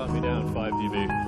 shot me down, 5DB.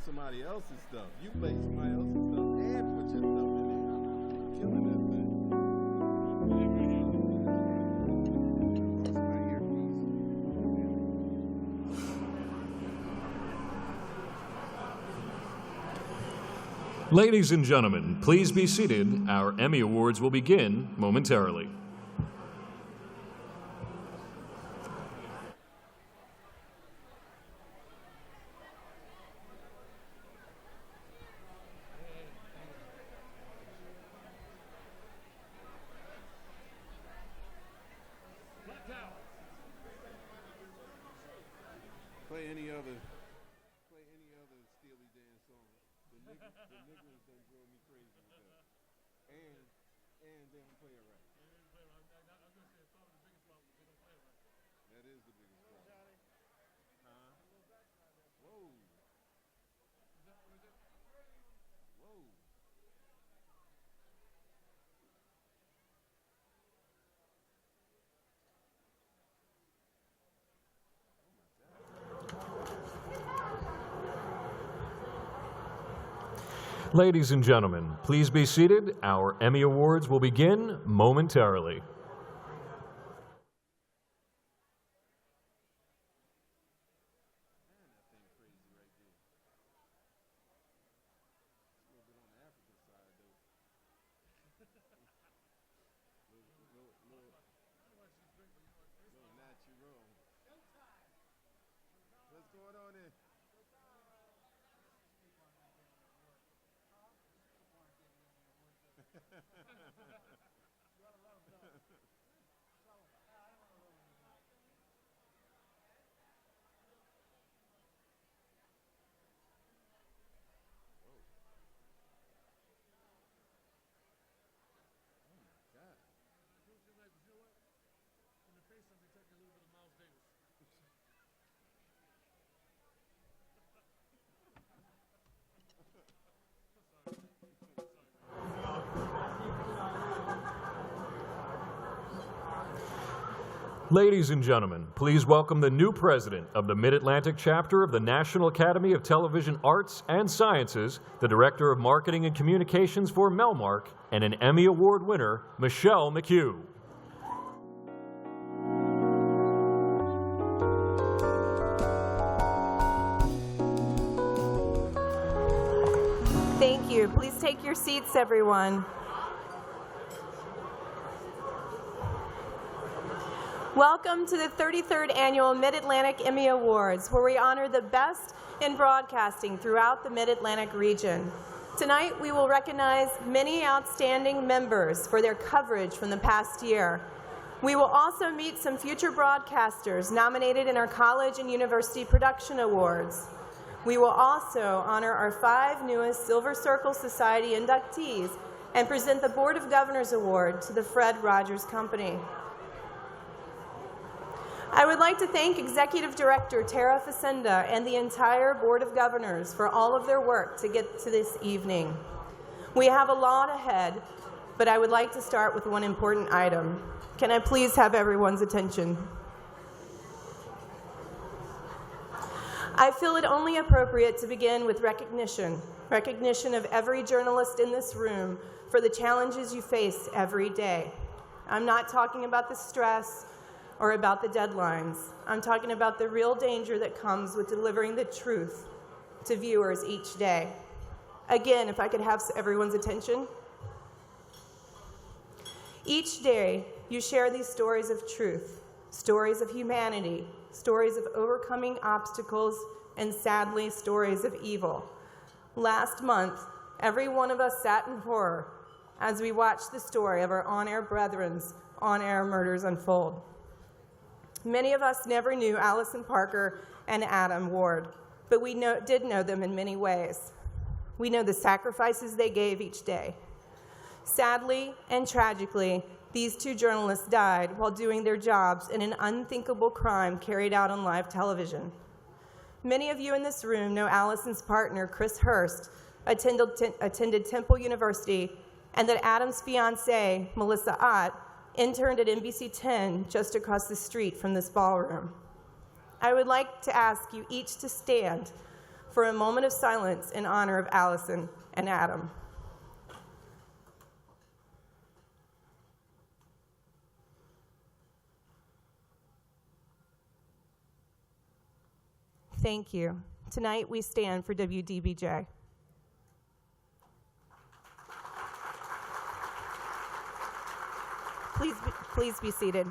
Somebody else's stuff. You play somebody else's stuff and put your stuff in there. You're killing that thing. Ladies and gentlemen, please be seated. Our Emmy Awards will begin momentarily. Play any other Steely Dan song. they don't play it right. That is the biggest problem. Huh? Whoa. Whoa. Ladies and gentlemen, please be seated. Our Emmy Awards will begin momentarily. What's going on there? Ladies and gentlemen, please welcome the new president of the Mid-Atlantic Chapter of the National Academy of Television Arts and Sciences, the Director of Marketing and Communications for Melmark, and an Emmy Award winner, Michelle McHugh. Thank you. Please take your seats, everyone. Welcome to the 33rd Annual Mid-Atlantic Emmy Awards, where we honor the best in broadcasting throughout the Mid-Atlantic region. Tonight, we will recognize many outstanding members for their coverage from the past year. We will also meet some future broadcasters nominated in our College and University Production Awards. We will also honor our 5 newest Silver Circle Society inductees and present the Board of Governors Award to the Fred Rogers Company. I would like to thank Executive Director Tara Facenda and the entire Board of Governors for all of their work to get to this evening. We have a lot ahead, but I would like to start with one important item. Can I please have everyone's attention? I feel it only appropriate to begin with recognition of every journalist in this room for the challenges you face every day. I'm not talking about the stress or about the deadlines. I'm talking about the real danger that comes with delivering the truth to viewers each day. Again, if I could have everyone's attention. Each day, you share these stories of truth, stories of humanity, stories of overcoming obstacles, and sadly, stories of evil. Last month, every one of us sat in horror as we watched the story of our on-air brethren's on-air murders unfold. Many of us never knew Allison Parker and Adam Ward, but we did know them in many ways. We know the sacrifices they gave each day. Sadly and tragically, these 2 journalists died while doing their jobs in an unthinkable crime carried out on live television. Many of you in this room know Allison's partner, Chris Horst, attended Temple University, and that Adam's fiancée, Melissa Ott, interned at NBC 10 just across the street from this ballroom. I would like to ask you each to stand for a moment of silence in honor of Allison and Adam. Thank you. Tonight we stand for WDBJ. Please be seated.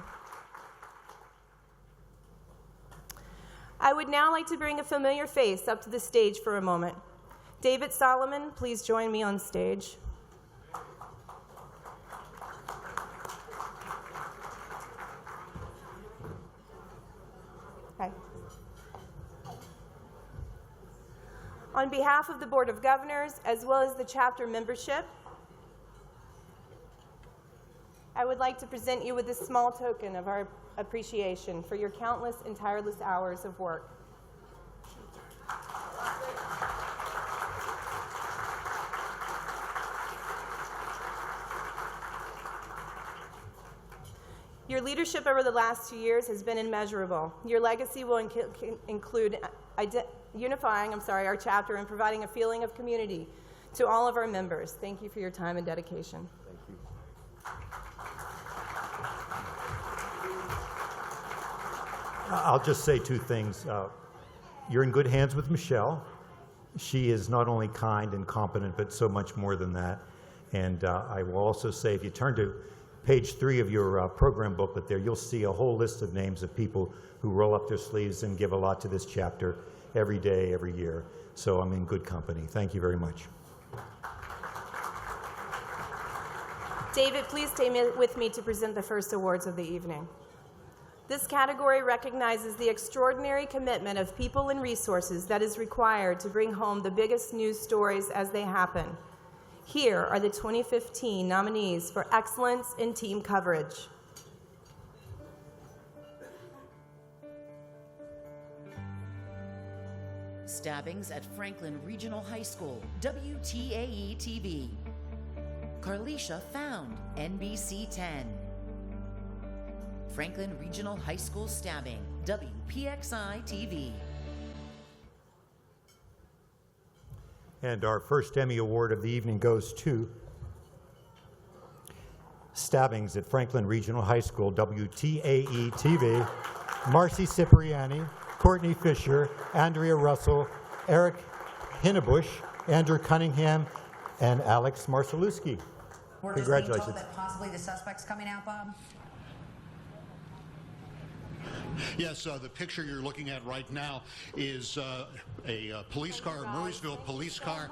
I would now like to bring a familiar face up to the stage for a moment. David Solomon, please join me on stage. Hi. On behalf of the Board of Governors, as well as the chapter membership, I would like to present you with this small token of our appreciation for your countless and tireless hours of work. Your leadership over the last 2 years has been immeasurable. Your legacy will include unifying our chapter and providing a feeling of community to all of our members. Thank you for your time and dedication. Thank you. I'll just say two things. You're in good hands with Michelle. She is not only kind and competent, but so much more than that. And I will also say, if you turn to page 3 of your program booklet there, you'll see a whole list of names of people who roll up their sleeves and give a lot to this chapter every day, every year. So I'm in good company. Thank you very much. David, please stay with me to present the first awards of the evening. This category recognizes the extraordinary commitment of people and resources that is required to bring home the biggest news stories as they happen. Here are the 2015 nominees for excellence in team coverage. Stabbings at Franklin Regional High School, WTAE TV. Carlicia found, NBC 10. Franklin Regional High School stabbing, WPXI TV. And our first Emmy Award of the evening goes to Stabbings at Franklin Regional High School, WTAE TV. Marcy Cipriani, Courtney Fisher, Andrea Russell, Eric Hinnebush, Andrew Cunningham, and Alex Marcelewski. We're Congratulations. just being told that possibly the suspect's coming out, Bob? Yes, the picture you're looking at right now is a police car, a Murraysville police car.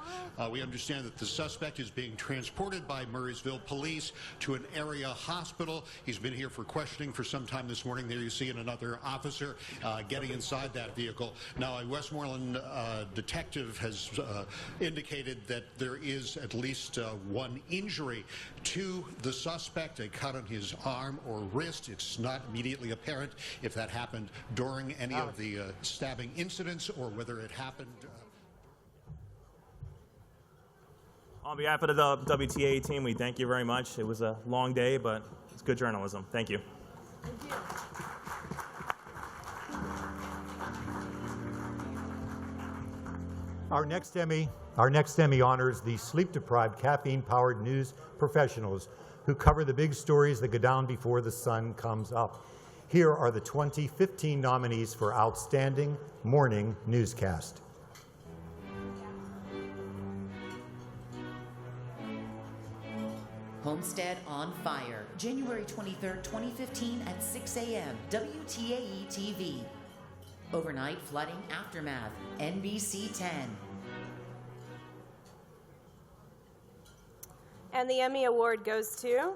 We understand that the suspect is being transported by Murraysville police to an area hospital. He's been here for questioning for some time this morning. There you see another officer getting inside that vehicle. Now, a Westmoreland detective has indicated that there is at least one injury to the suspect, a cut on his arm or wrist. It's not immediately apparent if that happened during any of the stabbing incidents or whether it happened. On behalf of the WTA team, we thank you very much. It was a long day, but it's good journalism. Thank you. Thank you. Our next Emmy honors the sleep-deprived, caffeine-powered news professionals who cover the big stories that go down before the sun comes up. Here are the 2015 nominees for Outstanding Morning Newscast. Homestead on Fire, January 23rd, 2015 at 6 a.m., WTAE TV. Overnight Flooding Aftermath, NBC 10. And the Emmy Award goes to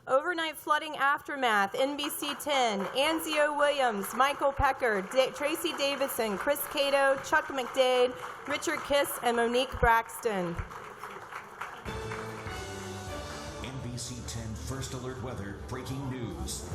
Overnight Flooding Aftermath, NBC 10, Anzio Williams, Michael Pecker, Tracy Davidson, Chris Cato, Chuck McDade, Richard Kiss, and Monique Braxton. NBC 10 First Alert Weather Breaking News.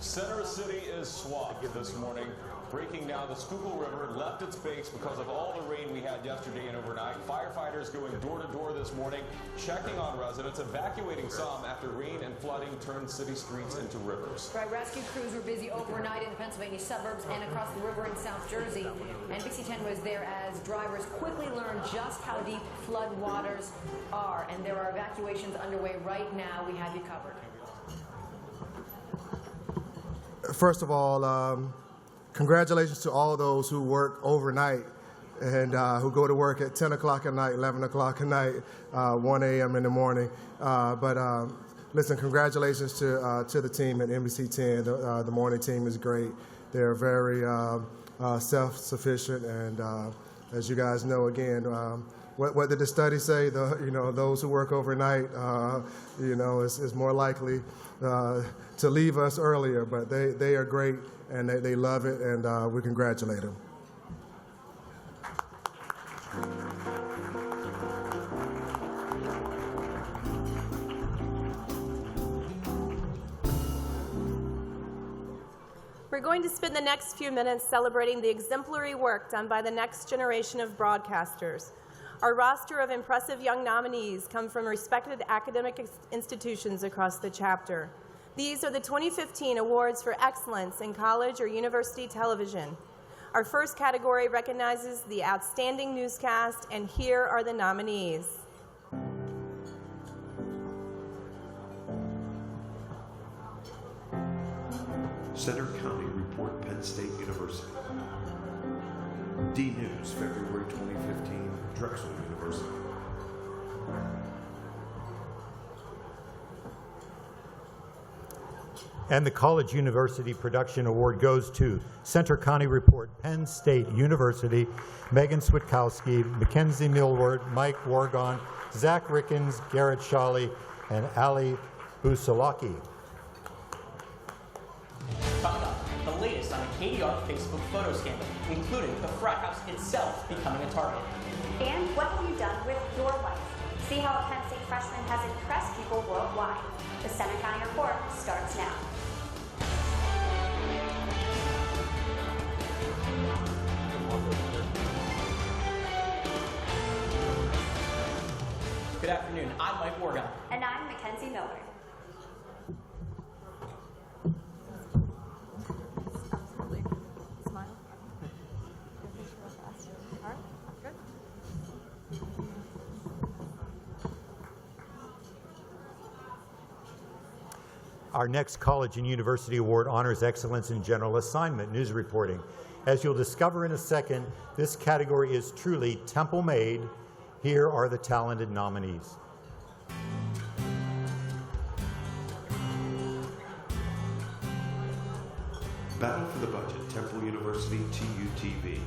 Center City is swamped this morning. Breaking now, the Schuylkill River left its banks because of all the rain we had yesterday and overnight. Firefighters going door to door this morning, checking on residents, evacuating some after rain and flooding turned city streets into rivers. Right, rescue crews were busy overnight in the Pennsylvania suburbs and across the river in South Jersey. NBC 10 was there as drivers quickly learned just how deep flood waters are, and there are evacuations underway right now. We have you covered. First of all, congratulations to all those who work overnight and who go to work at 10 o'clock at night, 11 o'clock at night, 1 a.m. in the morning. Listen, congratulations to the team at NBC 10. The morning team is great. They're very self-sufficient, and as you guys know, again, what did the study say? Those who work overnight, is more likely to leave us earlier. But they are great, and they love it, and we congratulate them. We're going to spend the next few minutes celebrating the exemplary work done by the next generation of broadcasters. Our roster of impressive young nominees come from respected academic institutions across the chapter. These are the 2015 Awards for Excellence in College or University Television. Our first category recognizes the Outstanding Newscast, and here are the nominees. Center County Report, Penn State University. D News, February 2015, Drexel University. And the College University Production Award goes to Center County Report, Penn State University, Megan Switkowski, Mackenzie Millward, Mike Wargon, Zach Rickens, Garrett Shawley, and Ali Busalaki. Coming up, the latest on the KDR Facebook photo scandal, including the frat house itself becoming a target. And what have you done with your life? See how a Penn State freshman has impressed people worldwide. The Center County Report starts now. Good afternoon, I'm Mike Wargon. And I'm Mackenzie Millward. Our next College and University Award honors excellence in general assignment news reporting. As you'll discover in a second, this category is truly Temple-made. Here are the talented nominees. Battle for the Budget, Temple University, TUTV.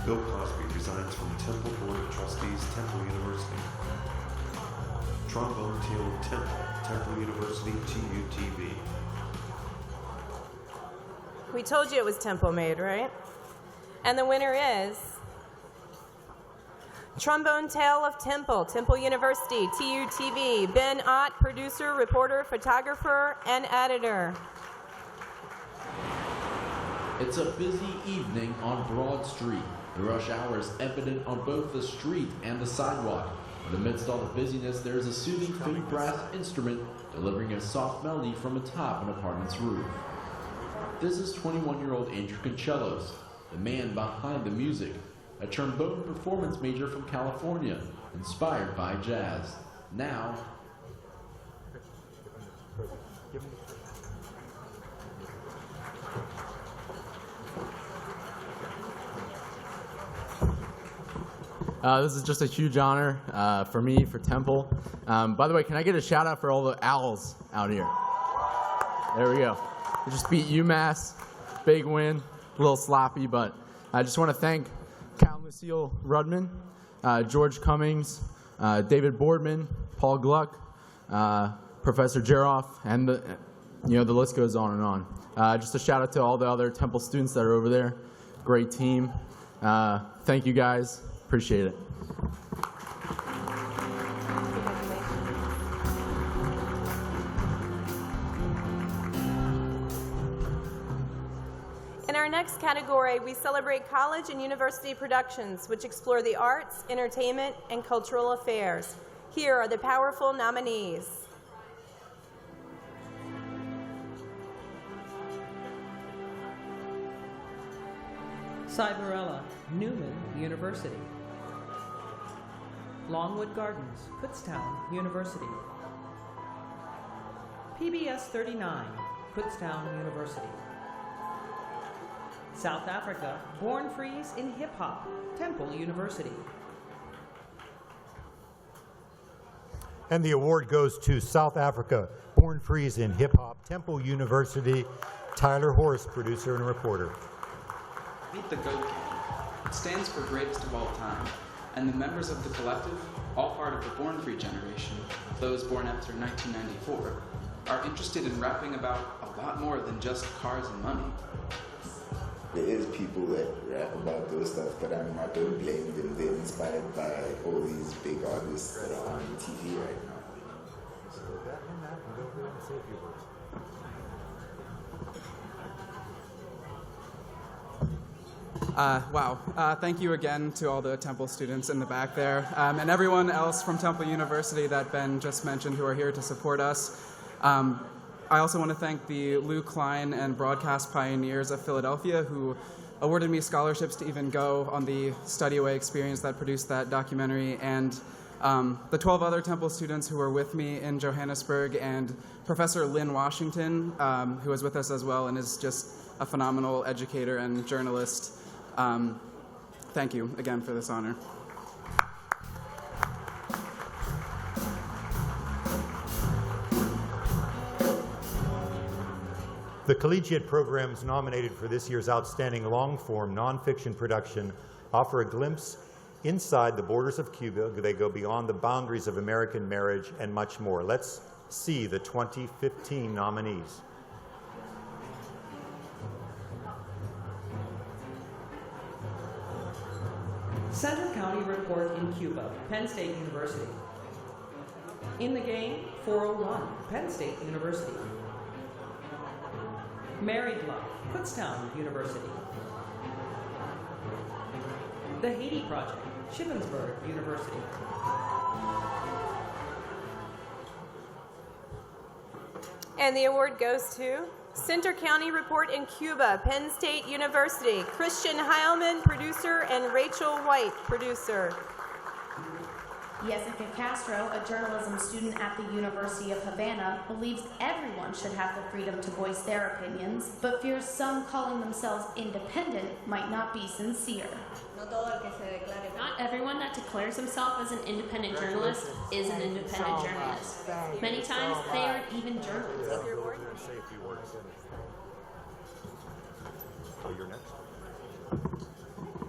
Bill Cosby resigns from Temple Board of Trustees, Temple University. Trombone Teal Temple, Temple University, TUTV. We told you it was Temple-made, right? And the winner is Trombone Tale of Temple, Temple University, TUTV, Ben Ott, producer, reporter, photographer, and editor. It's a busy evening on Broad Street. The rush hour is evident on both the street and the sidewalk. But amidst all the busyness, there is a soothing fake brass instrument delivering a soft melody from atop an apartment's roof. This is 21-year-old Andrew Concellos, the man behind the music, a trombone performance major from California, inspired by jazz. Now, this is just a huge honor for me, for Temple. By the way, can I get a shout out for all the Owls out here? There we go. We just beat UMass, big win, a little sloppy, but I just want to thank Cal Lucille Rudman, George Cummings, David Boardman, Paul Gluck, Professor Jeroff, and the list goes on and on. Just a shout out to all the other Temple students that are over there. Great team. Thank you guys. Appreciate it. In our next category, we celebrate college and university productions, which explore the arts, entertainment, and cultural affairs. Here are the powerful nominees. Cyberella, Newman University. Longwood Gardens, Kutztown University. PBS 39, Kutztown University. South Africa, Born Freeze in Hip Hop, Temple University. And the award goes to South Africa, Born Freeze in Hip Hop, Temple University, Tyler Horst, producer and reporter. Meet the GOAT Gang. It stands for Greatest of All Time, and the members of the collective, all part of the Born Free generation, those born after 1994, are interested in rapping about a lot more than just cars and money. There is people that rap about those stuff, but I'm not going to blame them. They're inspired by all these big artists that are on TV right now. Thank you again to all the Temple students in the back there, and everyone else from Temple University that Ben just mentioned who are here to support us. I also want to thank the Lou Klein and Broadcast Pioneers of Philadelphia who awarded me scholarships to even go on the study away experience that produced that documentary, and the 12 other Temple students who were with me in Johannesburg, and Professor Lynn Washington, who was with us as well and is just a phenomenal educator and journalist. Thank you again for this honor. The collegiate programs nominated for this year's Outstanding Long-Form Nonfiction Production offer a glimpse inside the borders of Cuba. They go beyond the boundaries of American marriage and much more. Let's see the 2015 nominees. Center County Report in Cuba, Penn State University. In the Game, 401, Penn State University. Married Life, Kutztown University. The Haiti Project, Shippensburg University. And the award goes to Center County Report in Cuba, Penn State University. Christian Heilman, producer, and Rachel White, producer. Jessica Castro, a journalism student at the University of Havana, believes everyone should have the freedom to voice their opinions, but fears some calling themselves independent might not be sincere. Not everyone that declares himself as an independent journalist is an independent journalist. Many times, they aren't even journalists. Say a few words. Oh, you're next.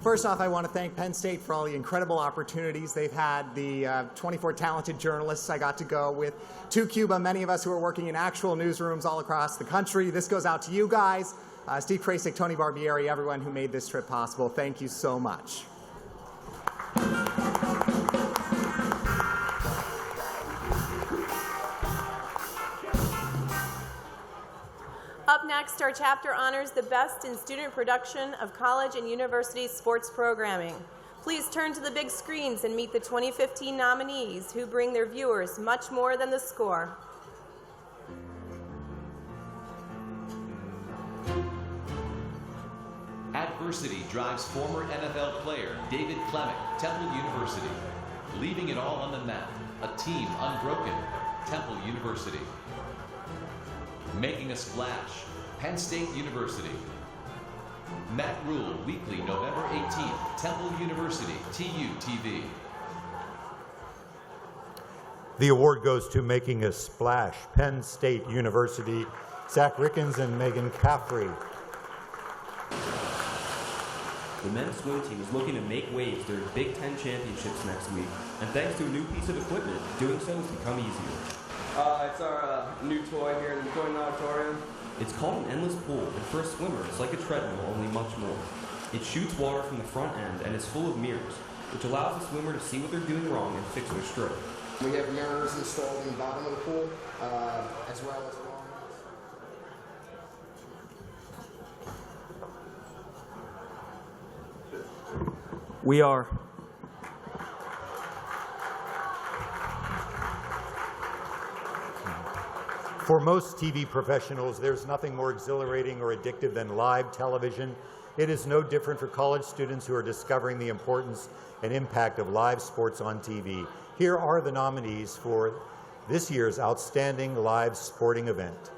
First off, I want to thank Penn State for all the incredible opportunities they've had, the 24 talented journalists I got to go with to Cuba, many of us who are working in actual newsrooms all across the country. This goes out to you guys, Steve Krasik, Tony Barbieri, everyone who made this trip possible. Thank you so much. Up next, our chapter honors the best in student production of college and university sports programming. Please turn to the big screens and meet the 2015 nominees who bring their viewers much more than the score. Adversity drives former NFL player David Clemick, Temple University. Leaving it all on the map, a team unbroken, Temple University. Making a splash, Penn State University. Matt Rule, weekly, November 18th, Temple University, TUTV. The award goes to Making a Splash, Penn State University, Zach Rickens and Megan Caffrey. The men's swim team is looking to make waves during Big Ten championships next week, and thanks to a new piece of equipment, doing so has become easier. It's our new toy here in the Duquesne Auditorium. It's called an endless pool, and for a swimmer, it's like a treadmill, only much more. It shoots water from the front end and is full of mirrors, which allows the swimmer to see what they're doing wrong and fix their stroke. We have mirrors installed in the bottom of the pool, as well as along. We are. For most TV professionals, there's nothing more exhilarating or addictive than live television. It is no different for college students who are discovering the importance and impact of live sports on TV. Here are the nominees for this year's Outstanding Live Sporting Event.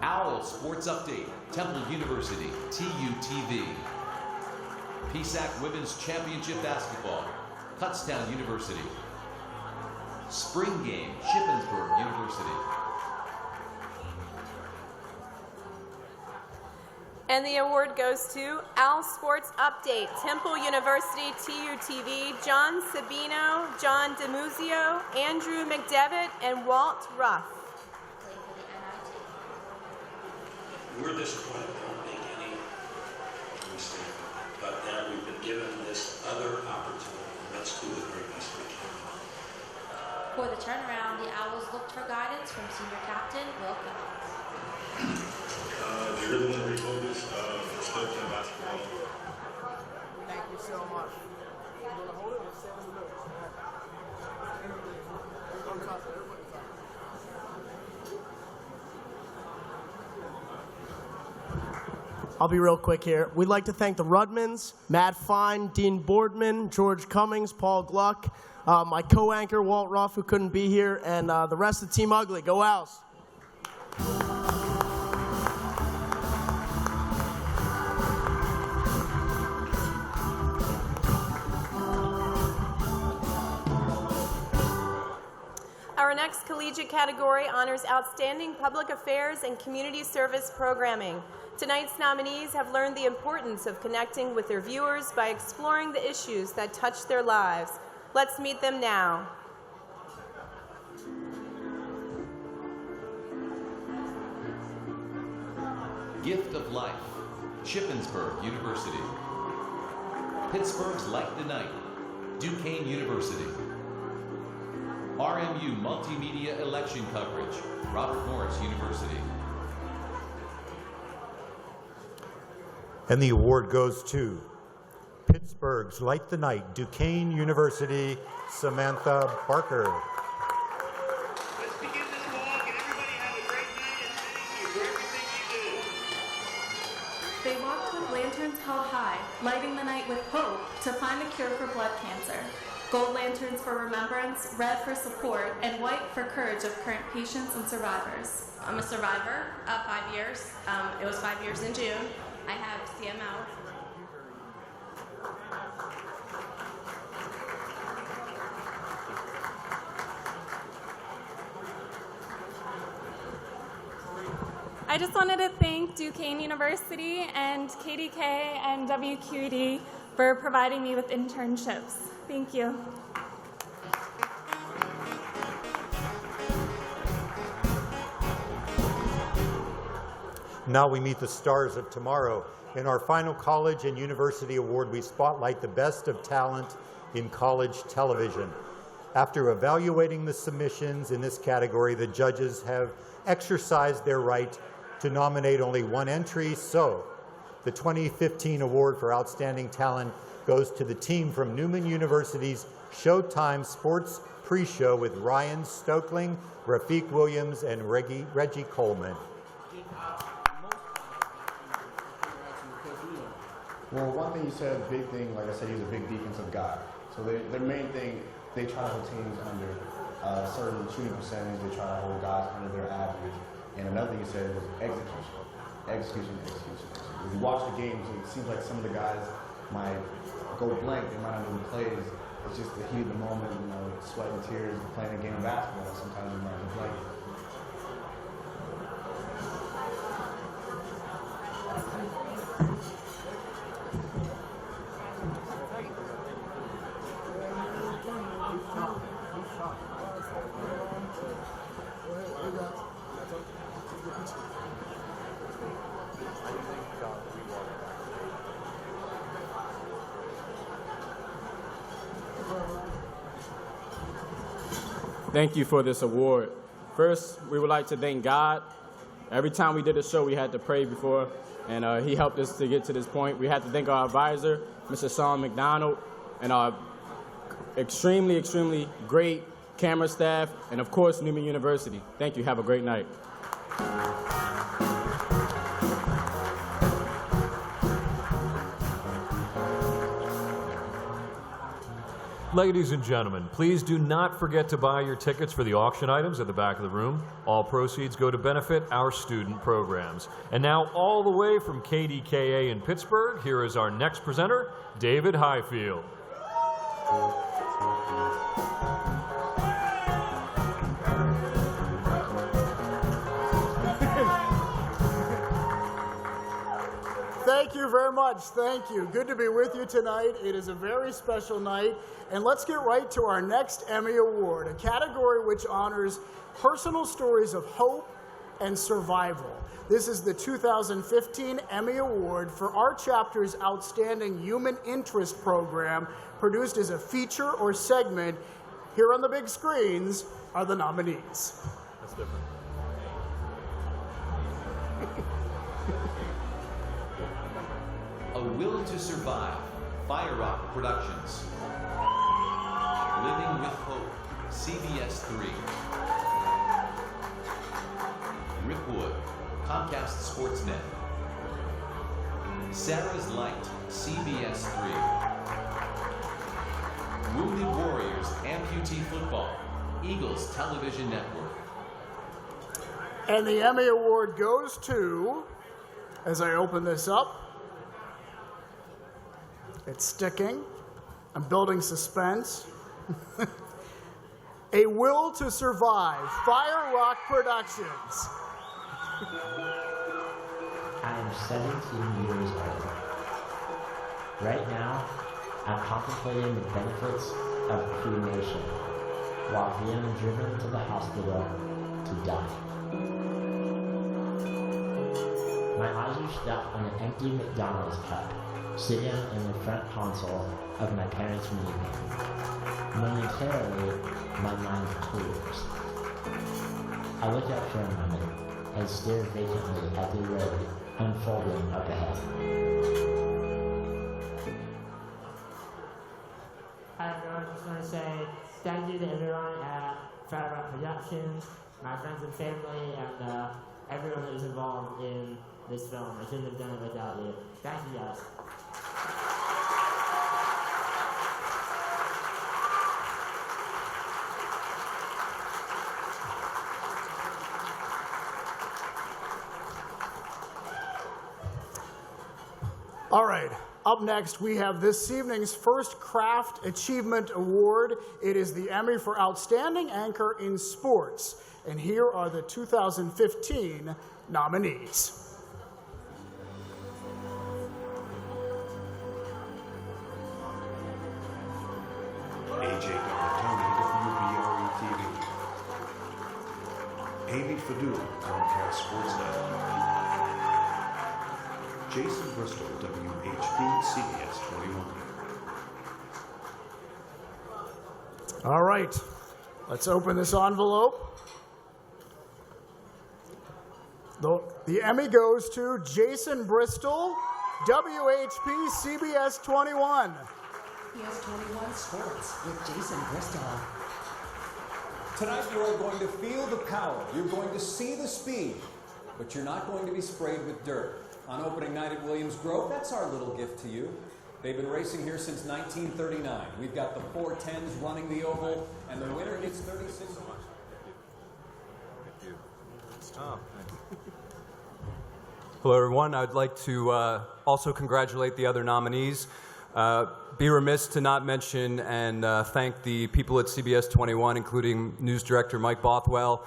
Owl Sports Update, Temple University, TUTV. PSAC Women's Championship Basketball, Kutztown University. Spring Game, Shippensburg University. And the award goes to Owl Sports Update, Temple University, TUTV, John Sabino, John DeMuzio, Andrew McDevitt, and Walt Ruff. We're disappointed we don't make any mistake, but now we've been given this other opportunity. Let's do the very best we can. For the turnaround, the Owls looked for guidance from senior captain Will Cummings. They really want to refocus for stuff in basketball. Thank you so much. You want to hold it or stand in the middle? I'll be real quick here. We'd like to thank the Rudmans, Matt Fine, Dean Boardman, George Cummings, Paul Gluck, my co-anchor Walt Ruff, who couldn't be here, and the rest of Team Ugly. Go Owls! Our next collegiate category honors outstanding public affairs and community service programming. Tonight's nominees have learned the importance of connecting with their viewers by exploring the issues that touch their lives. Let's meet them now. Gift of Life, Shippensburg University. Pittsburgh's Light the Night, Duquesne University. RMU Multimedia Election Coverage, Robert Morris University. And the award goes to Pittsburgh's Light the Night, Duquesne University, Samantha Barker. Let's begin this walk, and everybody have a great night, and thank you for everything you do. They walked with lanterns held high, lighting the night with hope to find a cure for blood cancer. Gold lanterns for remembrance, red for support, and white for courage of current patients and survivors. I'm a survivor of 5 years. It was 5 years in June. I have CML. I just wanted to thank Duquesne University and KDK and WQED for providing me with internships. Thank you. Now we meet the stars of tomorrow. In our final college and university award, we spotlight the best of talent in college television. After evaluating the submissions in this category, the judges have exercised their right to nominate only one entry, so the 2015 award for Outstanding Talent goes to the team from Newman University's Showtime Sports Pre-Show with Ryan Stokeling, Rafiq Williams, and Reggie Coleman. Well, one thing you said, big thing, like I said, he's a big defensive guy. So their main thing, they try to hold teams under a certain shooting percentage. They try to hold guys under their average. And another thing you said was execution. Execution. If you watch the games, it seems like some of the guys might go blank. They might not even play. It's just the heat of the moment, you know, sweat and tears, playing a game of basketball. Sometimes they might even play. Thank you for this award. First, we would like to thank God. Every time we did a show, we had to pray before, and he helped us to get to this point. We had to thank our advisor, Mr. Sean McDonald, and our extremely, extremely great camera staff, and of course, Newman University. Thank you. Have a great night. Ladies and gentlemen, please do not forget to buy your tickets for the auction items at the back of the room. All proceeds go to benefit our student programs. And now, all the way from KDKA in Pittsburgh, here is our next presenter, David Highfield. Thank you very much. Thank you. Good to be with you tonight. It is a very special night. And let's get right to our next Emmy Award, a category which honors personal stories of hope and survival. This is the 2015 Emmy Award for our chapter's outstanding human interest program, produced as a feature or segment here on the big screens are the nominees. That's different. A Will to Survive, FireRock Productions. Living with Hope, CBS 3. Rick Wood, Comcast Sportsnet. Sarah's Light, CBS 3. Wounded Warriors Amputee Football, Eagles Television Network. And the Emmy Award goes to, as I open this up, it's sticking. I'm building suspense. A Will to Survive, FireRock Productions. I am 17 years old. Right now, I'm contemplating the benefits of cremation while being driven to the hospital to die. My eyes are stuck on an empty McDonald's cup sitting in the front console of my parents' minivan. Momentarily, my mind clears. I look up for a moment and stare vacantly at the road unfolding up ahead. Hi everyone, I just want to say thank you to everyone at FireRock Productions, my friends and family, and everyone that was involved in this film. I couldn't have done it without you. Thank you guys. All right, up next we have this evening's first Craft Achievement Award. It is the Emmy for Outstanding Anchor in Sports. And here are the 2015 nominees. AJ Galatoni, WBRE TV. Amy Fadul, Comcast Sportsnet. Jason Bristol, WHB, CBS 21. All right, let's open this envelope. The Emmy goes to Jason Bristol, WHP, CBS 21. CBS 21 Sports with Jason Bristol. Tonight you are going to feel the power. You're going to see the speed, but you're not going to be sprayed with dirt. On opening night at Williams Grove, that's our little gift to you. They've been racing here since 1939. We've got the 410s running the oval, and the winner gets 36. Hello, everyone. I'd like to also congratulate the other nominees. Be remiss to not mention and thank the people at CBS 21, including News Director Mike Bothwell,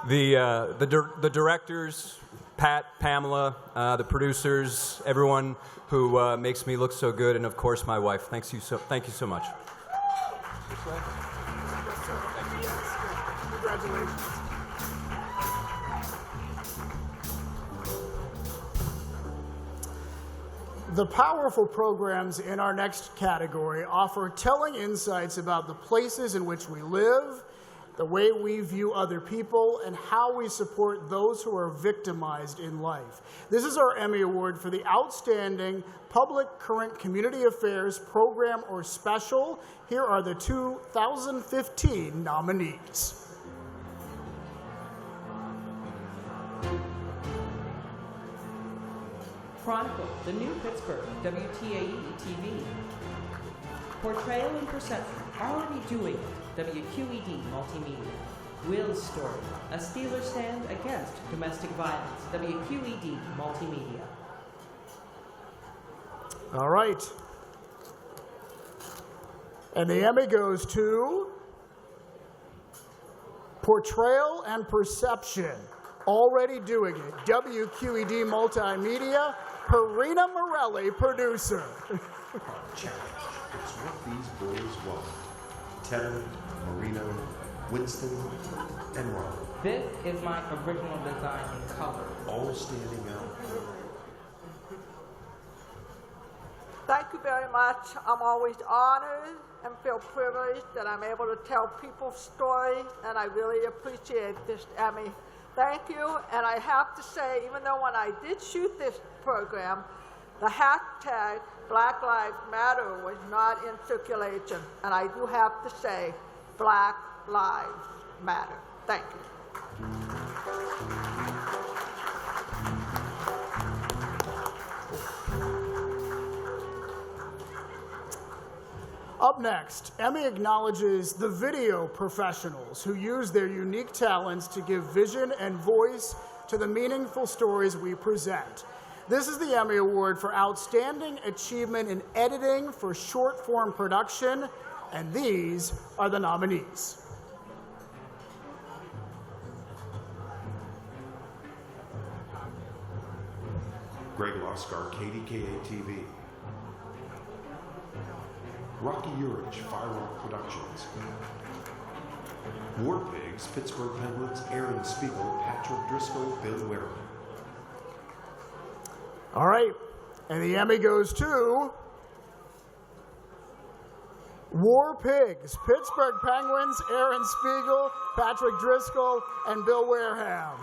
the directors, Pat, Pamela, the producers, everyone who makes me look so good, and of course my wife. Thank you so much. Congratulations. The powerful programs in our next category offer telling insights about the places in which we live, the way we view other people, and how we support those who are victimized in life. This is our Emmy Award for the Outstanding Public Current Community Affairs Program or Special. Here are the 2015 nominees. Chronicle, The New Pittsburgh, WTAE TV. Portrayal and Perception, Already Doing It, WQED Multimedia. Will's Story, A Steelers Stand Against Domestic Violence, WQED Multimedia. All right. And the Emmy goes to Portrayal and Perception, Already Doing It, WQED Multimedia, Perina Morelli, producer. Challenge. It's what these boys want. Tevin, Marino, Winston, and Ron. This is my original design in color. All standing out. Thank you very much. I'm always honored and feel privileged that I'm able to tell people's stories, and I really appreciate this Emmy. Thank you, and I have to say, even though when I did shoot this program, the hashtag Black Lives Matter was not in circulation, and I do have to say, Black Lives Matter. Thank you. Up next, Emmy acknowledges the video professionals who use their unique talents to give vision and voice to the meaningful stories we present. This is the Emmy Award for Outstanding Achievement in Editing for Short-Form Production, and these are the nominees. Greg Loskar, KDKA-TV. Rocky Urich, FireRock Productions. War Pigs, Pittsburgh Penguins, Aaron Spiegel, Patrick Driscoll, Bill Wareham. All right, and the Emmy goes to War Pigs, Pittsburgh Penguins, Aaron Spiegel, Patrick Driscoll, and Bill Wareham.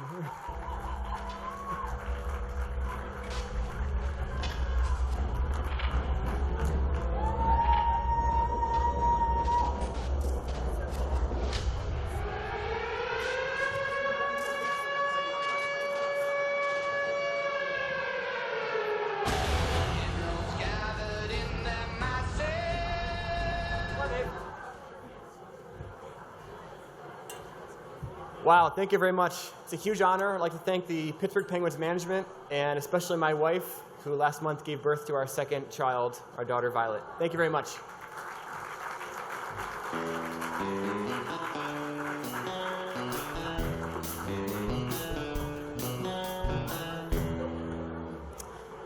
Wow, thank you very much. It's a huge honor. I'd like to thank the Pittsburgh Penguins management and especially my wife, who last month gave birth to our second child, our daughter Violet. Thank you very much.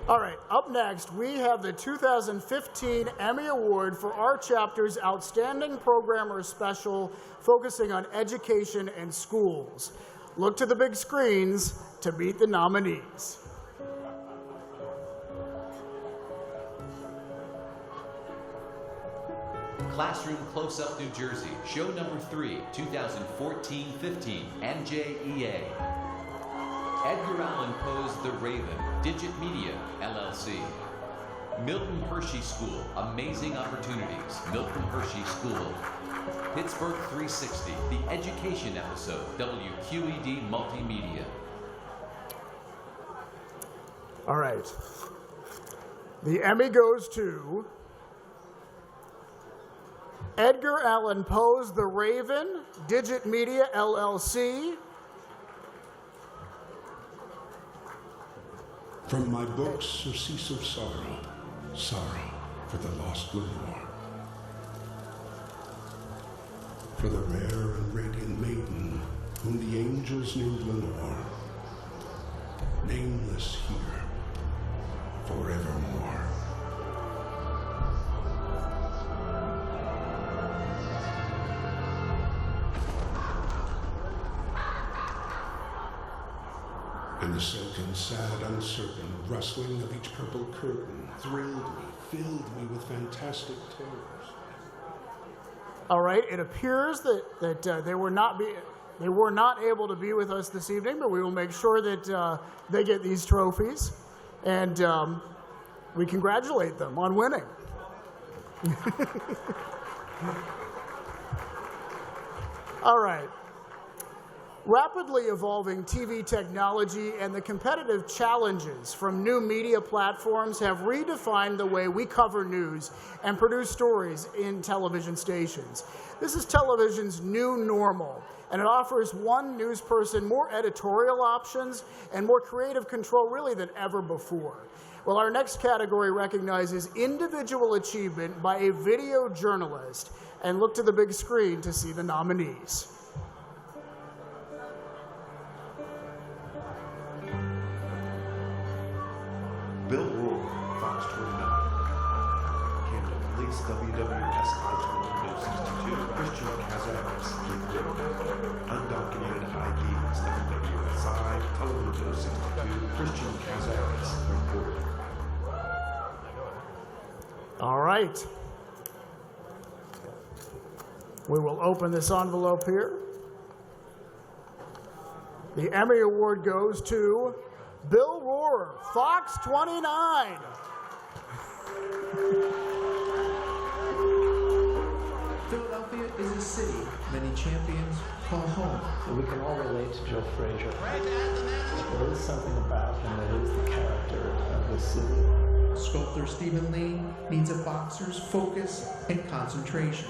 All right, up next, we have the 2015 Emmy Award for our chapter's Outstanding Programmer Special, focusing on education and schools. Look to the big screens to meet the nominees. Classroom Close-Up New Jersey, show number 3, 2014-15, NJEA. Edgar Allan Poe's The Raven, Digit Media, LLC. Milton Hershey School, Amazing Opportunities, Milton Hershey School. Pittsburgh 360, the education episode, WQED Multimedia. All right. The Emmy goes to Edgar Allan Poe's The Raven, Digit Media, LLC. From my book, Surcease of Sorrow, Sorrow for the Lost Lenore. For the rare and radiant maiden, whom the angels named Lenore, nameless here, forevermore. And the silken, sad, uncertain rustling of each purple curtain thrilled me, filled me with fantastic terrors. All right, it appears that they were not able to be with us this evening, but we will make sure that they get these trophies, and we congratulate them on winning. All right. Rapidly evolving TV technology and the competitive challenges from new media platforms have redefined the way we cover news and produce stories in television stations. This is television's new normal, and it offers one news person more editorial options and more creative control really than ever before. Well, our next category recognizes individual achievement by a video journalist, and look to the big screen to see the nominees. Bill Rohr, Fox 29. Camden Police, WWSI 2262. Christian Kazaris, Undocumented IDs, WWSI, Television 62. Christian Kazaris, reporter. All right. We will open this envelope here. The Emmy Award goes to Bill Rohrer, Fox 29. Philadelphia is a city many champions call home. So we can all relate to Joe Frazier. There is something about him that is the character of the city. Sculptor Stephen Lee needs a boxer's focus and concentration.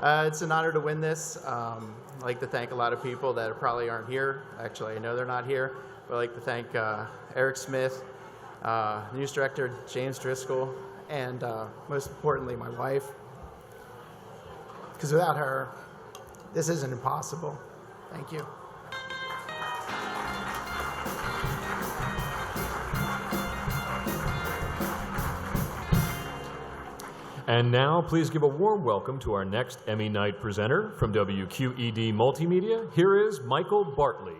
It's an honor to win this. I'd like to thank a lot of people that probably aren't here. Actually, I know they're not here. But I'd like to thank Eric Smith, news director James Driscoll, and most importantly, my wife. Because without her, this isn't impossible. Thank you. And now, please give a warm welcome to our next Emmy Night presenter from WQED Multimedia. Here is Michael Bartley.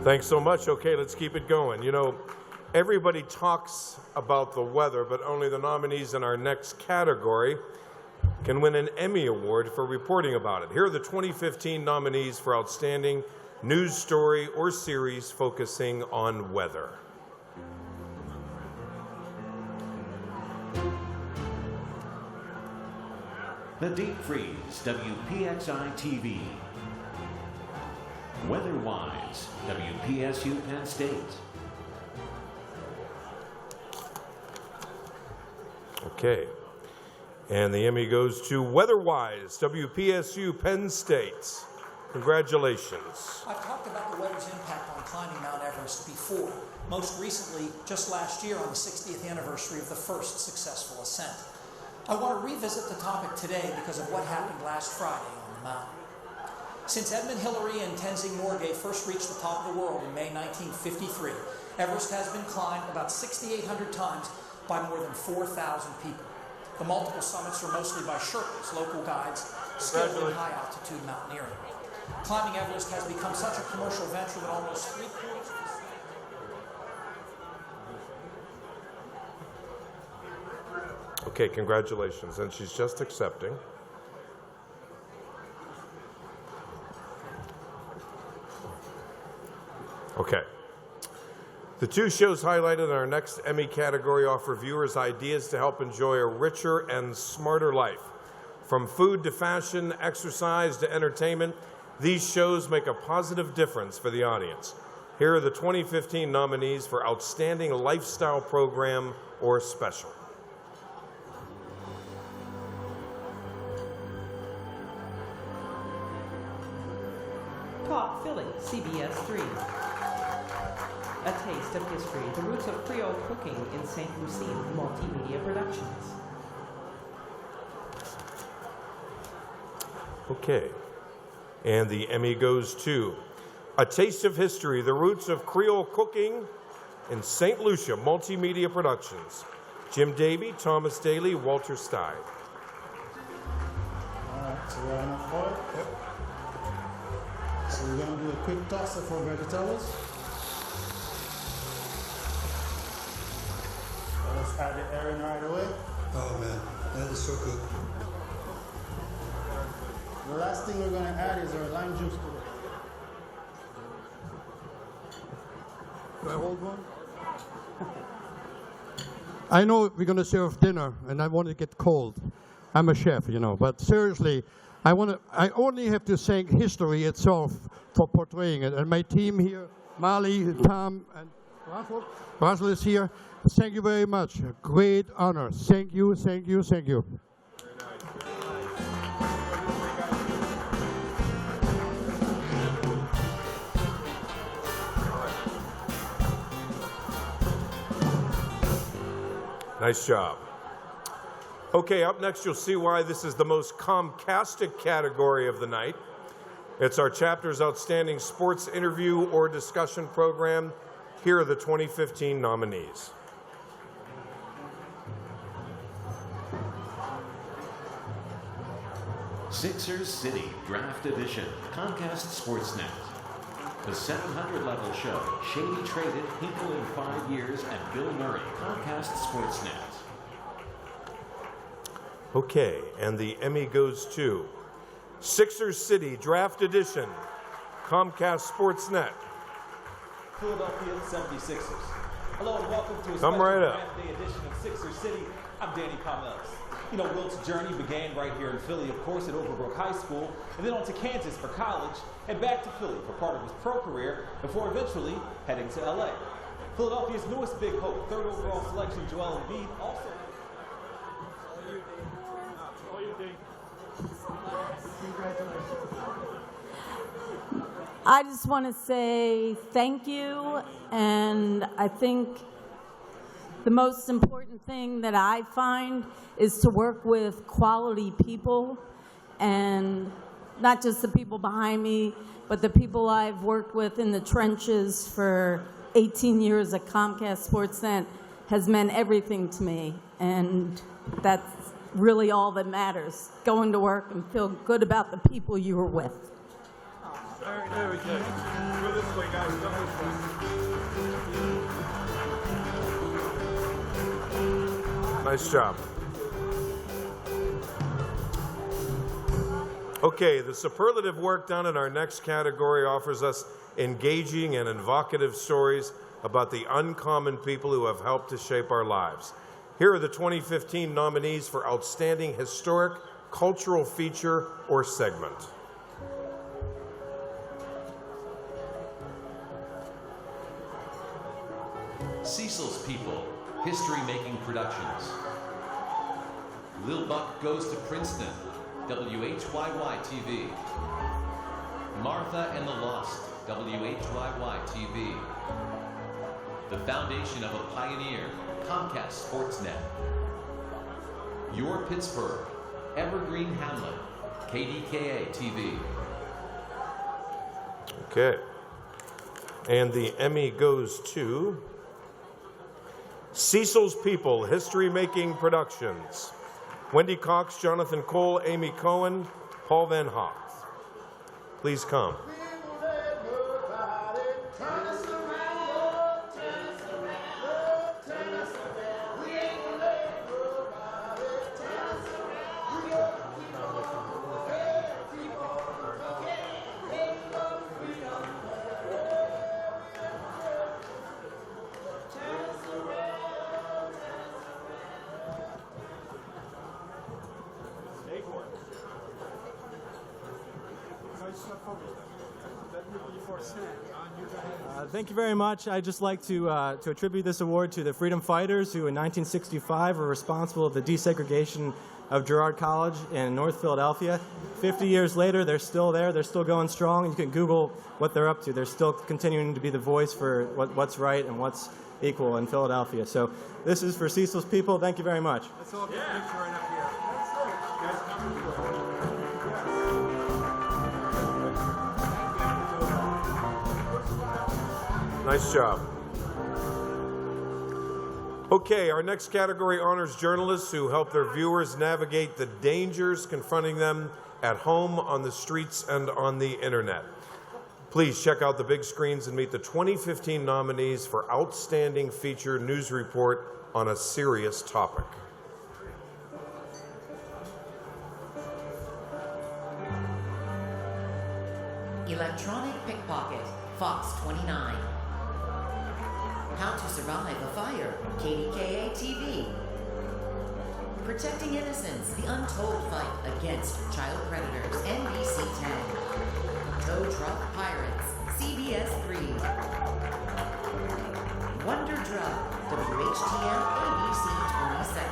Thanks so much. Okay, let's keep it going. You know, everybody talks about the weather, but only the nominees in our next category can win an Emmy Award for reporting about it. Here are the 2015 nominees for Outstanding News Story or Series focusing on weather. The Deep Freeze, WPXI TV. Weather-wise, WPSU Penn State. Okay. And the Emmy goes to Weather-wise, WPSU Penn State. Congratulations. I've talked about the weather's impact on climbing Mount Everest before, most recently just last year on the 60th anniversary of the first successful ascent. I want to revisit the topic today because of what happened last Friday on the mountain. Since Edmund Hillary and Tenzing Norgay first reached the top of the world in May 1953, Everest has been climbed about 6,800 times by more than 4,000 people. The multiple summits are mostly by Sherpas, local guides, skilled in high-altitude mountaineering. Climbing Everest has become such a commercial venture that almost three-quarters of the... Okay, congratulations. And she's just accepting. Okay. The two shows highlighted in our next Emmy category offer viewers ideas to help enjoy a richer and smarter life. From food to fashion, exercise to entertainment, these shows make a positive difference for the audience. Here are the 2015 nominees for Outstanding Lifestyle Program or Special. Talk Philly, CBS 3. A Taste of History, the roots of Creole cooking in St. Lucie, Multimedia Productions. Okay. And the Emmy goes to A Taste of History, the roots of Creole cooking in St. Lucia, Multimedia Productions. Jim Davey, Thomas Daly, Walter Stein. All right, so we're enough for it? Yep. So we're going to do a quick toss for vegetables. So let's add the herring right away. Oh man, that is so good. The last thing we're going to add is our lime juice to it. Do I hold one? I know we're going to serve dinner, and I want to get cold. I'm a chef, you know, but seriously, I only have to thank history itself for portraying it, and my team here, Marley, Tom, and Russell is here. Thank you very much. A great honor. Thank you, thank you, thank you. Nice job. Okay, up next you'll see why this is the most Comcastic category of the night. It's our chapter's Outstanding Sports Interview or Discussion Program. Here are the 2015 nominees. Sixers City Draft Edition, Comcast Sportsnet. The 700-level show, Shady Traded, Hinkle in 5 years, and Bill Murray, Comcast Sportsnet. Okay, and the Emmy goes to Sixers City Draft Edition, Comcast Sportsnet. Philadelphia 76ers. Hello and welcome to a Come special right up. Draft Day edition of Sixers City. I'm Danny Palmellis. You know, Wilt's journey began right here in Philly, of course, at Overbrook High School, and then on to Kansas for college, and back to Philly for part of his pro career, before eventually heading to LA. Philadelphia's newest big hope, third overall selection, Joel Embiid, also... I just want to say thank you, and I think the most important thing that I find is to work with quality people, and not just the people behind me, but the people I've worked with in the trenches for 18 years at Comcast Sportsnet has meant everything to me, and that's really all that matters, going to work and feel good about the people you were with. Very good. Go this way, guys. Go this way. Nice job. Okay, the superlative work done in our next category offers us engaging and evocative stories about the uncommon people who have helped to shape our lives. Here are the 2015 nominees for Outstanding Historic, Cultural Feature, or Segment. Cecil's People, History-Making Productions. Lil Buck Goes to Princeton, WHYY-TV. Martha and the Lost, WHYY-TV. The Foundation of a Pioneer, Comcast Sportsnet. Your Pittsburgh, Evergreen Hamlet, KDKA-TV. Okay. And the Emmy goes to Cecil's People, History-Making Productions. Wendy Cox, Jonathan Cole, Amy Cohen, Paul Van Hoff. Please come. Thank you very much. I'd just like to attribute this award to the freedom fighters who in 1965 were responsible for the desegregation of Girard College in North Philadelphia. 50 years later, they're still there. They're still going strong. You can Google what they're up to. They're still continuing to be the voice for what's right and what's equal in Philadelphia. So this is for Cecil's People. Thank you very much. Let's all get a picture right up here. Nice job. Okay, our next category honors journalists who help their viewers navigate the dangers confronting them at home, on the streets, and on the internet. Please check out the big screens and meet the 2015 nominees for Outstanding Feature News Report on a Serious Topic. Electronic Pickpocket, Fox 29. How to Survive a Fire, KDKA-TV. Protecting Innocence, The Untold Fight Against Child Predators, NBC 10. Tow Truck Pirates, CBS 3. Wonder Drug, WHTM, ABC 27.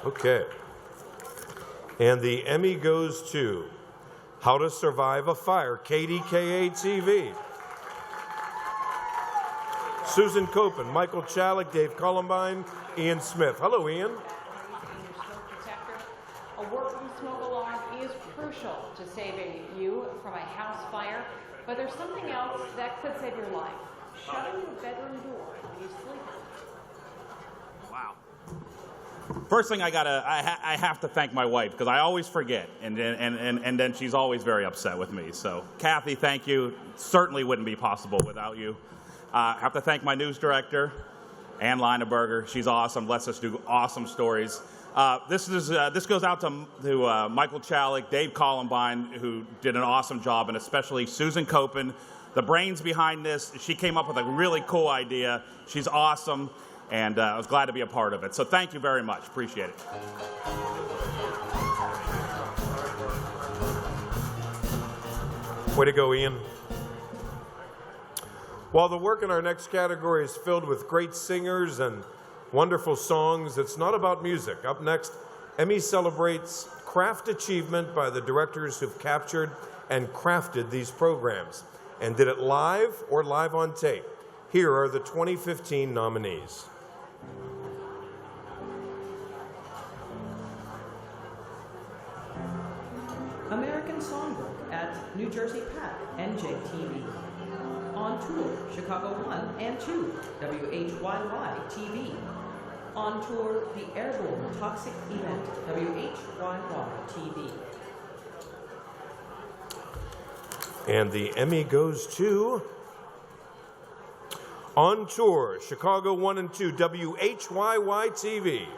Okay. And the Emmy goes to How to Survive a Fire, KDKA-TV. Susan Copen, Michael Chalik, Dave Columbine, Ian Smith. Hello, Ian. A working smoke alarm is crucial to saving you from a house fire, but there's something else that could save your life. Shutting your bedroom door when you sleep. Wow. First thing I have to thank my wife, because I always forget, and then she's always very upset with me. So, Kathy, thank you. Certainly wouldn't be possible without you. I have to thank my news director, Ann Leineberger. She's awesome. Lets us do awesome stories. This goes out to Michael Chalik, Dave Columbine, who did an awesome job, and especially Susan Copen, the brains behind this. She came up with a really cool idea. She's awesome. And I was glad to be a part of it. So thank you very much. Appreciate it. Way to go, Ian. While the work in our next category is filled with great singers and wonderful songs, it's not about music. Up next, Emmy celebrates craft achievement by the directors who've captured and crafted these programs and did it live or live on tape. Here are the 2015 nominees. American Songbook at New Jersey PAC, NJTV. On Tour, Chicago 1 and 2, WHYY-TV. On Tour, The Airborne Toxic Event, WHYY-TV. And the Emmy goes to On Tour, Chicago 1 and 2, WHYY-TV.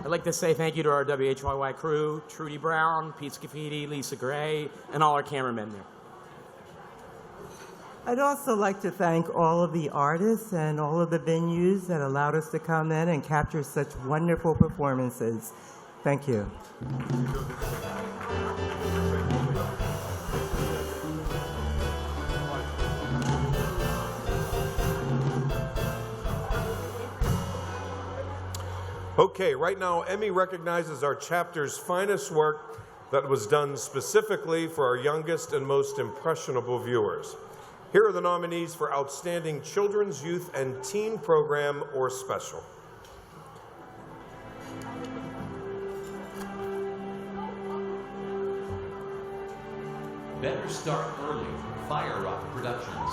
I'd like to say thank you to our WHYY crew, Trudy Brown, Pete Scafidi, Lisa Gray, and all our cameramen there. I'd also like to thank all of the artists and all of the venues that allowed us to come in and capture such wonderful performances. Thank you. Okay, right now, Emmy recognizes our chapter's finest work that was done specifically for our youngest and most impressionable viewers. Here are the nominees for Outstanding Children's, Youth, and Teen Program or Special. Better Start Early, FireRock Productions.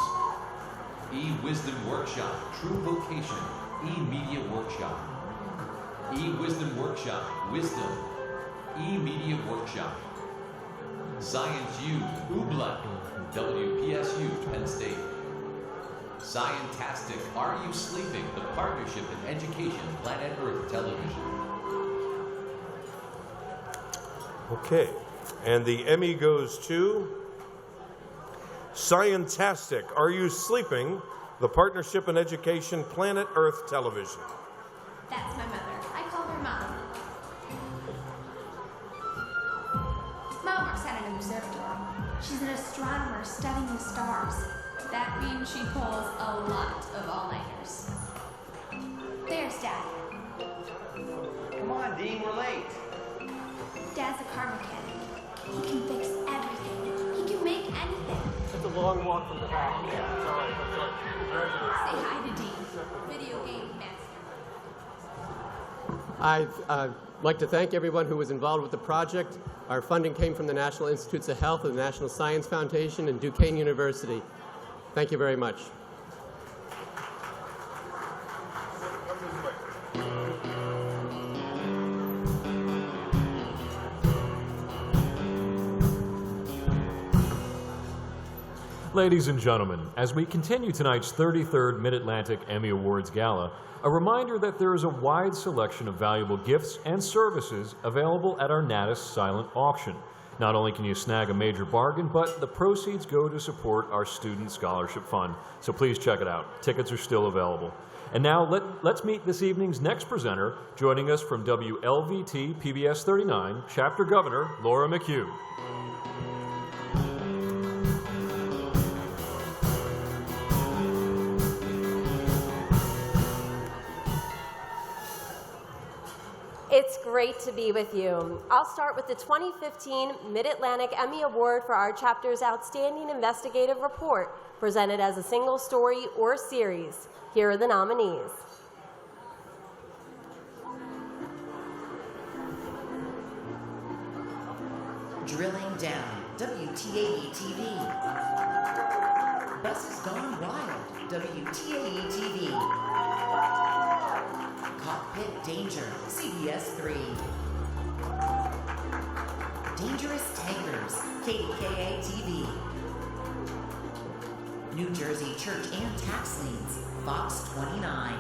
E-Wisdom Workshop, True Vocation, E-Media Workshop. E-Wisdom Workshop, Wisdom, E-Media Workshop. Science U, UBLA, WPSU, Penn State. Scientastic, Are You Sleeping? The Partnership in Education, Planet Earth Television. Okay, and the Emmy goes to Scientastic, Are You Sleeping? The Partnership in Education, Planet Earth Television. That's my mother. I call her Mom. Mom works at an observatory. She's an astronomer studying the stars. That means she pulls a lot of all-nighters. There's Dad. Come on, Dean, we're late. Dad's a car mechanic. He can fix everything. He can make anything. It's a long walk from the back. Yeah, it's all right. Say hi to Dean. Video game master. I'd like to thank everyone who was involved with the project. Our funding came from the National Institutes of Health, the National Science Foundation, and Duquesne University. Thank you very much. Ladies and gentlemen, as we continue tonight's 33rd Mid-Atlantic Emmy Awards Gala, a reminder that there is a wide selection of valuable gifts and services available at our NATAS silent auction. Not only can you snag a major bargain, but the proceeds go to support our Student Scholarship Fund. So please check it out. Tickets are still available. And now let's meet this evening's next presenter, joining us from WLVT PBS 39, Chapter Governor Laura McHugh. It's great to be with you. I'll start with the 2015 Mid-Atlantic Emmy Award for our chapter's Outstanding Investigative Report, presented as a single story or series. Here are the nominees. Drilling Down, WTAE TV. Buses Gone Wild, WTAE TV. Cockpit Danger, CBS 3. Dangerous Tankers, KDKA TV. New Jersey Church and Tax Liens, Fox 29.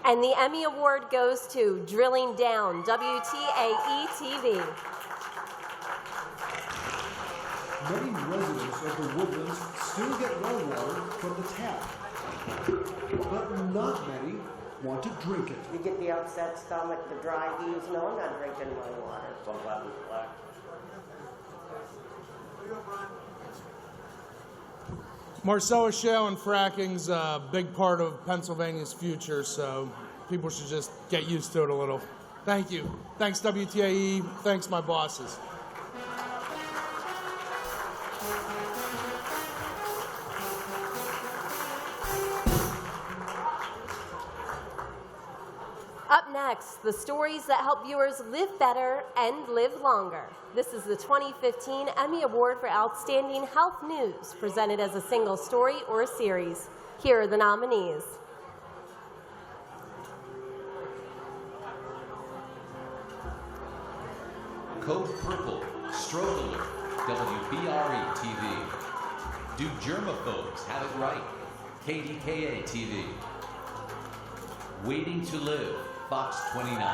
And the Emmy Award goes to Drilling Down, WTAE TV. Many residents of the Woodlands still get well water from the tap, but not many want to drink it. You get the upset stomach, the dry heaves. No, I'm not drinking my water. Marcellus Shale and fracking's a big part of Pennsylvania's future, so people should just get used to it a little. Thank you. Thanks, WTAE. Thanks, my bosses. Up next, the stories that help viewers live better and live longer. This is the 2015 Emmy Award for Outstanding Health News, presented as a single story or a series. Here are the nominees. Code Purple, Stroke Alert, WBRE TV. Do Germaphobes Have It Right, KDKA TV. Waiting to Live, Fox 29.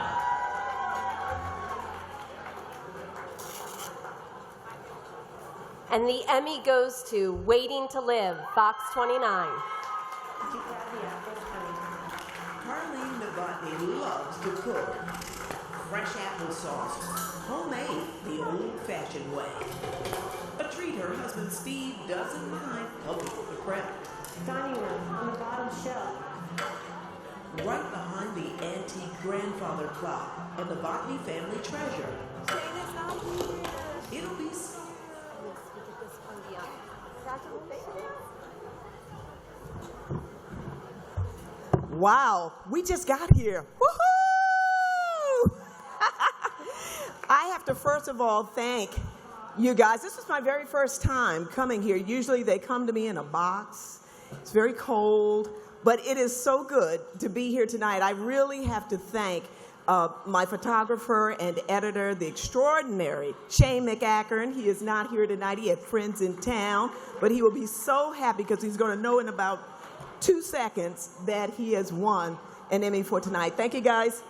And the Emmy goes to Waiting to Live, Fox 29. Carlene Novotny loves to cook. Fresh applesauce, homemade the old-fashioned way. A treat her husband Steve doesn't mind helping with the prep. Dining room on the bottom shelf. Right behind the antique grandfather clock and the Botany family treasure. It'll be so. Wow, we just got here. Woohoo! I have to first of all thank you guys. This is my very first time coming here. Usually they come to me in a box. It's very cold, but it is so good to be here tonight. I really have to thank my photographer and editor, the extraordinary Shane McAckern. He is not here tonight. He had friends in town, but he will be so happy because he's going to know in about 2 seconds that he has won an Emmy for tonight. Thank you, guys.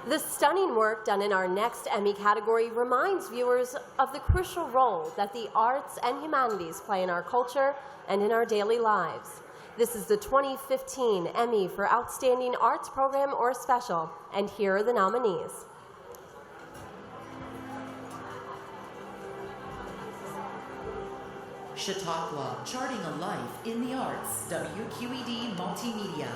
The stunning work done in our next Emmy category reminds viewers of the crucial role that the arts and humanities play in our culture and in our daily lives. This is the 2015 Emmy for Outstanding Arts Program or Special, and here are the nominees. Chautauqua, Charting a Life in the Arts, WQED Multimedia.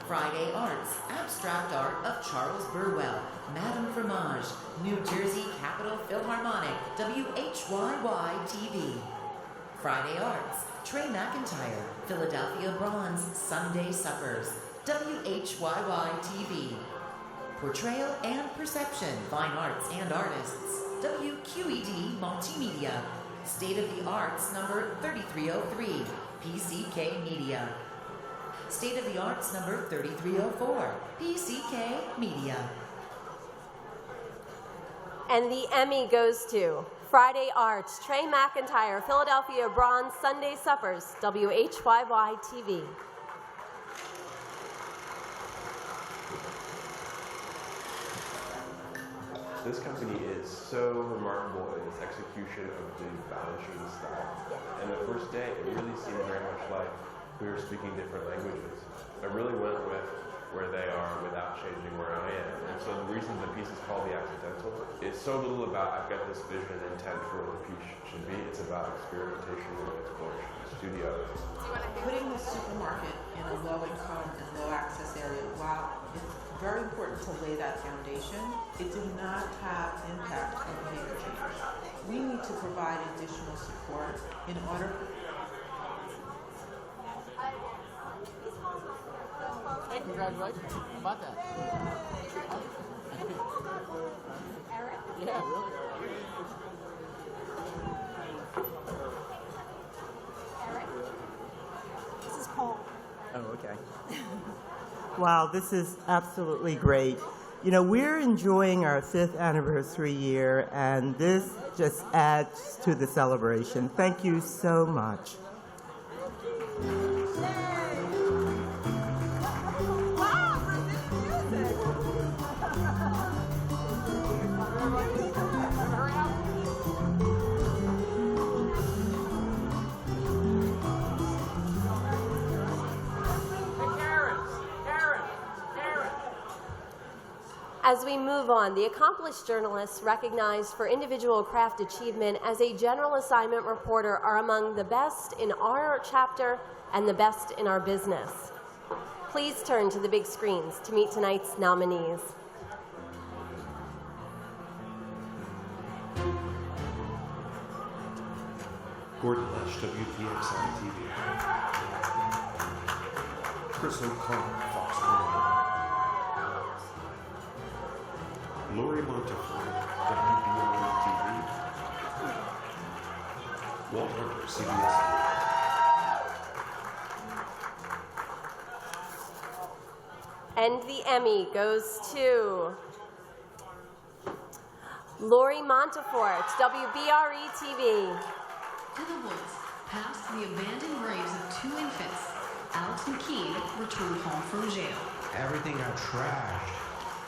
Friday Arts, Abstract Art of Charles Burwell, Madame Fromage, New Jersey Capitol Philharmonic, WHYY TV. Friday Arts, Trey McIntyre, Philadelphia Bronze, Sunday Suppers, WHYY TV. Portrayal and Perception, Fine Arts and Artists, WQED Multimedia. State of the Arts number 3303, PCK Media. State of the Arts number 3304, PCK Media. And the Emmy goes to Friday Arts, Trey McIntyre, Philadelphia Bronze, Sunday Suppers, WHYY TV. This company is so remarkable in its execution of the balance sheet style. And the first day, it really seemed very much like we were speaking different languages. I really went with where they are without changing where I am. And so the reasons the piece is called The Accidental. It's so little about I've got this vision and intent for what the piece should be. It's about experimentation and exploration. Studio. Putting the supermarket in a low-income and low-access area, while it's very important to lay that foundation, it did not have impact on behavior change. We need to provide additional support in order. Congratulations. How about that? Yeah, really. This is Paul. Oh, okay. Wow, this is absolutely great. You know, we're enjoying our 5th anniversary year, and this just adds to the celebration. Thank you so much. As we move on, the accomplished journalists recognized for individual craft achievement as a general assignment reporter are among the best in our chapter and the best in our business. Please turn to the big screens to meet tonight's nominees. Gordon Lesh, WPXI TV. Chris O'Connor, Fox 1. Lori Montefiore, WBRE TV. Walt Hunter, CBS. And the Emmy goes to Lori Montefort, WBRE TV. To the woods, past the abandoned graves of 2 infants, Alex McKean returned home from jail. Everything got trashed.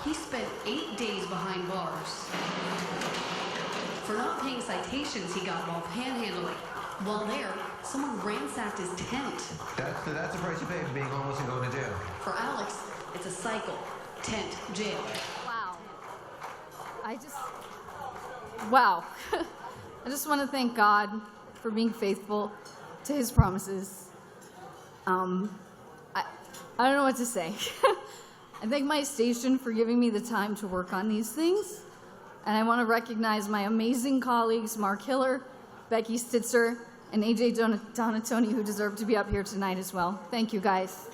He spent 8 days behind bars. For not paying citations he got while panhandling. While there, someone ransacked his tent. That's the price you pay for being homeless and going to jail. For Alex, it's a cycle. Tent, jail. Wow. Wow. I just want to thank God for being faithful to his promises. I don't know what to say. I thank my station for giving me the time to work on these things. And I want to recognize my amazing colleagues, Mark Hiller, Becky Stitzer, and AJ Donatoni, who deserve to be up here tonight as well. Thank you, guys.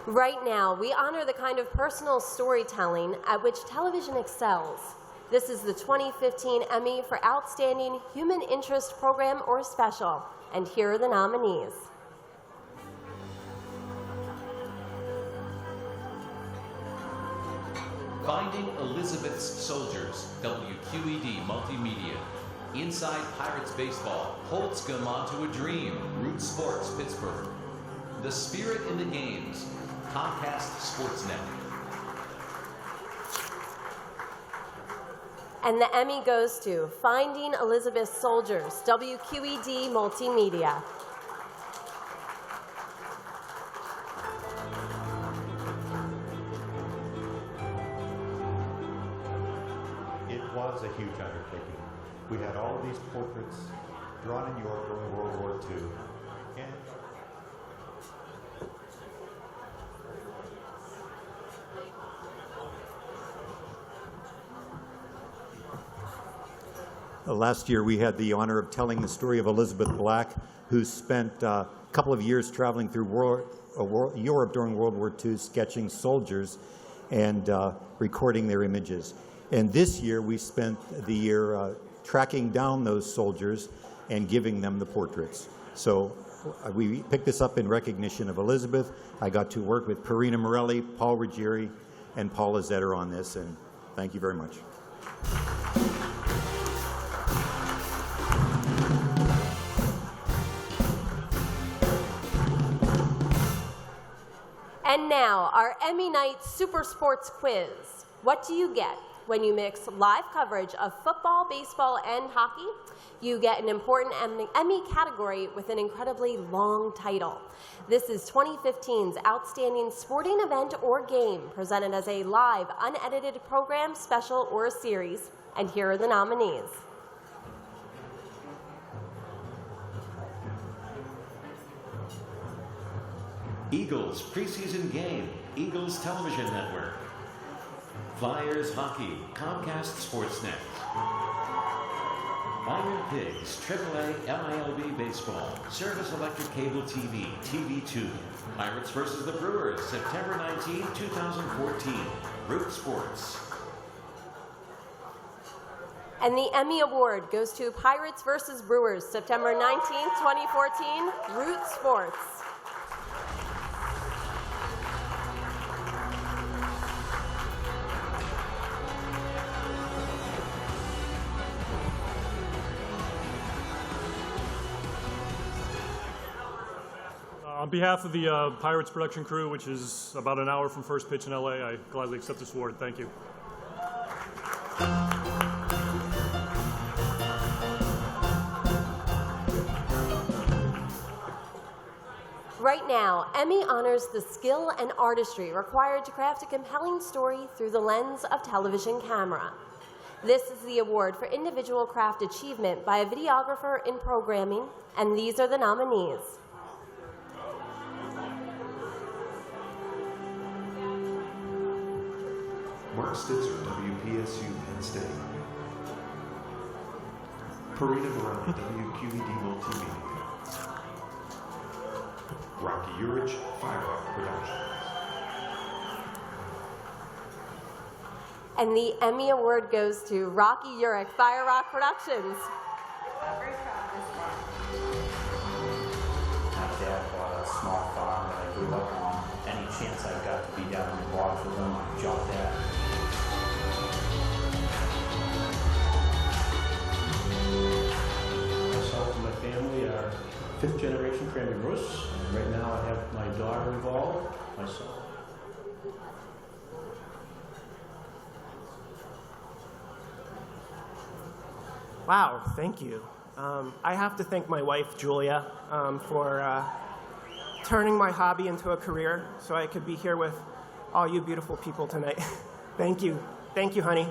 Right now, we honor the kind of personal storytelling at which television excels. This is the 2015 Emmy for Outstanding Human Interest Program or Special, and here are the nominees. Finding Elizabeth's Soldiers, WQED Multimedia. Inside Pirates Baseball, Holtz Come Onto a Dream, Root Sports, Pittsburgh. The Spirit in the Games, Comcast Sportsnet. And the Emmy goes to Finding Elizabeth's Soldiers, WQED Multimedia. It was a huge undertaking. We had all of these portraits drawn in Europe during World War II. And last year, we had the honor of telling the story of Elizabeth Black, who spent a couple of years traveling through Europe during World War II, sketching soldiers and recording their images. And this year, we spent the year tracking down those soldiers and giving them the portraits. So we picked this up in recognition of Elizabeth. I got to work with Perina Morelli, Paul Ruggieri, and Paula Zetter on this, and thank you very much. And now, our Emmy Night Super Sports Quiz. What do you get When you mix live coverage of football, baseball, and hockey, you get an important Emmy category with an incredibly long title. This is 2015's Outstanding Sporting Event or Game, presented as a live, unedited program, special, or series. And here are the nominees. Eagles preseason game, Eagles Television Network. Flyers hockey, Comcast Sportsnet. Iron Pigs, AAA MILB Baseball, Service Electric Cable TV, TV2. Pirates versus the Brewers, September 19, 2014. Root Sports. And the Emmy Award goes to Pirates versus Brewers, September 19, 2014. Root Sports. On behalf of the Pirates production crew, which is about an hour from first pitch in LA, I gladly accept this award. Thank you. Right now, Emmy honors the skill and artistry required to craft a compelling story through the lens of television camera. This is the award for individual craft achievement by a videographer in programming, and these are the nominees. Mark Stitzer, WPSU Penn State. Parina Varane, WQED Multimedia. Rocky Urich, FireRock Productions. And the Emmy Award goes to Rocky Urich, FireRock Productions. My dad bought a small farm that I grew up on. Any chance I got to be down in the bogs with him, I jumped at. Myself and my family are fifth generation Cranberry Bruce, and right now I have my daughter involved, myself. Wow, thank you. I have to thank my wife, Julia, for turning my hobby into a career so I could be here with all you beautiful people tonight. Thank you. Thank you, honey.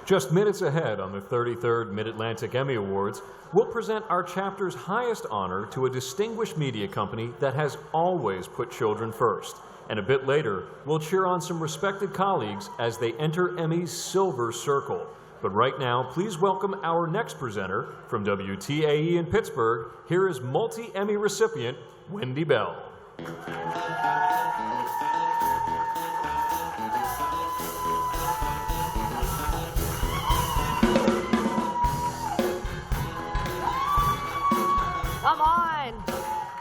Just minutes ahead on the 33rd Mid-Atlantic Emmy Awards, we'll present our chapter's highest honor to a distinguished media company that has always put children first. And a bit later, we'll cheer on some respected colleagues as they enter Emmy's Silver Circle. But right now, please welcome our next presenter from WTAE in Pittsburgh. Here is multi-Emmy recipient, Wendy Bell. Come on.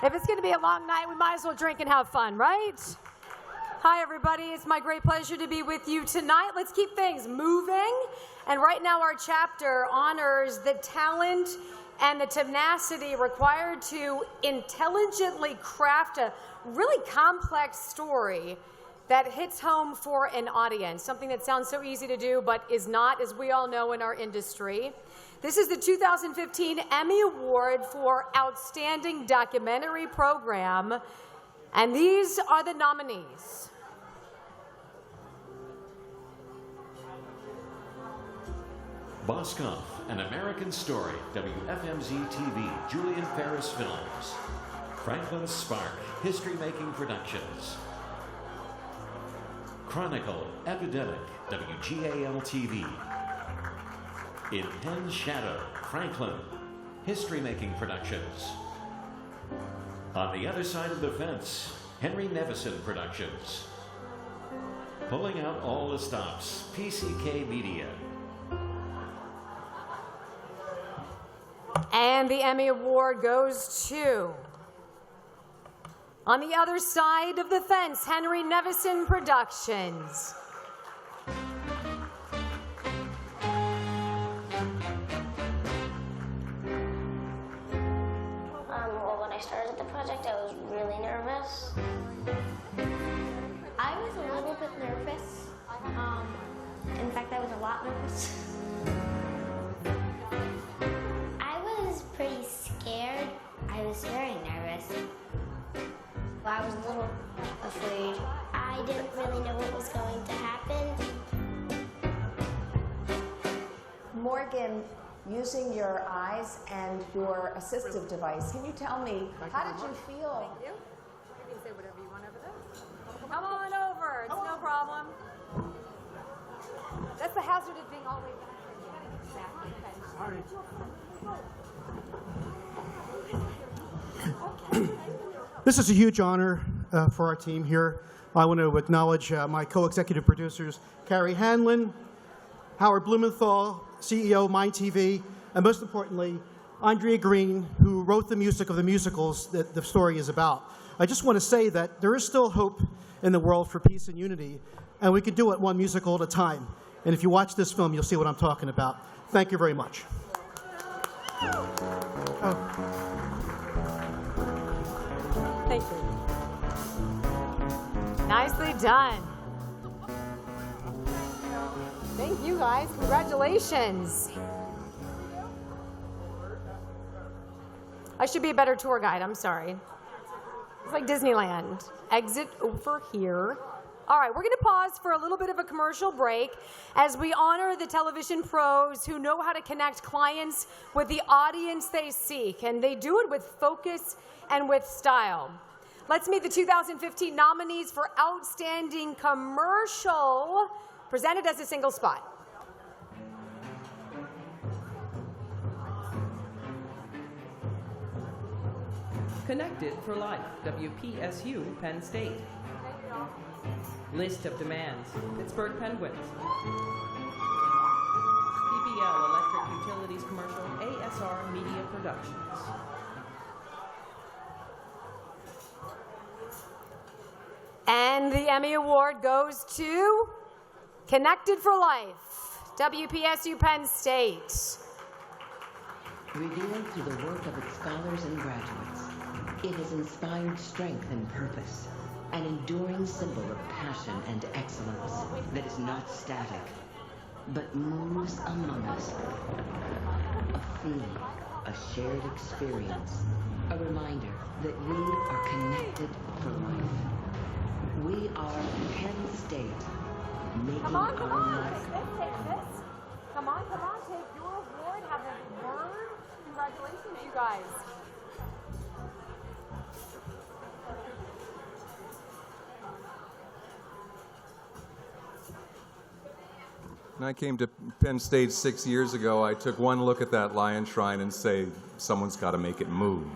If it's going to be a long night, we might as well drink and have fun, right? Hi, everybody. It's my great pleasure to be with you tonight. Let's keep things moving. And right now, our chapter honors the talent and the tenacity required to intelligently craft a really complex story that hits home for an audience, something that sounds so easy to do but is not, as we all know in our industry. This is the 2015 Emmy Award for Outstanding Documentary Program, and these are the nominees. Boscov, An American Story, WFMZ-TV, Julian Ferris Films. Franklin Spark, History Making Productions. Chronicle, Epidemic, WGAL-TV. In Penn's Shadow, Franklin, History Making Productions. On the Other Side of the Fence, Henry Nevison Productions. Pulling Out All the Stops, PCK Media. And the Emmy Award goes to On the Other Side of the Fence, Henry Nevison Productions. using your eyes and your assistive device. Can you tell me, how did you feel? Thank you. You can say whatever you want over there. Come on over. It's no problem. That's the hazard of being all the way back. This is a huge honor for our team here. I want to acknowledge my co-executive producers, Carrie Hanlon, Howard Blumenthal, CEO of Mind TV, and most importantly, Andrea Green, who wrote the music of the musicals that the story is about. I just want to say that there is still hope in the world for peace and unity, and we can do it one musical at a time. And if you watch this film, you'll see what I'm talking about. Thank you very much. Thank you. Nicely done. Thank you, guys. Congratulations. I should be a better tour guide. I'm sorry. It's like Disneyland. Exit over here. All right, we're going to pause for a little bit of a commercial break as we honor the television pros who know how to connect clients with the audience they seek, and they do it with focus and with style. Let's meet the 2015 nominees for Outstanding Commercial, presented as a single spot. Connected for Life, WPSU, Penn State. List of demands, Pittsburgh Penguins. PBL Electric Utilities Commercial, ASR Media Productions. And the Emmy Award goes to Connected for Life, WPSU Penn State. Revealed through the work of its scholars and graduates, it has inspired strength and purpose, an enduring symbol of passion and excellence that is not static, but moves among us. A feeling, a shared experience, a reminder that we are connected for life. We are Penn State, making Come on, our mark. take this. Come on, take your award, have a word. Congratulations, you guys. When I came to Penn State 6 years ago, I took one look at that lion shrine and say, someone's got to make it move.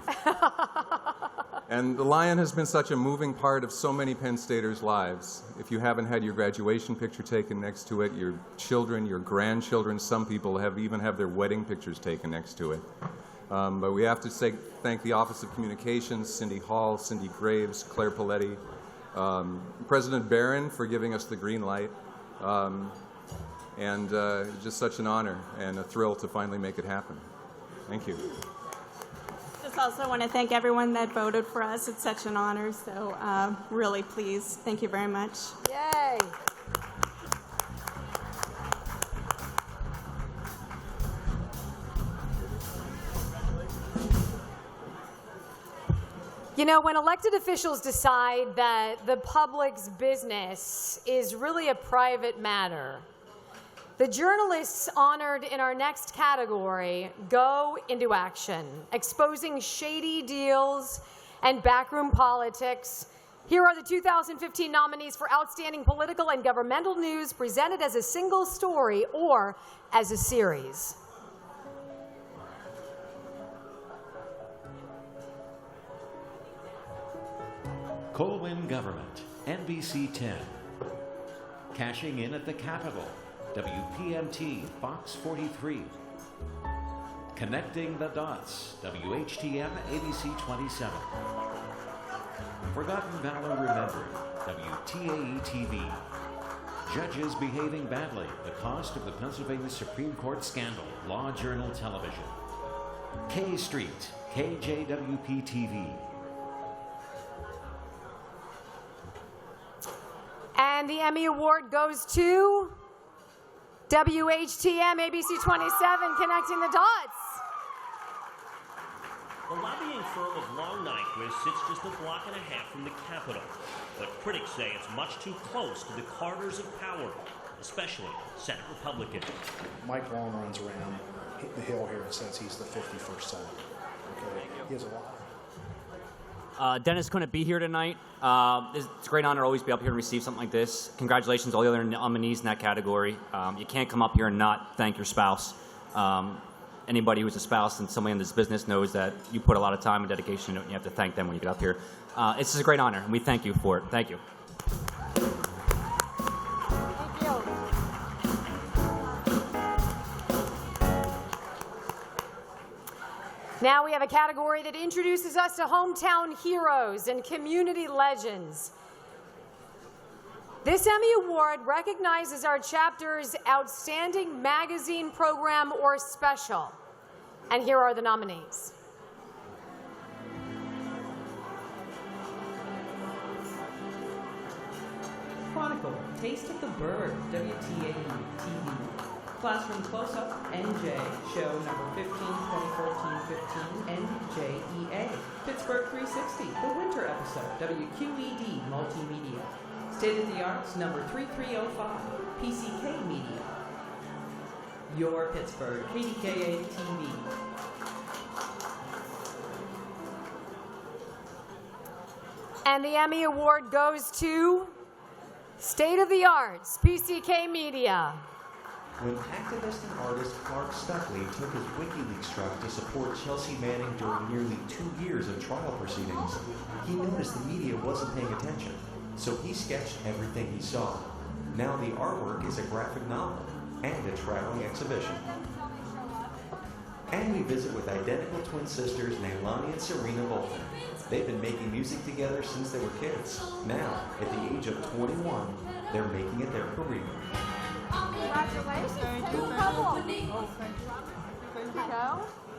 And the lion has been such a moving part of so many Penn Staters' lives. If you haven't had your graduation picture taken next to it, your children, your grandchildren, some people even have their wedding pictures taken next to it. But we have to thank the Office of Communications, Cindy Hall, Cindy Graves, Claire Paletti, President Barron for giving us the green light. And just such an honor and a thrill to finally make it happen. Thank you. Just also want to thank everyone that voted for us. It's such an honor, so really pleased. Thank you very much. Yay! You know, when elected officials decide that the public's business is really a private matter, the journalists honored in our next category go into action, exposing shady deals and backroom politics. Here are the 2015 nominees for Outstanding Political and Governmental News, presented as a single story or as a series. Colwyn Government, NBC 10. Cashing in at the Capitol, WPMT Fox 43. Connecting the Dots, WHTM ABC 27. Forgotten Valor Remembered, WTAE TV. Judges Behaving Badly, the cost of the Pennsylvania Supreme Court scandal, Law Journal Television. K Street, KJWP TV. And the Emmy Award goes to WHTM ABC 27, Connecting the Dots. The lobbying firm of Long Nyquist sits just a block and a half from the Capitol, but critics say it's much too close to the Carters of power. especially Senate Republicans. Mike Long runs around the hill here and says he's the 51st Senate. Okay? He has a lot. Dennis couldn't be here tonight. It's a great honor to always be up here and receive something like this. Congratulations to all the other nominees in that category. You can't come up here and not thank your spouse. Anybody who's a spouse and somebody in this business knows that you put a lot of time and dedication into it, and you have to thank them when you get up here. It's just a great honor, and we thank you for it. Thank you. Now we have a category that introduces us to hometown heroes and community legends. This Emmy Award recognizes our chapter's outstanding magazine, program, or special. And here are the nominees. Chronicle, Taste of the Bird, WTAE TV. Classroom Close-Up, NJ, show number 15, 2014-15, NJEA. Pittsburgh 360, the winter episode, WQED Multimedia. State of the Arts, number 3305, PCK Media. Your Pittsburgh, KDKA TV. And the Emmy Award goes to State of the Arts, PCK Media. When activist and artist Clark Stuckley took his WikiLeaks truck to support Chelsea Manning during nearly 2 years of trial proceedings, he noticed the media wasn't paying attention, so he sketched everything he saw. Now the artwork is a graphic novel and a traveling exhibition. And we visit with identical twin sisters Nailani and Serena Bolton. They've been making music together since they were kids. Now, at the age of 21, they're making it their career.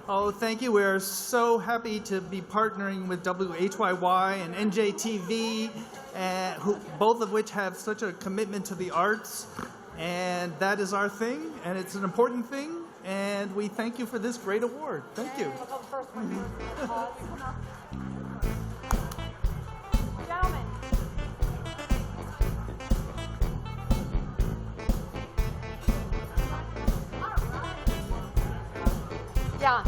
Oh, thank you. We're so happy to be partnering with WHYY and NJTV, both of which have such a commitment to the arts. And that is our thing, and it's an important thing. And we thank you for this great award. Thank you. Gentlemen. Yeah.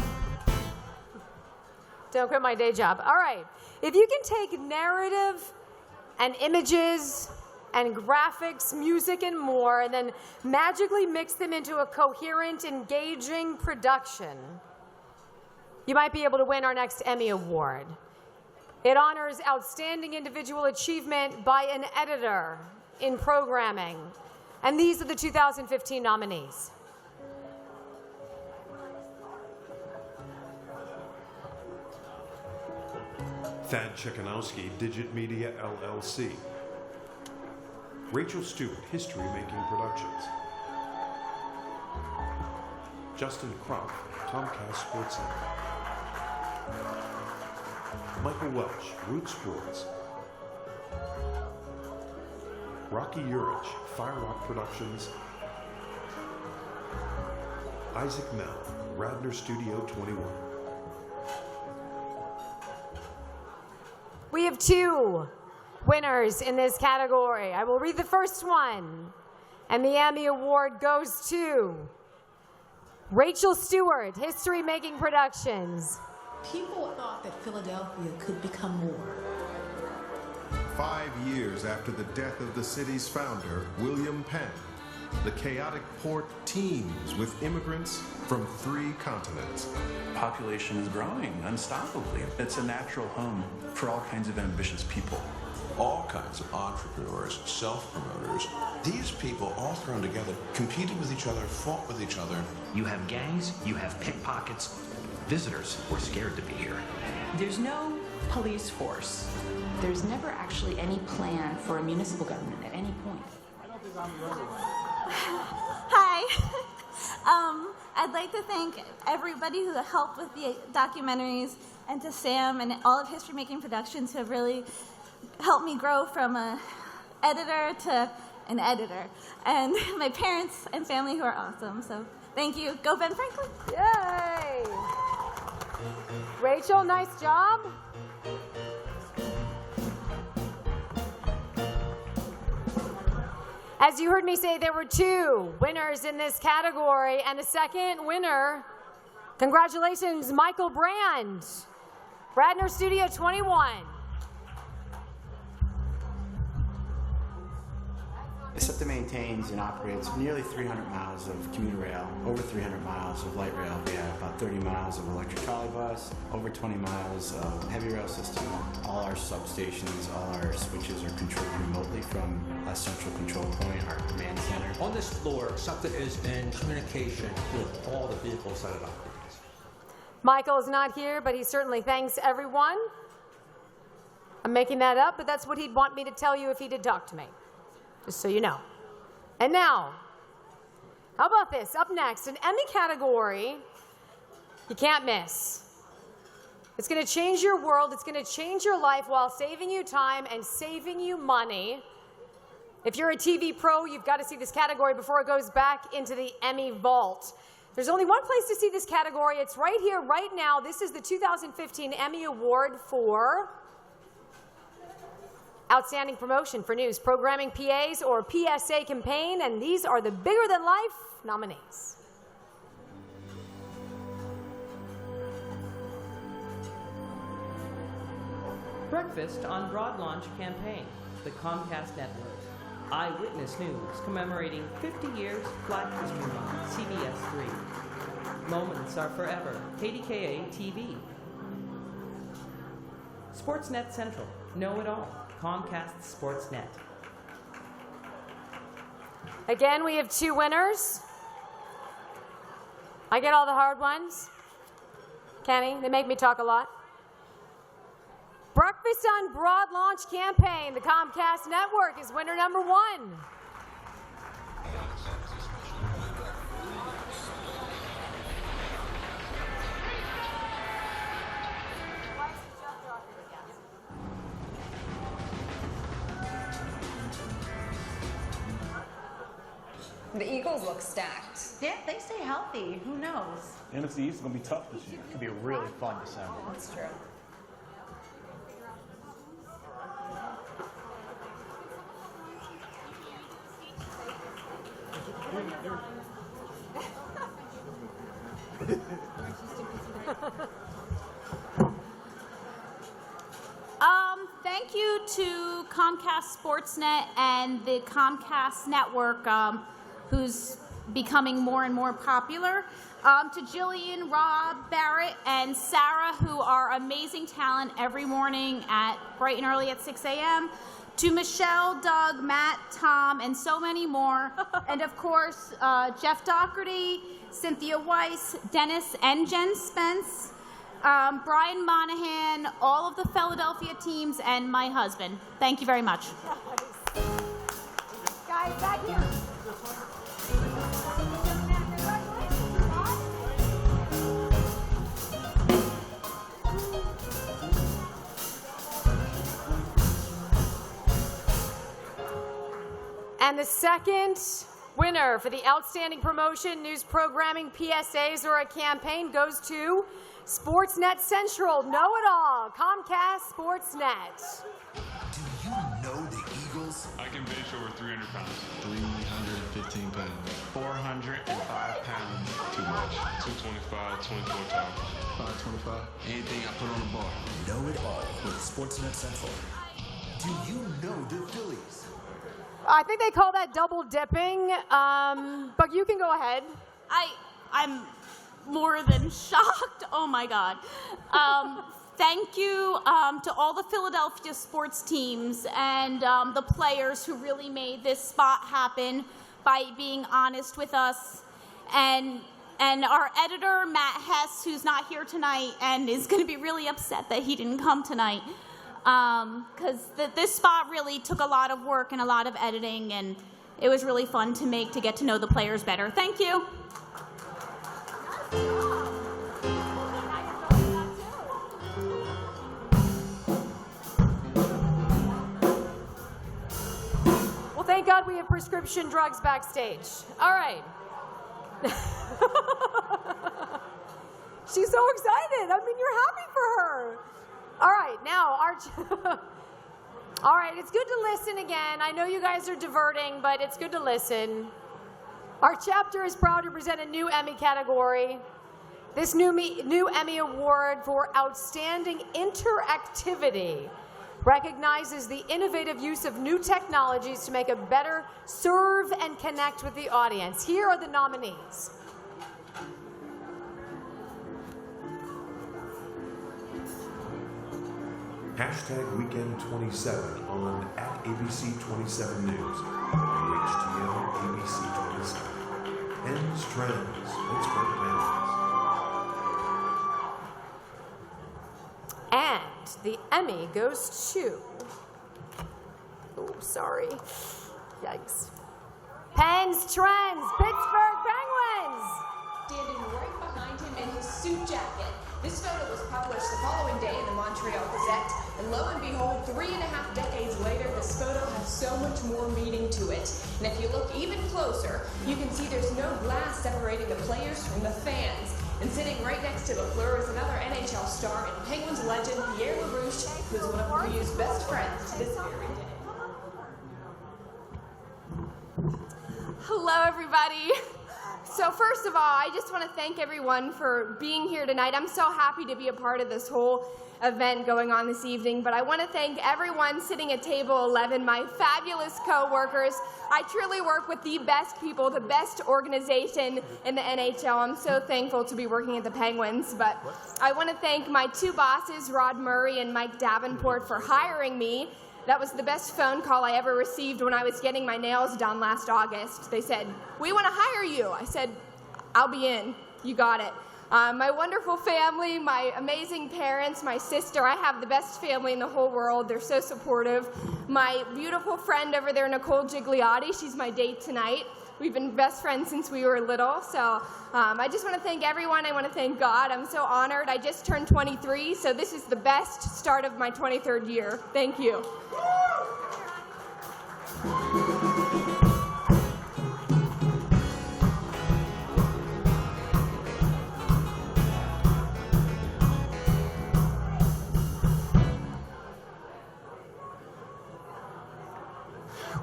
Don't quit my day job. All right. If you can take narrative and images and graphics, music, and more, and then magically mix them into a coherent, engaging production, you might be able to win our next Emmy Award. It honors outstanding individual achievement by an editor in programming. And these are the 2015 nominees. Thad Chickanowski, Digit Media LLC. Rachel Stewart, History Making Productions. Justin Crump, Comcast Sports Center. Michael Welch, Root Sports. Rocky Urich, FireRock Productions. Isaac Mell, Radnor Studio 21. We have 2 winners in this category. I will read the first one. And the Emmy Award goes to Rachel Stewart, History Making Productions. People thought that Philadelphia could become more. 5 years after the death of the city's founder, William Penn, the chaotic port teems with immigrants from 3 continents. Population is growing unstoppably. It's a natural home for all kinds of ambitious people. All kinds of entrepreneurs, self-promoters. These people all thrown together, competed with each other, fought with each other. You have gangs, you have pickpockets. Visitors were scared to be here. There's no police force. There's never actually any plan for a municipal government at any point. Hi. I'd like to thank everybody who helped with the documentaries, and to Sam and all of History Making Productions who have really helped me grow from an editor to an editor. And my parents and family who are awesome. So thank you. Go Ben Franklin. Yay! Rachel, nice job. As you heard me say, there were 2 winners in this category, and the second winner, congratulations, Michael Brand, Radnor Studio 21. SUTV maintains and operates nearly 300 miles of commuter rail, over 300 miles of light rail. We have about 30 miles of electric trolleybus, over 20 miles of heavy rail system. All our substations, all our switches are controlled remotely from a central control point, our command center. On this floor, SUTV is in communication with all the vehicles that it operates. Michael is not here, but he certainly thanks everyone. I'm making that up, but that's what he'd want me to tell you if he did talk to me. Just so you know. And now, how about this? Up next, an Emmy category you can't miss. It's going to change your world. It's going to change your life while saving you time and saving you money. If you're a TV pro, you've got to see this category before it goes back into the Emmy vault. There's only one place to see this category. It's right here, right now. This is the 2015 Emmy Award for Outstanding Promotion for News, Programming PAs, or PSA campaign, and these are the bigger-than-life nominees. Breakfast on Broad Launch Campaign, the Comcast Network. Eyewitness News commemorating 50 years Black History Month, CBS 3. Moments Are Forever, KDKA TV. Sportsnet Central, Know It All, Comcast Sportsnet. Again, we have 2 winners. I get all the hard ones. Kenny, they make me talk a lot. Breakfast on Broad Launch Campaign, the Comcast Network, is winner number 1. The Eagles look stacked. Yeah, they stay healthy. Who knows? NFC East is going to be tough this year. It could be a really fun December. That's true. Thank you to Comcast Sportsnet and the Comcast Network, who's becoming more and more popular. To Jillian, Rob, Barrett, and Sarah, who are amazing talent every morning at bright and early at 6 a.m. To Michelle, Doug, Matt, Tom, and so many more. And of course, Jeff Doherty, Cynthia Weiss, Dennis and Jen Spence, Brian Monahan, all of the Philadelphia teams, and my husband. Thank you very much. Guys, back here. And the second winner for the Outstanding Promotion, News Programming, PSAs, or a campaign goes to Sportsnet Central, Know It All, Comcast Sportsnet. Do you know the Eagles? I can bench over 300 pounds. 315 pounds. 405 pounds. Too much. 225, 24 times. 525. Anything I put on the bar. Know It All with Sportsnet Central. Do you know the Phillies? I think they call that double dipping, but you can go ahead. I'm more than shocked. Oh my God. Thank you to all the Philadelphia sports teams and the players who really made this spot happen by being honest with us. And our editor, Matt Hess, who's not here tonight and is going to be really upset that he didn't come tonight. Because this spot really took a lot of work and a lot of editing, and it was really fun to get to know the players better. Thank you. Well, thank God we have prescription drugs backstage. All right. She's so excited. I mean, you're happy for her. All right, now All right, it's good to listen again. I know you guys are diverting, but it's good to listen. Our chapter is proud to present a new Emmy category. This new Emmy Award for Outstanding Interactivity recognizes the innovative use of new technologies to make a better serve and connect with the audience. Here are the nominees. #Weekend27 on @ABC27 News, HTL ABC27. Ends Trends, Pittsburgh Managers. And the Emmy goes to, oh, sorry, yikes. Pens Trends, Pittsburgh Penguins. Standing right behind him in his suit jacket. This photo was published the following day in the Montreal Gazette, and lo and behold, 3.5 decades later, this photo has so much more meaning to it. And if you look even closer, you can see there's no glass separating the players from the fans. And sitting right next to LaFleur is another NHL star and Penguins legend, Pierre LaRouche, who's one of Lou's best friends to this very day. Hello, everybody. So first of all, I just want to thank everyone for being here tonight. I'm so happy to be a part of this whole event going on this evening, but I want to thank everyone sitting at table 11, my fabulous co-workers. I truly work with the best people, the best organization in the NHL. I'm so thankful to be working at the Penguins, but I want to thank my two bosses, Rod Murray and Mike Davenport, for hiring me. That was the best phone call I ever received when I was getting my nails done last August. They said, "We want to hire you." I said, "I'll be in. You got it." My wonderful family, my amazing parents, my sister. I have the best family in the whole world. They're so supportive. My beautiful friend over there, Nicole Gigliotti. She's my date tonight. We've been best friends since we were little. So I just want to thank everyone. I want to thank God. I'm so honored. I just turned 23, so this is the best start of my 23rd year. Thank you.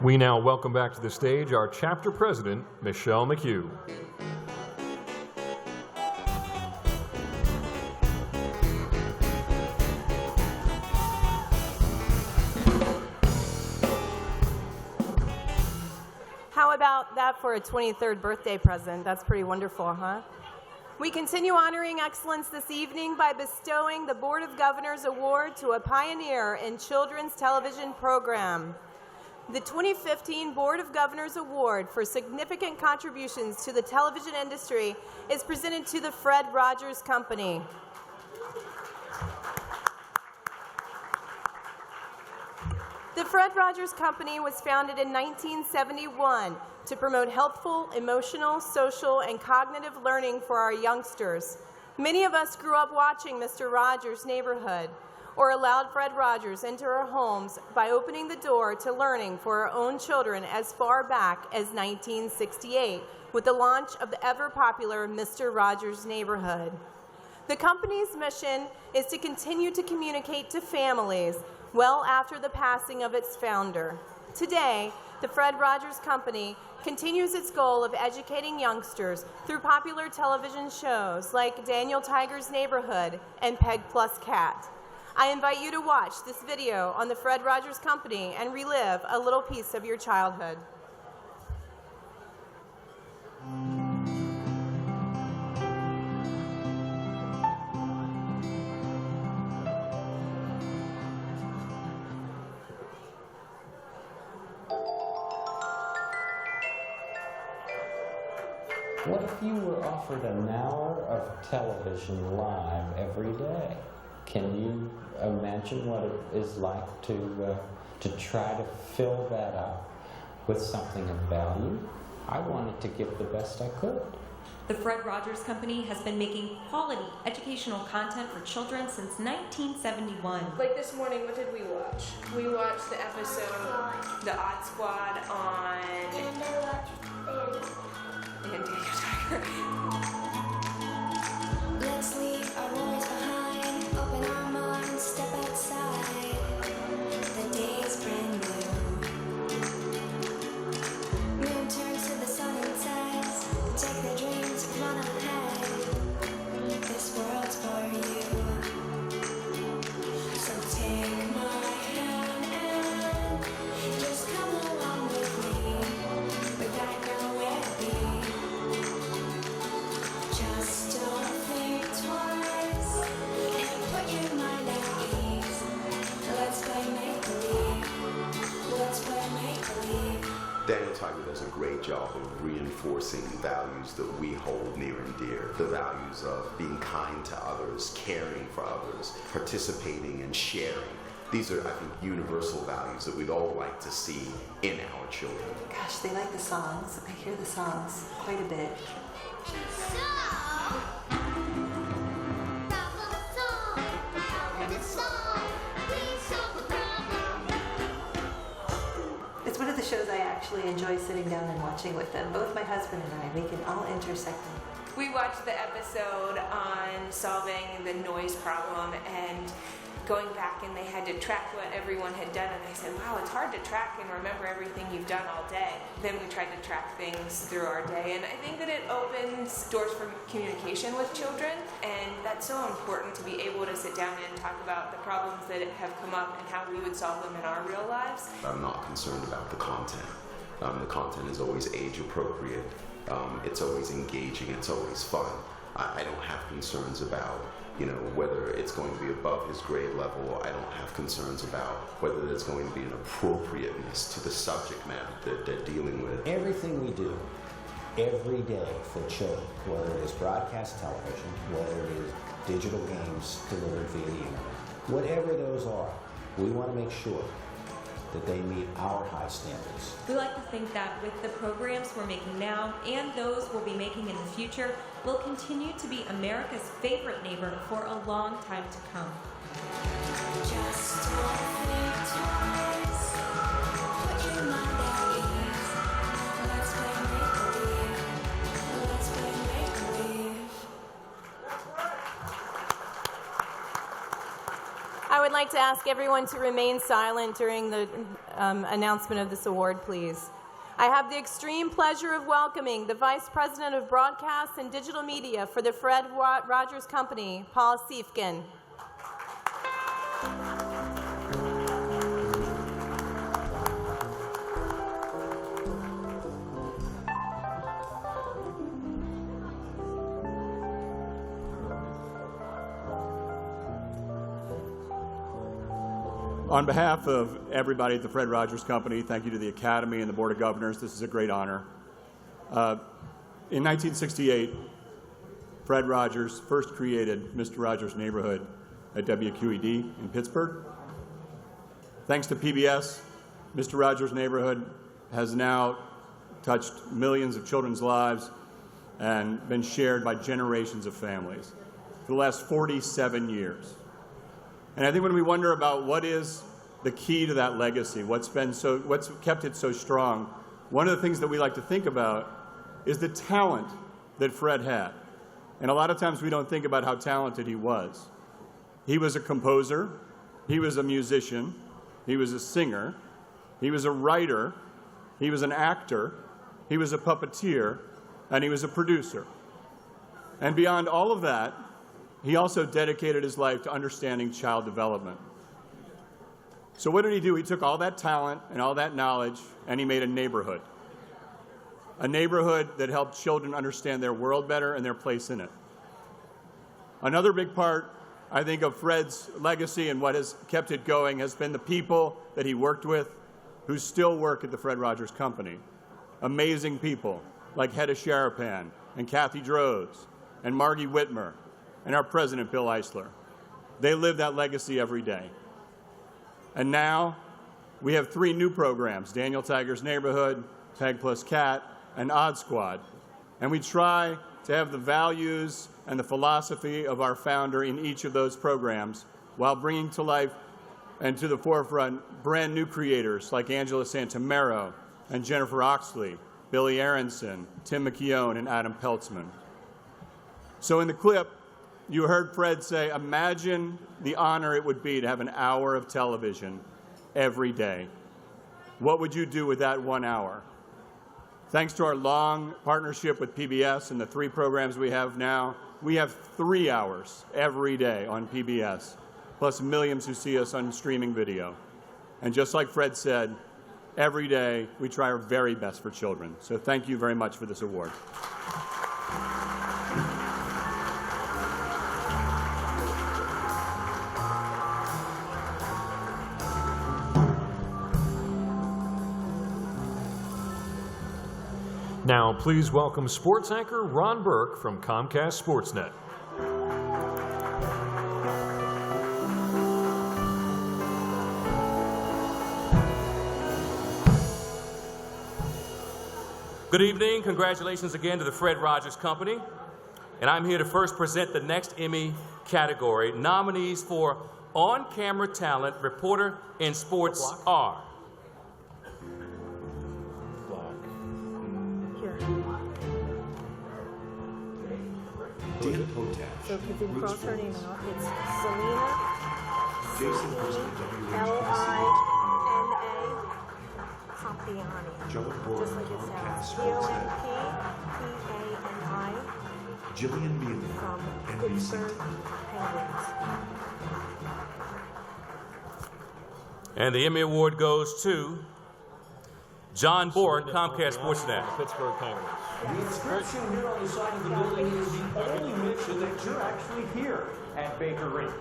We now welcome back to the stage our chapter president, Michelle McHugh. How about that for a 23rd birthday present? That's pretty wonderful, huh? We continue honoring excellence this evening by bestowing the Board of Governors Award to a pioneer in children's television program. The 2015 Board of Governors Award for significant contributions to the television industry is presented to the Fred Rogers Company. The Fred Rogers Company was founded in 1971 to promote helpful, emotional, social, and cognitive learning for our youngsters. Many of us grew up watching Mr. Rogers' Neighborhood, or allowed Fred Rogers into our homes by opening the door to learning for our own children as far back as 1968 with the launch of the ever-popular Mr. Rogers' Neighborhood. The company's mission is to continue to communicate to families well after the passing of its founder. Today, the Fred Rogers Company continues its goal of educating youngsters through popular television shows like Daniel Tiger's Neighborhood and Peg Plus Cat. I invite you to watch this video on the Fred Rogers Company and relive a little piece of your childhood. What if you were offered an hour of television live every day? Can you imagine what it is like to try to fill that up with something of value? I wanted to give the best I could. The Fred Rogers Company has been making quality educational content for children since 1971. Like this morning, what did we watch? We watched the episode, The Odd Squad on... And Daniel Tiger. Let's leave our worries behind, open our minds, step outside. The day is Daniel Tiger does a great job of reinforcing values that we hold near and dear. The values of being kind to others, caring for others, participating and sharing. These are, I think, universal values that we'd all like to see in our children. Gosh, they like the songs. I hear the songs quite a bit. It's one of the shows I actually enjoy sitting down and watching with them. Both my husband and I, we can all intersect them. We watched the episode on solving the noise problem and going back, and they had to track what everyone had done, and they said, wow, it's hard to track and remember everything you've done all day. Then we tried to track things through our day, and I think that it opens doors for communication with children, and that's so important to be able to sit down and talk about the problems that have come up and how we would solve them in our real lives. I'm not concerned about the content. The content is always age appropriate. It's always engaging. It's always fun. I don't have concerns about whether it's going to be above his grade level. I don't have concerns about whether there's going to be an appropriateness to the subject matter that they're dealing with. Everything we do every day for children, whether it is broadcast television, whether it is digital games delivered via the internet, whatever those are, we want to make sure that they meet our high standards. We like to think that with the programs we're making now and those we'll be making in the future, we'll continue to be America's favorite neighbor for a long time to come. Just one thing twice. Put your mind at ease. Let's play make-believe. Let's play make-believe. I would like to ask everyone to remain silent during the announcement of this award, please. I have the extreme pleasure of welcoming the Vice President of Broadcast and Digital Media for the Fred Rogers Company, Paul Siefken. On behalf of everybody at the Fred Rogers Company, thank you to the Academy and the Board of Governors. This is a great honor. In 1968, Fred Rogers first created Mr. Rogers' Neighborhood at WQED in Pittsburgh. Thanks to PBS, Mr. Rogers' Neighborhood has now touched millions of children's lives and been shared by generations of families for the last 47 years. And I think when we wonder about what is the key to that legacy, what's kept it so strong, one of the things that we like to think about is the talent that Fred had. And a lot of times we don't think about how talented he was. He was a composer, he was a musician, he was a singer, he was a writer, he was an actor, he was a puppeteer, and he was a producer. And beyond all of that, he also dedicated his life to understanding child development. So what did he do? He took all that talent and all that knowledge, and he made a neighborhood. A neighborhood that helped children understand their world better and their place in it. Another big part, I think, of Fred's legacy and what has kept it going has been the people that he worked with who still work at the Fred Rogers Company. Amazing people like Hedda Sharapan and Kathy Droz and Margie Whitmer and our president, Bill Eisler. They live that legacy every day. And now we have 3 new programs, Daniel Tiger's Neighborhood, Peg Plus Cat, and Odd Squad. And we try to have the values and the philosophy of our founder in each of those programs while bringing to life and to the forefront brand new creators like Angela Santamero and Jennifer Oxley, Billy Aronson, Tim McKeown, and Adam Peltzman. So in the clip, you heard Fred say, imagine the honor it would be to have an hour of television every day. What would you do with that 1 hour? Thanks to our long partnership with PBS and the 3 programs we have now, we have 3 hours every day on PBS, plus millions who see us on streaming video. And just like Fred said, every day we try our very best for children. So thank you very much for this award. Now, please welcome sports anchor Ron Burke from Comcast Sportsnet. Good evening. Congratulations again to the Fred Rogers Company. And I'm here to first present the next Emmy category. Nominees for On-Camera Talent, Reporter in Sports are Dan Potash. So if you cross her name out, it's Selena. Jason Person, L-I-N-A. Compiani. Joe Just like it sounds. C-O-M-P-P-A-N-I. Jillian Mealy From NBC. Pittsburgh, Penguins. And the Emmy Award goes to John Bork, Comcast Sportsnet. Pittsburgh Penguins. The inscription here on the side of the building is the only mention that you're actually here at Baker Rink.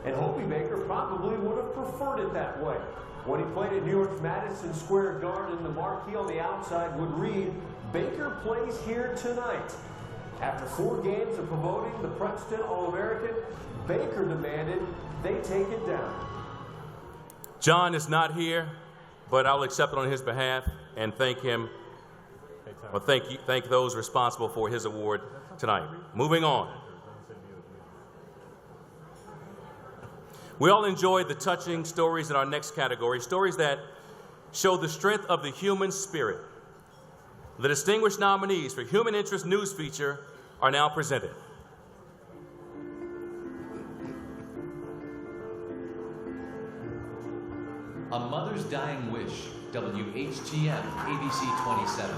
And Hobie Baker probably would have preferred it that way. When he played at New York's Madison Square Garden, the marquee on the outside would read, "Baker plays here tonight." After 4 games of promoting the Princeton All-American, Baker demanded they take it down. John is not here, but I'll accept it on his behalf and thank him, or thank those responsible for his award tonight. Moving on. We all enjoyed the touching stories in our next category, stories that show the strength of the human spirit. The distinguished nominees for Human Interest News Feature are now presented. A Mother's Dying Wish, WHTM, ABC 27.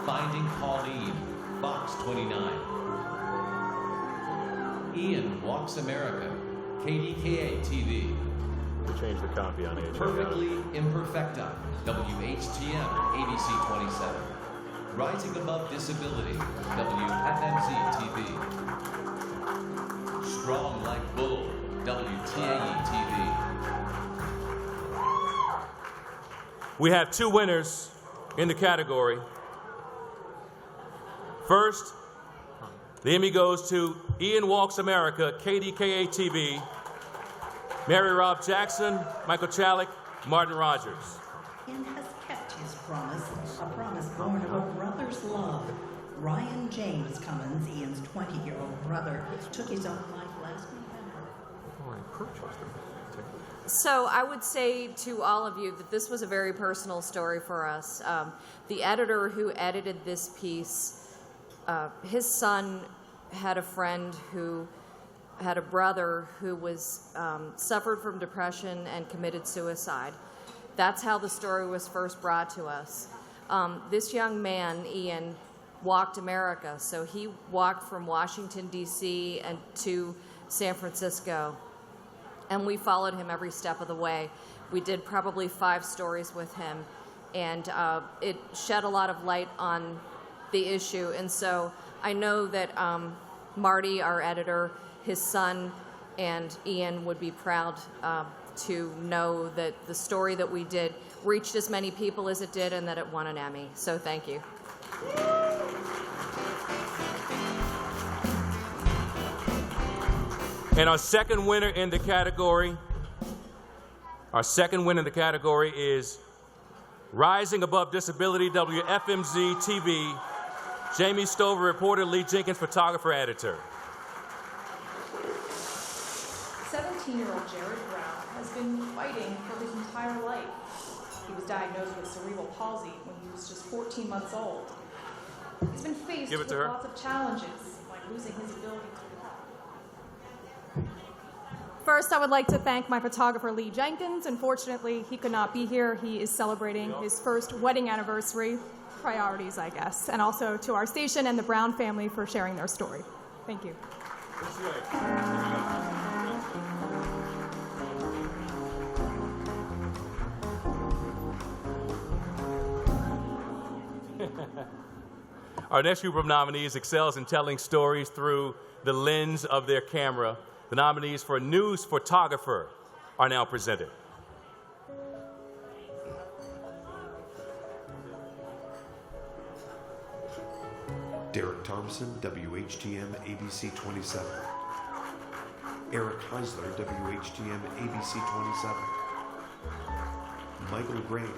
Finding Pauline, Fox 29. Ian Walks America, KDKA TV. We changed the copy on HTM. Perfectly Imperfecta, WHTM, ABC 27. Rising Above Disability, WFMZ TV. Strong Like Bull, WTAE TV. We have 2 winners in the category. First, the Emmy goes to Ian Walks America, KDKA TV, Mary Rob Jackson, Michael Chalik, Martin Rogers. Ian has kept his promise, a promise born of a brother's love. Ryan James Cummins, Ian's 20-year-old brother, took his own life last November. So I would say to all of you that this was a very personal story for us. The editor who edited this piece, his son had a friend who had a brother who was suffered from depression and committed suicide. That's how the story was first brought to us. This young man, Ian, walked America. So he walked from Washington, D.C. and to San Francisco. And we followed him every step of the way. We did probably 5 stories with him, and it shed a lot of light on the issue. And so I know that Marty, our editor, his son, and Ian would be proud to know that the story that we did reached as many people as it did and that it won an Emmy. So thank you. And our second winner in the category, is Rising Above Disability, WFMZ TV, Jamie Stover, reporter, Lee Jenkins, photographer, editor. 17-year-old Jared Brown has been fighting for his entire life. He was diagnosed with cerebral palsy when he was just 14 months old. He's been faced with lots of challenges, like losing his ability to walk. First, I would like to thank my photographer, Lee Jenkins. Unfortunately, he could not be here. He is celebrating his first wedding anniversary. Priorities, I guess. And also to our station and the Brown family for sharing their story. Thank you. Our next group of nominees excels in telling stories through the lens of their camera. The nominees for News Photographer are now presented. Derek Thompson, WHTM ABC 27. Eric Heisler, WHTM ABC 27. Michael Grady,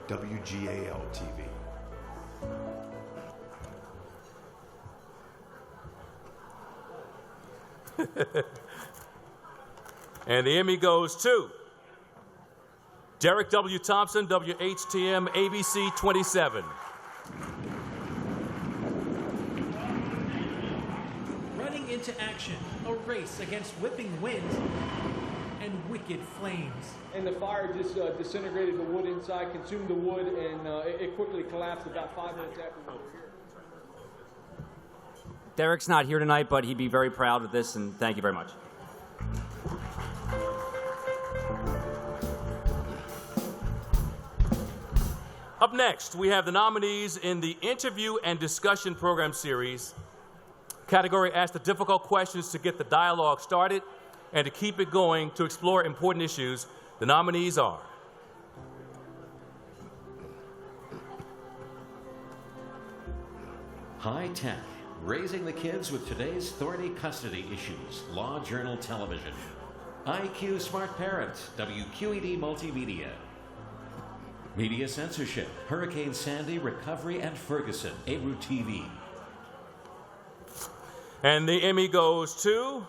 WGAL TV. And the Emmy goes to Derek W. Thompson, WHTM ABC 27. Running into action, a race against whipping winds and wicked flames. And the fire just disintegrated the wood inside, consumed the wood, and it quickly collapsed about 5 minutes after we were here. Derek's not here tonight, but he'd be very proud of this, and thank you very much. Up next, we have the nominees in the Interview and Discussion Program Series. Category asks the difficult questions to get the dialogue started and to keep it going to explore important issues. The nominees are High Tech, raising the kids with today's thorny custody issues, Law Journal Television. IQ Smart Parent, WQED Multimedia. Media Censorship, Hurricane Sandy, Recovery, and Ferguson, ABRU TV. And the Emmy goes to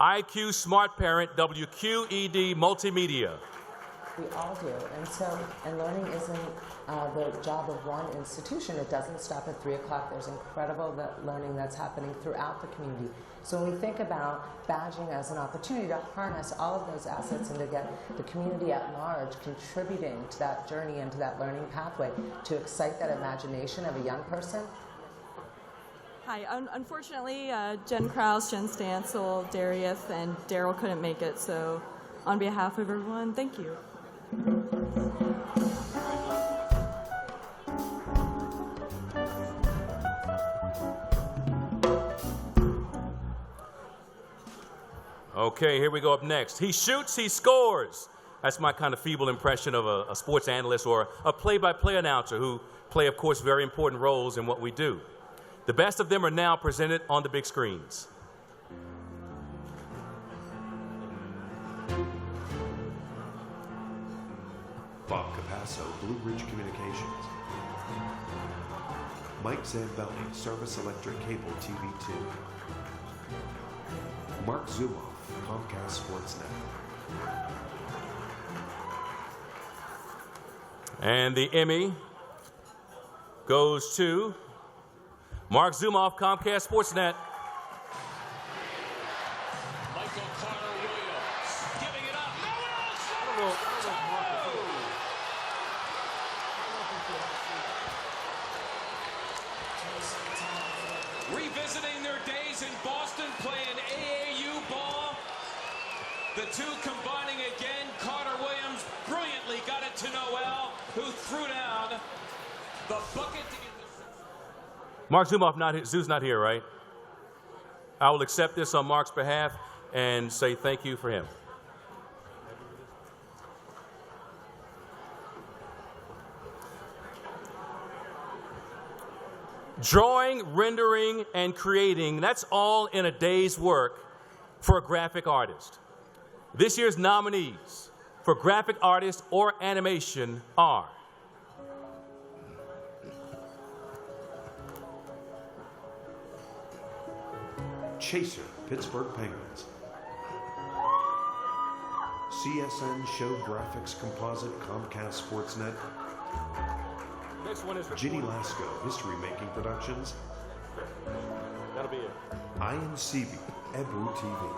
IQ Smart Parent, WQED Multimedia. We all do, and learning isn't the job of one institution. It doesn't stop at 3 o'clock. There's incredible learning that's happening throughout the community. So when we think about badging as an opportunity to harness all of those assets and to get the community at large contributing to that journey and to that learning pathway, to excite that imagination of a young person. Hi, unfortunately, Jen Krause, Jen Stansel, Darius, and Daryl couldn't make it, so on behalf of everyone, thank you. Okay, here we go up next. He shoots, he scores. That's my kind of feeble impression of a sports analyst or a play-by-play announcer who play, of course, very important roles in what we do. The best of them are now presented on the big screens. Bob Capasso, Blue Ridge Communications. Mike Zambelli, Service Electric Cable TV2. Mark Zumoff, Comcast Sportsnet. And the Emmy goes to Mark Zumoff, Comcast Sportsnet. Michael Carter Williams giving it up. No else. Revisiting their days in Boston playing AAU ball. The two combining again. Carter Williams brilliantly got it to Noel, who threw down the bucket to get Mark Zumoff, Zoo's not here, right? I will accept this on Mark's behalf and say thank you for him. Drawing, rendering, and creating, that's all in a day's work for a graphic artist. This year's nominees for graphic artist or animation are Chaser, Pittsburgh Penguins. CSN Show Graphics Composite, Comcast Sportsnet. Next one is Ginny Lasco, History Making Productions. That'll be it. INCB, EBRU TV.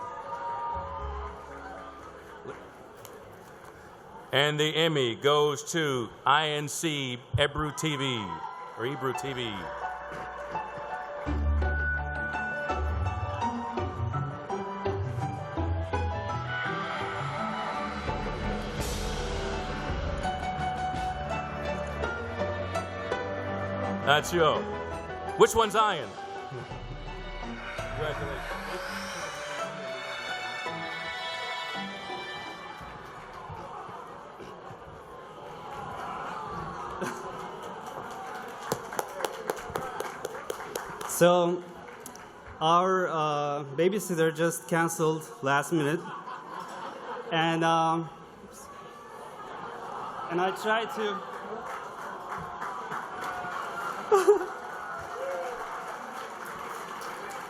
And the Emmy goes to INC EBRU TV, or EBRU TV. That's you. Which one's Ian? Congratulations. So our babysitter just canceled last minute, and I tried to.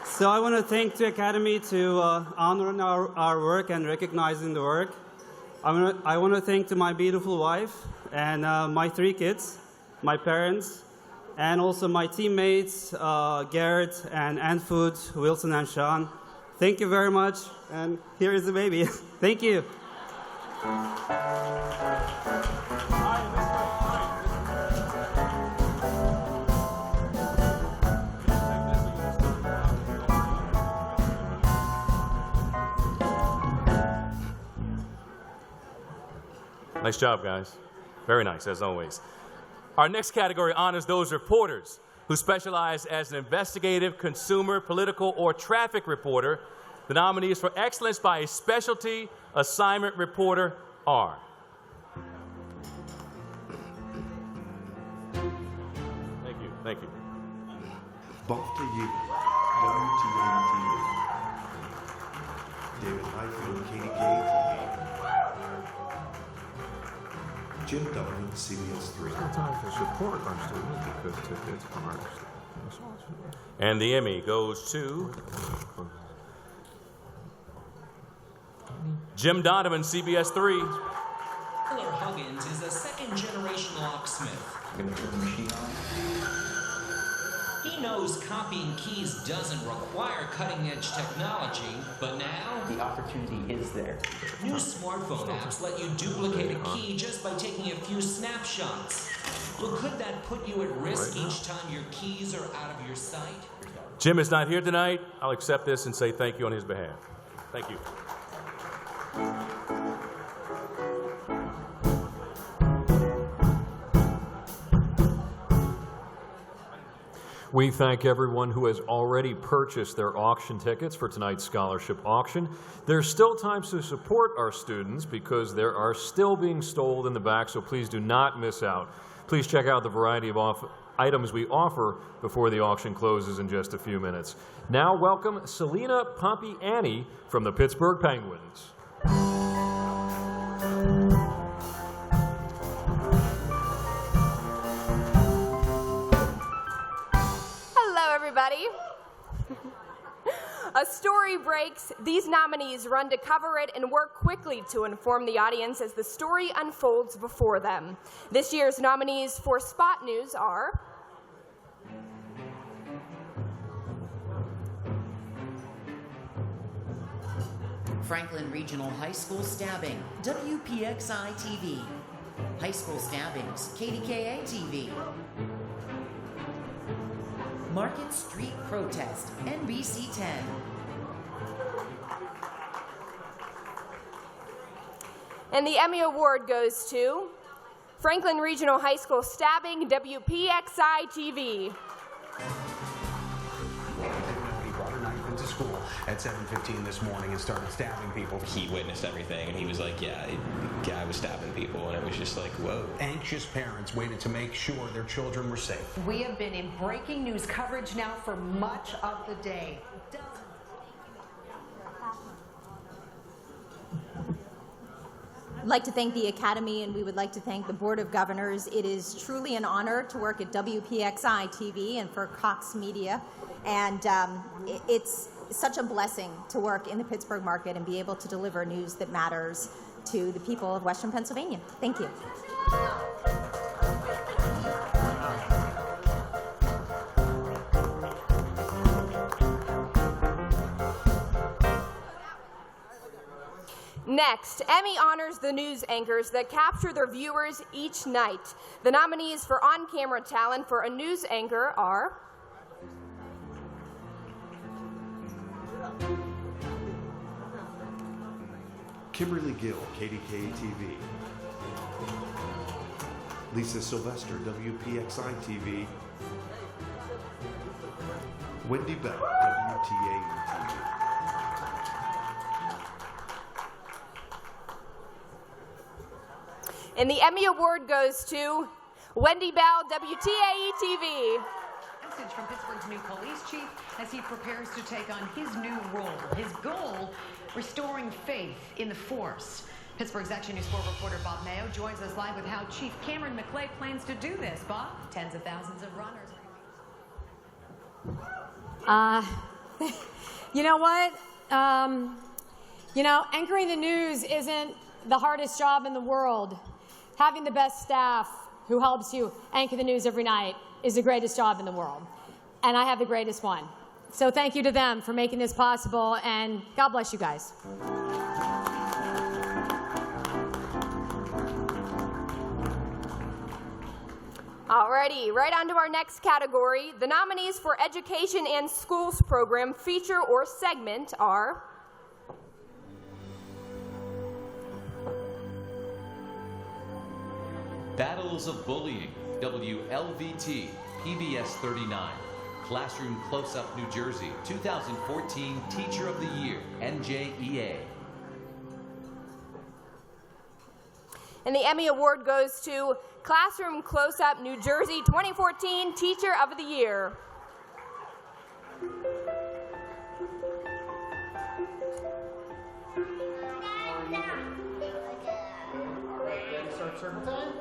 So I want to thank the Academy to honor our work and recognizing the work. I want to thank to my beautiful wife and my 3 kids, my parents, and also my teammates, Garrett and Anfood, Wilson and Sean. Thank you very much, and here is the baby. Thank you. Nice job, guys. Very nice, as always. Our next category honors those reporters who specialize as an investigative, consumer, political, or traffic reporter. The nominees for excellence by a specialty assignment reporter are. Thank you, thank you. Bafta Yi, WTAE-TV. David Highfield, KDK-TV. Jim Donovan, CBS3. Sometimes to support our students because tickets from our students. And the Emmy goes to Jim Donovan, CBS3. Taylor Huggins is a second-generation locksmith. I'm going to put the machine on. He knows copying keys doesn't require cutting-edge technology, but now The opportunity is there. new smartphone apps let you duplicate a key just by taking a few snapshots. But could that put you at risk each time your keys are out of your sight? Jim is not here tonight. I'll accept this and say thank you on his behalf. Thank you. We thank everyone who has already purchased their auction tickets for tonight's scholarship auction. There's still time to support our students because there are still being stole in the back, so please do not miss out. Please check out the variety of items we offer before the auction closes in just a few minutes. Now welcome Selena Pompiani from the Pittsburgh Penguins. Everybody. A story breaks, these nominees run to cover it and work quickly to inform the audience as the story unfolds before them. This year's nominees for Spot News are Franklin Regional High School Stabbing, WPXI TV. High School Stabbings, KDKA TV. Market Street Protest, NBC 10. And the Emmy Award goes to Franklin Regional High School Stabbing, WPXI TV. He brought a knife into school at 7:15 this morning and started stabbing people. He witnessed everything, and he was like, yeah, the guy was stabbing people, and it was just like, whoa. Anxious parents waited to make sure their children were safe. We have been in breaking news coverage now for much of the day. I'd like to thank the Academy, and we would like to thank the Board of Governors. It is truly an honor to work at WPXI TV and for Cox Media, and it's such a blessing to work in the Pittsburgh market and be able to deliver news that matters to the people of Western Pennsylvania. Thank you. Next, Emmy honors the news anchors that capture their viewers each night. The nominees for on-camera talent for a news anchor are Kimberly Gill, KDK-TV. Lisa Sylvester, WPXI-TV. Wendy Beck, WTAE-TV. And the Emmy Award goes to Wendy Bell, WTAE-TV. message from Pittsburgh's new police chief as he prepares to take on his new role. His goal, restoring faith in the force. Pittsburgh's Action News 4 reporter Bob Mayo joins us live with how Chief Cameron McClay plans to do this. Bob? Tens of thousands of runners. You know what? Anchoring the news isn't the hardest job in the world. Having the best staff who helps you anchor the news every night is the greatest job in the world. And I have the greatest one. So thank you to them for making this possible, and God bless you guys. Alrighty, right on to our next category. The nominees for Education and Schools Program feature or segment are Battles of Bullying, WLVT, PBS 39. Classroom Close-Up New Jersey, 2014 Teacher of the Year, NJEA. And the Emmy Award goes to Classroom Close-Up New Jersey 2014 Teacher of the Year. Circle time?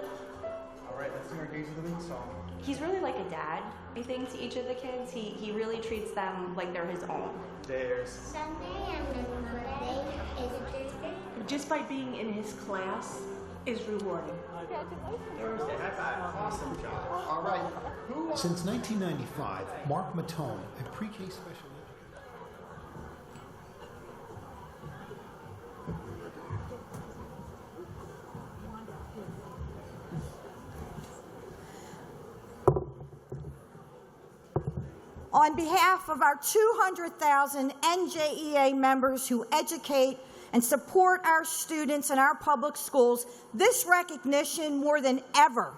All right, let's sing our Days of the Week song. He's really like a dad, I think, to each of the kids. He really treats them like they're his own. There's Sunday and then Monday is a Thursday. Just by being in his class is rewarding. Thursday. Awesome job. All right. Since 1995, Mark Matone, a pre-K special On behalf of our 200,000 NJEA members who educate and support our students in our public schools, this recognition more than ever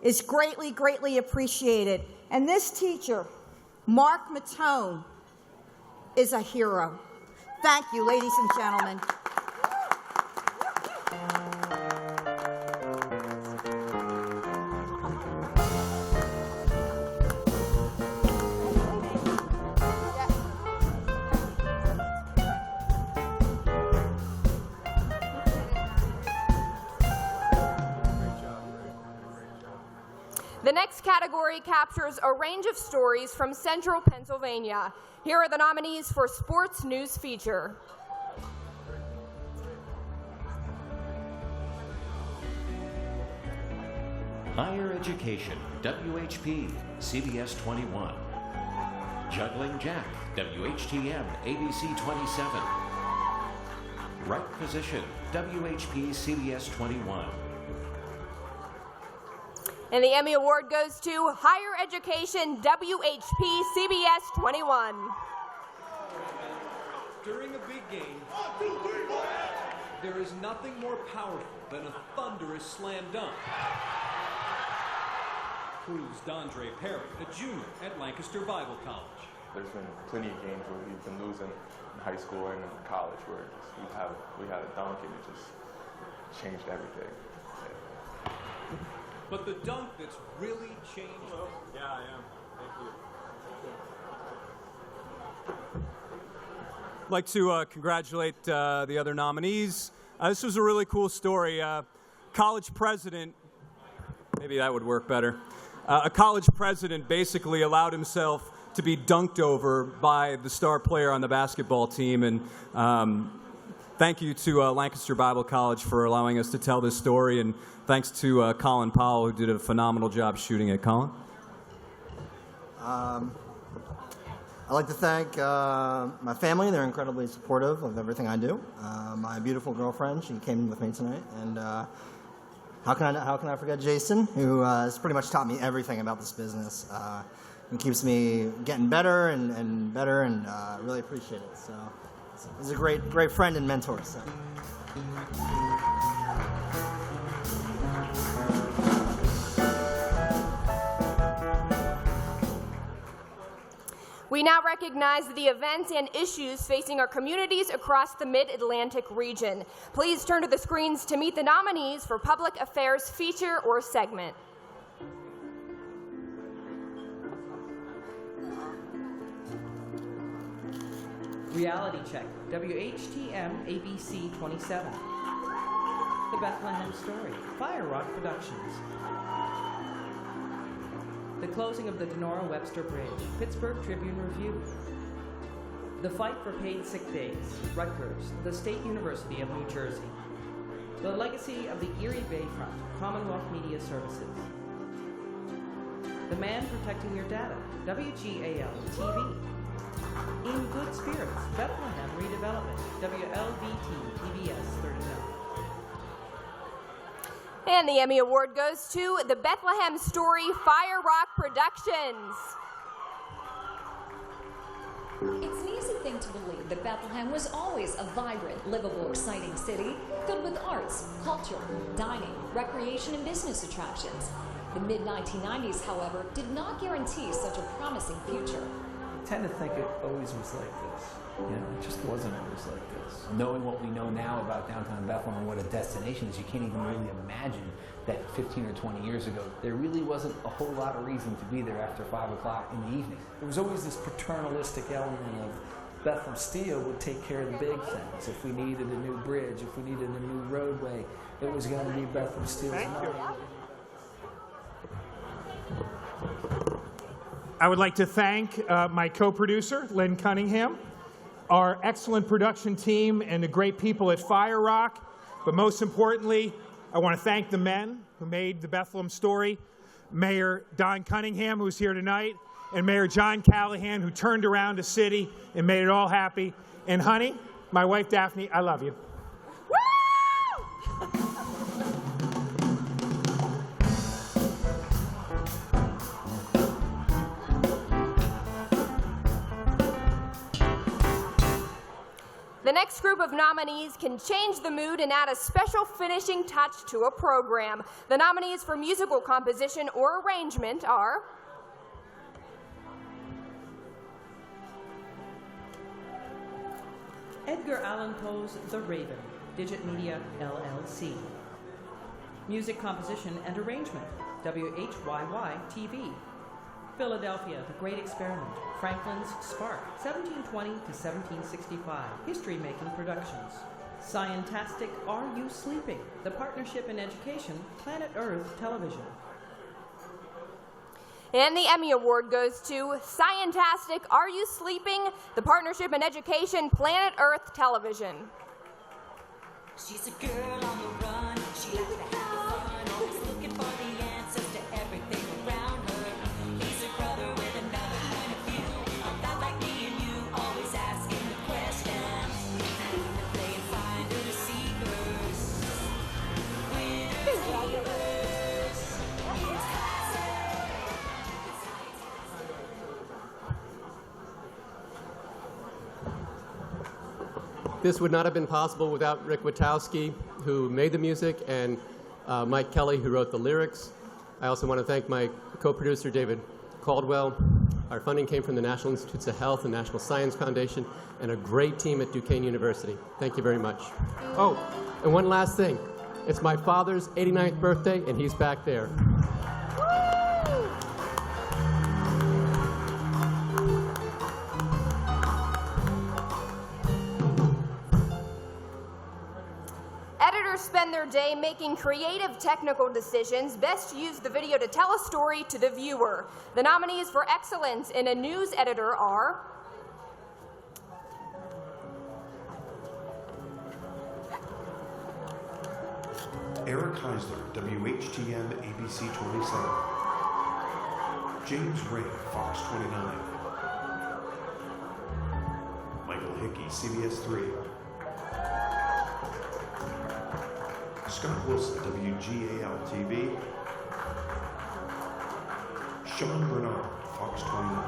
is greatly, greatly appreciated. And this teacher, Mark Matone, is a hero. Thank you, ladies and gentlemen. The next category captures a range of stories from central Pennsylvania. Here are the nominees for Sports News Feature. Higher Education, WHP, CBS 21. Juggling Jack, WHTM, ABC 27. Right Position, WHP, CBS 21. And the Emmy Award goes to Higher Education, WHP, CBS 21. During a big game, there is nothing more powerful than a thunderous slam dunk. Proves Dondre Perry, a junior at Lancaster Bible College. There's been plenty of games where we've been losing in high school and in college where we had a dunk and it just changed everything. Yeah. But the dunk that's really changed. Yeah, I am. Thank you. I'd like to congratulate the other nominees. This was a really cool story. College president, maybe that would work better. A college president basically allowed himself to be dunked over by the star player on the basketball team. And thank you to Lancaster Bible College for allowing us to tell this story. And thanks to Colin Powell, who did a phenomenal job shooting it. Colin? I'd like to thank my family. They're incredibly supportive of everything I do. My beautiful girlfriend, she came with me tonight. And how can I forget Jason, who has pretty much taught me everything about this business. And keeps me getting better and better, and really appreciate it. So he's a great friend and mentor. So. We now recognize the events and issues facing our communities across the Mid-Atlantic region. Please turn to the screens to meet the nominees for Public Affairs Feature or Segment. Reality Check, WHTM ABC 27. The Bethlehem Story, FireRock Productions. The Closing of the Denora Webster Bridge, Pittsburgh Tribune Review. The Fight for Paid Sick Days, Rutgers, the State University of New Jersey. The Legacy of the Erie Bayfront, Commonwealth Media Services. The Man Protecting Your Data, WGAL-TV. In Good Spirits, Bethlehem Redevelopment, WLVT, PBS 39. And the Emmy Award goes to the Bethlehem Story FireRock Productions. It's an easy thing to believe that Bethlehem was always a vibrant, livable, exciting city, filled with arts, culture, dining, recreation, and business attractions. The mid-1990s, however, did not guarantee such a promising future. I tend to think it always was like this. You know, it just wasn't always like this. Knowing what we know now about downtown Bethlehem and what a destination is, you can't even really imagine that 15 or 20 years ago, there really wasn't a whole lot of reason to be there after 5 o'clock in the evening. There was always this paternalistic element of Bethlehem Steel would take care of the big things. If we needed a new bridge, if we needed a new roadway, it was going to be Bethlehem Steel's money. I would like to thank my co-producer, Lynn Cunningham, our excellent production team, and the great people at FireRock. But most importantly, I want to thank the men who made the Bethlehem Story, Mayor Don Cunningham, who's here tonight, and Mayor John Callahan, who turned around the city and made it all happy. And honey, my wife Daphne, I love you. The next group of nominees can change the mood and add a special finishing touch to a program. The nominees for musical composition or arrangement are Edgar Allan Poe's The Raven, Digit Media, LLC. Music composition and arrangement, WHYY-TV. Philadelphia, The Great Experiment, Franklin's Spark, 1720 to 1765, History-Making Productions. Scientastic, Are You Sleeping? The Partnership in Education, Planet Earth Television. And the Emmy Award goes to Scientastic, Are You Sleeping? The Partnership in Education, Planet Earth Television. She's a girl on the run. She likes to have fun, always looking for the answers to everything around her. He's a brother with another point of view. A lot like me and you, always asking the questions. Playing finder to seekers. Winners, keepers. It's classic. This would not have been possible without Rick Witowski, who made the music, and Mike Kelly, who wrote the lyrics. I also want to thank my co-producer, David Caldwell. Our funding came from the National Institutes of Health and National Science Foundation, and a great team at Duquesne University. Thank you very much. Oh, and one last thing. It's my father's 89th birthday, and he's back there. Editors spend their day making creative technical decisions. Best use the video to tell a story to the viewer. The nominees for excellence in a news editor are Eric Heisler, WHTM ABC 27. James Ray, Fox 29. Michael Hickey, CBS 3. Scott Wilson, WGAL-TV. Sean Bernard, Fox 29.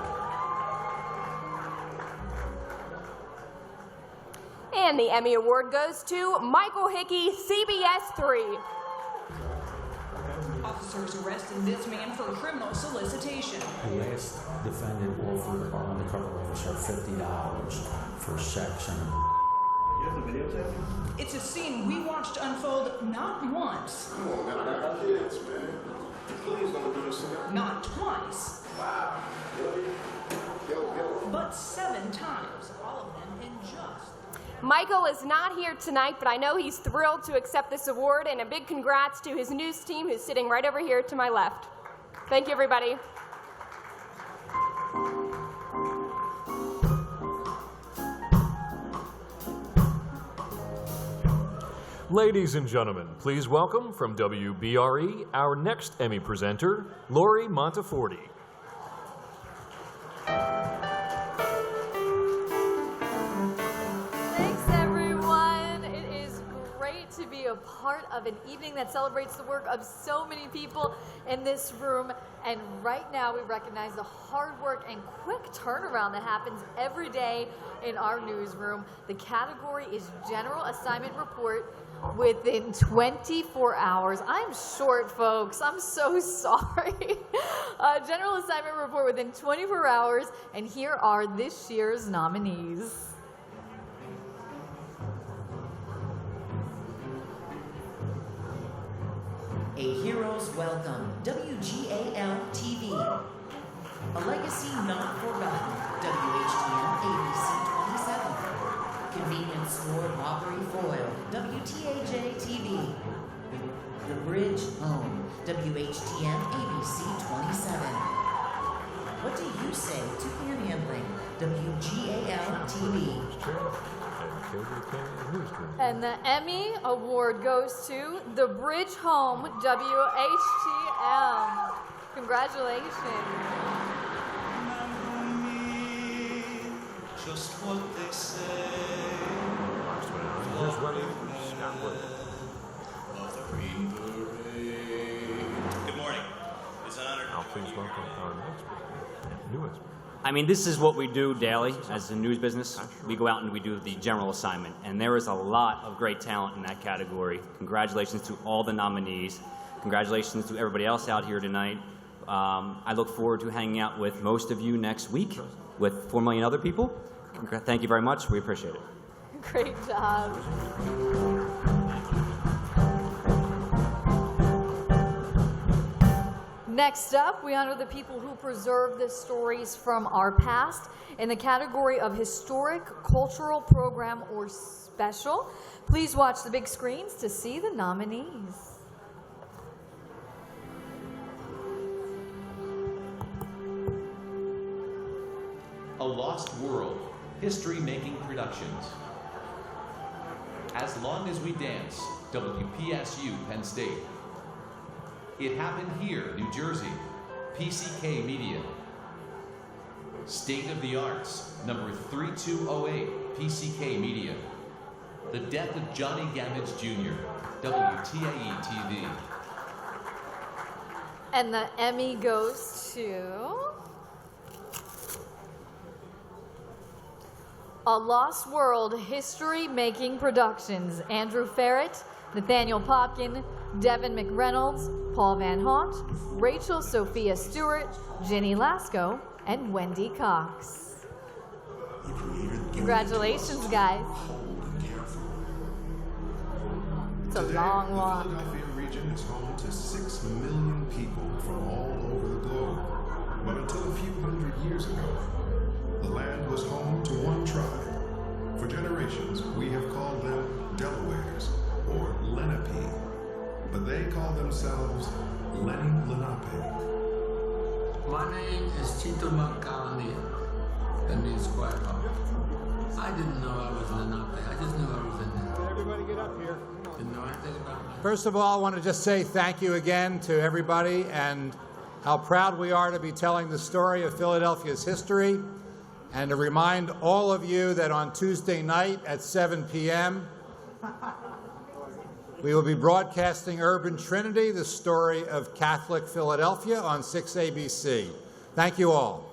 And the Emmy Award goes to Michael Hickey, CBS 3. Officers arrested this man for criminal solicitation. The last defendant offered our undercover officer $50 for section. You have the videotape? It's a scene we watched unfold not once. Come on, man, I got kids, man. Please don't do this again. Not twice. Wow. Really? But 7 times. All of them in Michael is not here tonight, but I know he's thrilled to accept this award, and a big congrats to his news team who's sitting right over here to my left. Thank you, everybody. Ladies and gentlemen, please welcome from WBRE our next Emmy presenter, Lori Monteforti. Thanks, everyone. It is great to be a part of an evening that celebrates the work of so many people in this room. And right now, we recognize the hard work and quick turnaround that happens every day in our newsroom. The category is General Assignment Report within 24 hours. I'm short, folks. I'm so sorry. General Assignment Report within 24 hours. And here are this year's nominees. A Hero's Welcome, WGAL-TV. A Legacy Not Forgotten, WHTM ABC 27. Convenience Store Robbery Foiled, WTAJ-TV. The Bridge Home, WHTM ABC 27. What Do You Say to Panhandling, WGAL-TV. And the Emmy Award goes to The Bridge Home, WHTM. Congratulations. Just what they say. Good morning. It's an honor. Please welcome our next newest. I mean, this is what we do daily as a news business. We go out and we do the general assignment, and there is a lot of great talent in that category. Congratulations to all the nominees. Congratulations to everybody else out here tonight. I look forward to hanging out with most of you next week with 4 million other people. Thank you very much. We appreciate it. Great job. Next up, we honor the people who preserve the stories from our past in the category of Historic Cultural Program or Special. Please watch the big screens to see the nominees. A Lost World, History-Making Productions. As Long as We Dance, WPSU Penn State. It Happened Here, New Jersey, PCK Media. State of the Arts, number 3208, PCK Media. The Death of Johnny Gamage Jr., WTAE TV. And the Emmy goes to A Lost World, History Making Productions. Andrew Ferret, Nathaniel Popkin, Devin McReynolds, Paul Van Haunt, Rachel Sophia Stewart, Ginny Lasco, and Wendy Cox. Congratulations, guys. It's a long walk. The Philadelphia region is home to 6 million people from all over the globe. But until a few hundred years ago, the land was home to one tribe. For generations, we have called them Delawares, or Lenape. But they call themselves Lenni Lenape. My name is Tito Macalania. That means quiet heart. I didn't know I was Lenape. I just knew I was in there. Everybody get up here. Didn't know anything about it. First of all, I want to just say thank you again to everybody and how proud we are to be telling the story of Philadelphia's history, and to remind all of you that on Tuesday night at 7 p.m., we will be broadcasting Urban Trinity, the story of Catholic Philadelphia, on 6 ABC. Thank you all.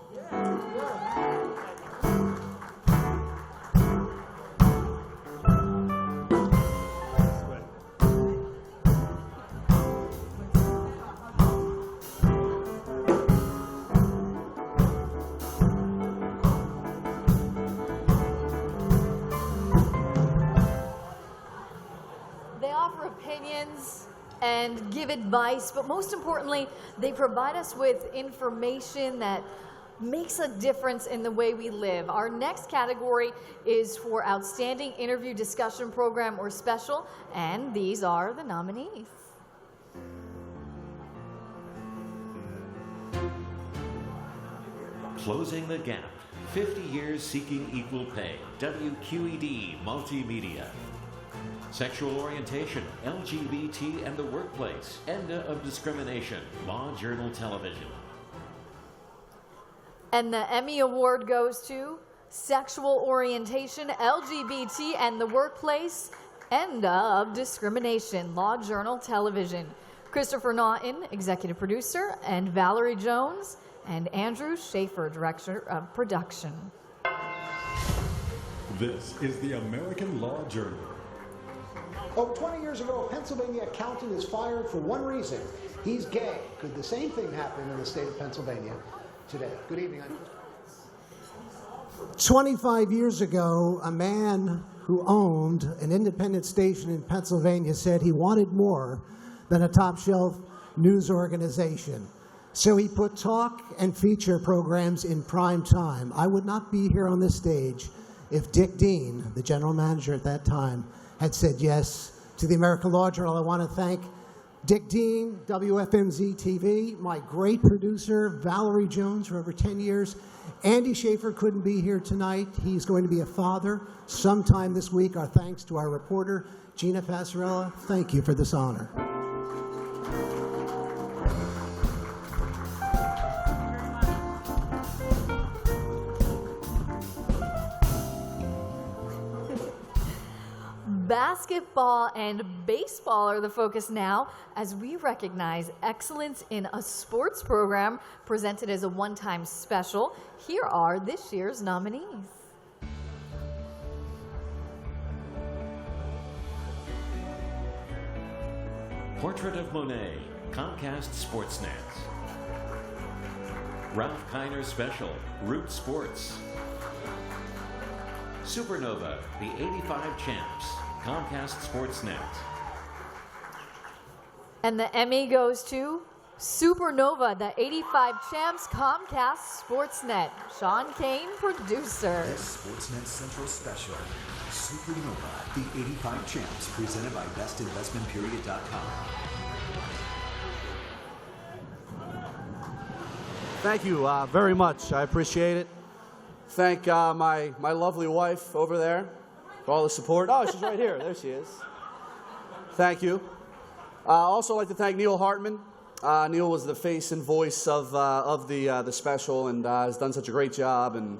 And give advice, but most importantly, they provide us with information that makes a difference in the way we live. Our next category is for Outstanding Interview Discussion Program or Special, and these are the nominees. Closing the Gap, 50 Years Seeking Equal Pay, WQED Multimedia. Sexual Orientation, LGBT and the Workplace, End of Discrimination, Law Journal Television. And the Emmy Award goes to Sexual Orientation, LGBT and the Workplace, End of Discrimination, Law Journal Television. Christopher Naughton, Executive Producer, and Valerie Jones and Andrew Schaefer, Director of Production. This is the American Law Journal. Over 20 years ago, a Pennsylvania accountant is fired for one reason. He's gay. Could the same thing happen in the state of Pennsylvania today? Good evening. 25 years ago, a man who owned an independent station in Pennsylvania said he wanted more than a top-shelf news organization. So he put talk and feature programs in prime time. I would not be here on this stage if Dick Dean, the general manager at that time, had said yes to the American Law Journal. I want to thank Dick Dean, WFMZ-TV, my great producer, Valerie Jones, for over 10 years. Andy Schaefer couldn't be here tonight. He's going to be a father sometime this week. Our thanks to our reporter, Gina Passarella. Thank you for this honor. Basketball and baseball are the focus now as we recognize excellence in a sports program presented as a one-time special. Here are this year's nominees. Portrait of Monet, Comcast Sportsnet. Ralph Kiner Special, Root Sports. Supernova, the 85 Champs, Comcast Sportsnet. And the Emmy goes to Supernova, the 85 Champs, Comcast Sportsnet. Sean Kane, producer. This Sportsnet Central Special, Supernova, the 85 Champs, presented by BestInvestmentPeriod.com. Thank you very much. I appreciate it. Thank my lovely wife over there for all the support. Oh, she's right here. There she is. Thank you. Also like to thank Neil Hartman. Neil was the face and voice of the special and has done such a great job and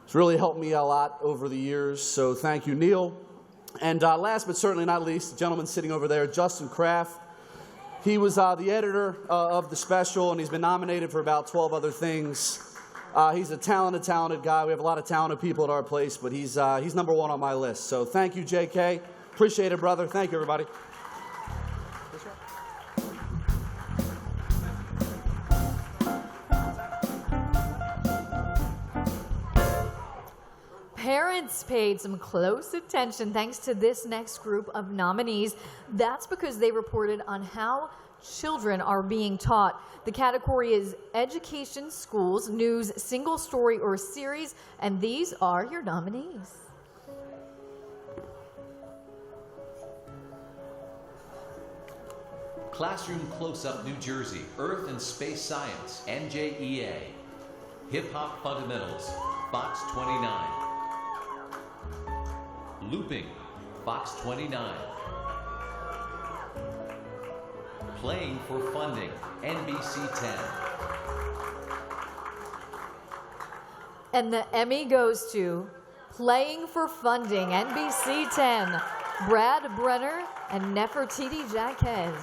it's really helped me a lot over the years. So thank you, Neil. And last but certainly not least, the gentleman sitting over there, Justin Kraft. He was the editor of the special and he's been nominated for about 12 other things. He's a talented guy. We have a lot of talented people at our place, but he's number one on my list. So thank you, JK. Appreciate it, brother. Thank you, everybody. Parents paid some close attention thanks to this next group of nominees. That's because they reported on how children are being taught. The category is education, schools, news, single story, or series, and these are your nominees. Classroom Close-Up New Jersey, Earth and Space Science, NJEA. Hip Hop Fundamentals, Fox 29. Looping, Fox 29. Playing for Funding, NBC 10. And the Emmy goes to Playing for Funding, NBC 10, Brad Brenner and Nefertiti Jaquez.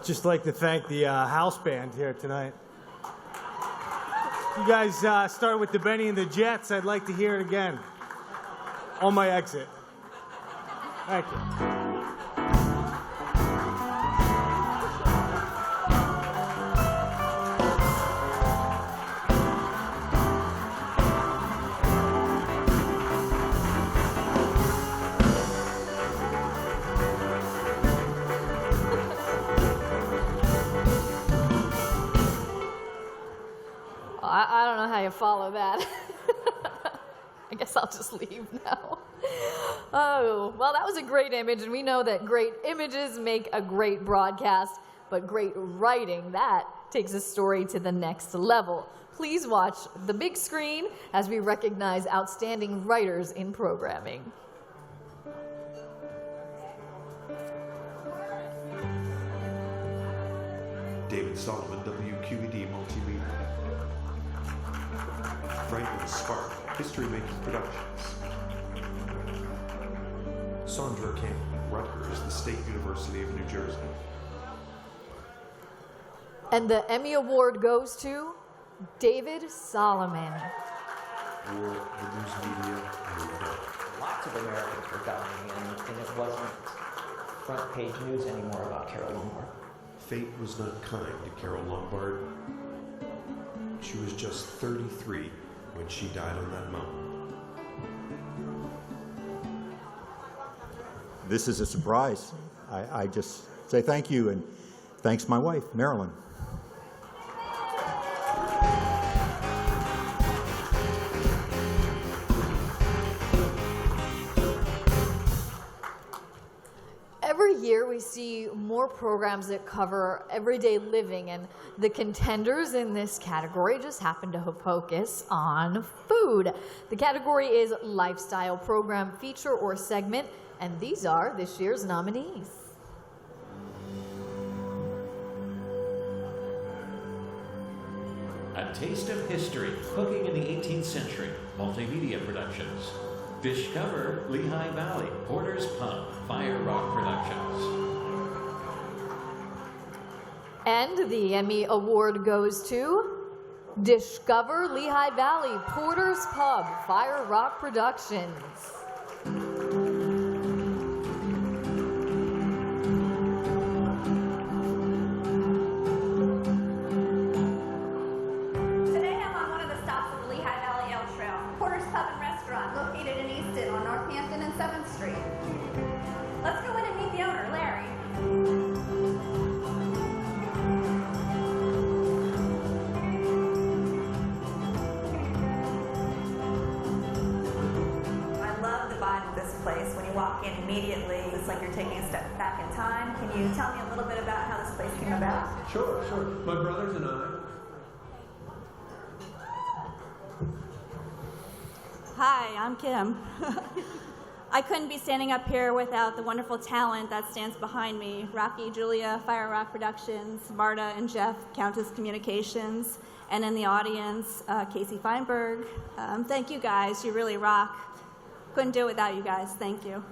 Just like to thank the house band here tonight. You guys start with the Benny and the Jets. I'd like to hear it again on my exit. Thank you. I follow that. I guess I'll just leave now. Oh, well, that was a great image, and we know that great images make a great broadcast, but great writing, that takes a story to the next level. Please watch the big screen as we recognize outstanding writers in programming. David Solomon, WQED Multimedia. Franklin Spark, History Making Productions. Sandra King, Rutgers, the State University of New Jersey. And the Emmy Award goes to David Solomon. For the news media movement. Lots of Americans were dying, and it wasn't front page news anymore about Carol Lombard. Fate was not kind to Carol Lombard. She was just 33 when she died on that mountain. This is a surprise. I just say thank you, and thanks my wife, Marilyn. Every year we see more programs that cover everyday living, and the contenders in this category just happen to focus on food. The category is lifestyle program, feature, or segment, and these are this year's nominees. A Taste of History, Cooking in the 18th Century, Multimedia Productions. Discover Lehigh Valley, Porter's Pub, FireRock Productions. And the Emmy Award goes to Discover Lehigh Valley, Porter's Pub, FireRock Productions. Today I'm on one of the stops of the Lehigh Valley L Trail, Porter's Pub and Restaurant, located in Easton on Northampton and 7th Street. Let's go in and meet the owner, Larry. I love the vibe of this place. When you walk in immediately, it's like you're taking a step back in time. Can you tell me a little bit about how this place came about? Sure. My brothers and I. Hi, I'm Kim. I couldn't be standing up here without the wonderful talent that stands behind me. Rocky, Julia, FireRock Productions, Marta and Jeff, Countess Communications, and in the audience, Casey Feinberg. Thank you guys, you really rock. Couldn't do it without you guys, thank you.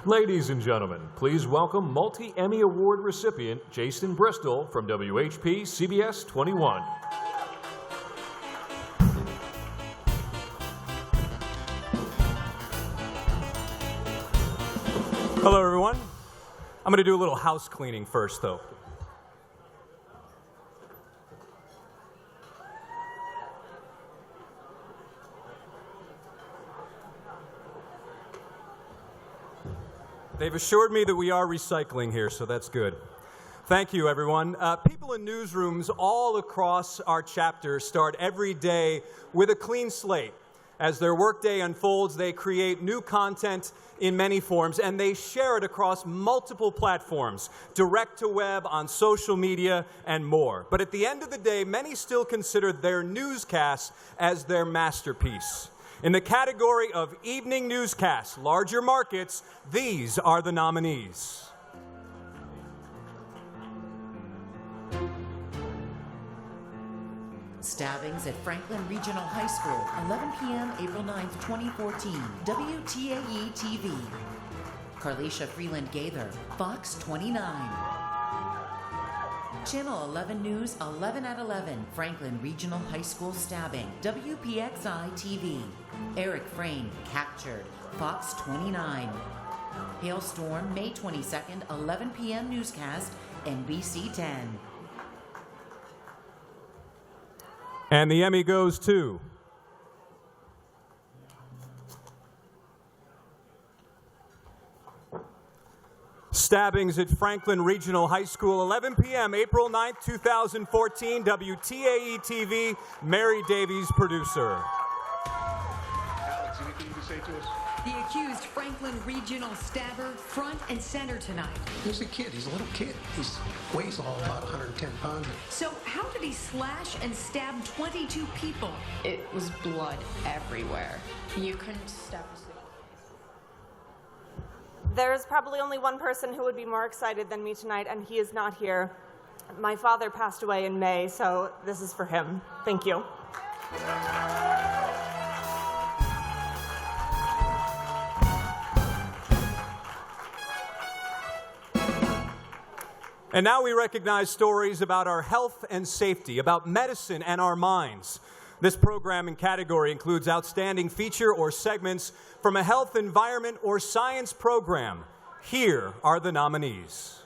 Ladies and gentlemen, please welcome multi-Emmy Award recipient Jason Bristol from WHP CBS 21. Hello, everyone. I'm going to do a little house cleaning first, though. They've assured me that we are recycling here, so that's good. Thank you, everyone. People in newsrooms all across our chapter start every day with a clean slate. As their workday unfolds, they create new content in many forms, and they share it across multiple platforms, direct to web, on social media, and more. But at the end of the day, many still consider their newscasts as their masterpiece. In the category of evening newscasts, larger markets, these are the nominees. Stabbings at Franklin Regional High School, 11 p.m. April 9th, 2014, WTAE TV. Carlisha Freeland Gaither, Fox 29. Channel 11 News, 11 at 11, Franklin Regional High School stabbing, WPXI TV. Eric Frayne, captured, Fox 29. Hailstorm, May 22nd, 11 p.m. newscast, NBC 10. And the Emmy goes to stabbings at Franklin Regional High School, 11 p.m., April 9th, 2014. WTAE TV, Mary Davies, producer. Alex, anything to say to us? The accused Franklin Regional stabber front and center tonight. He's a kid. He's a little kid. He weighs all about 110 pounds. So how did he slash and stab 22 people? It was blood everywhere. You couldn't step asleep. There's probably only one person who would be more excited than me tonight, and he is not here. My father passed away in May, so this is for him. Thank you. And now we recognize stories about our health and safety, about medicine and our minds. This program and category includes outstanding feature or segments from a health, environment, or science program. Here are the nominees.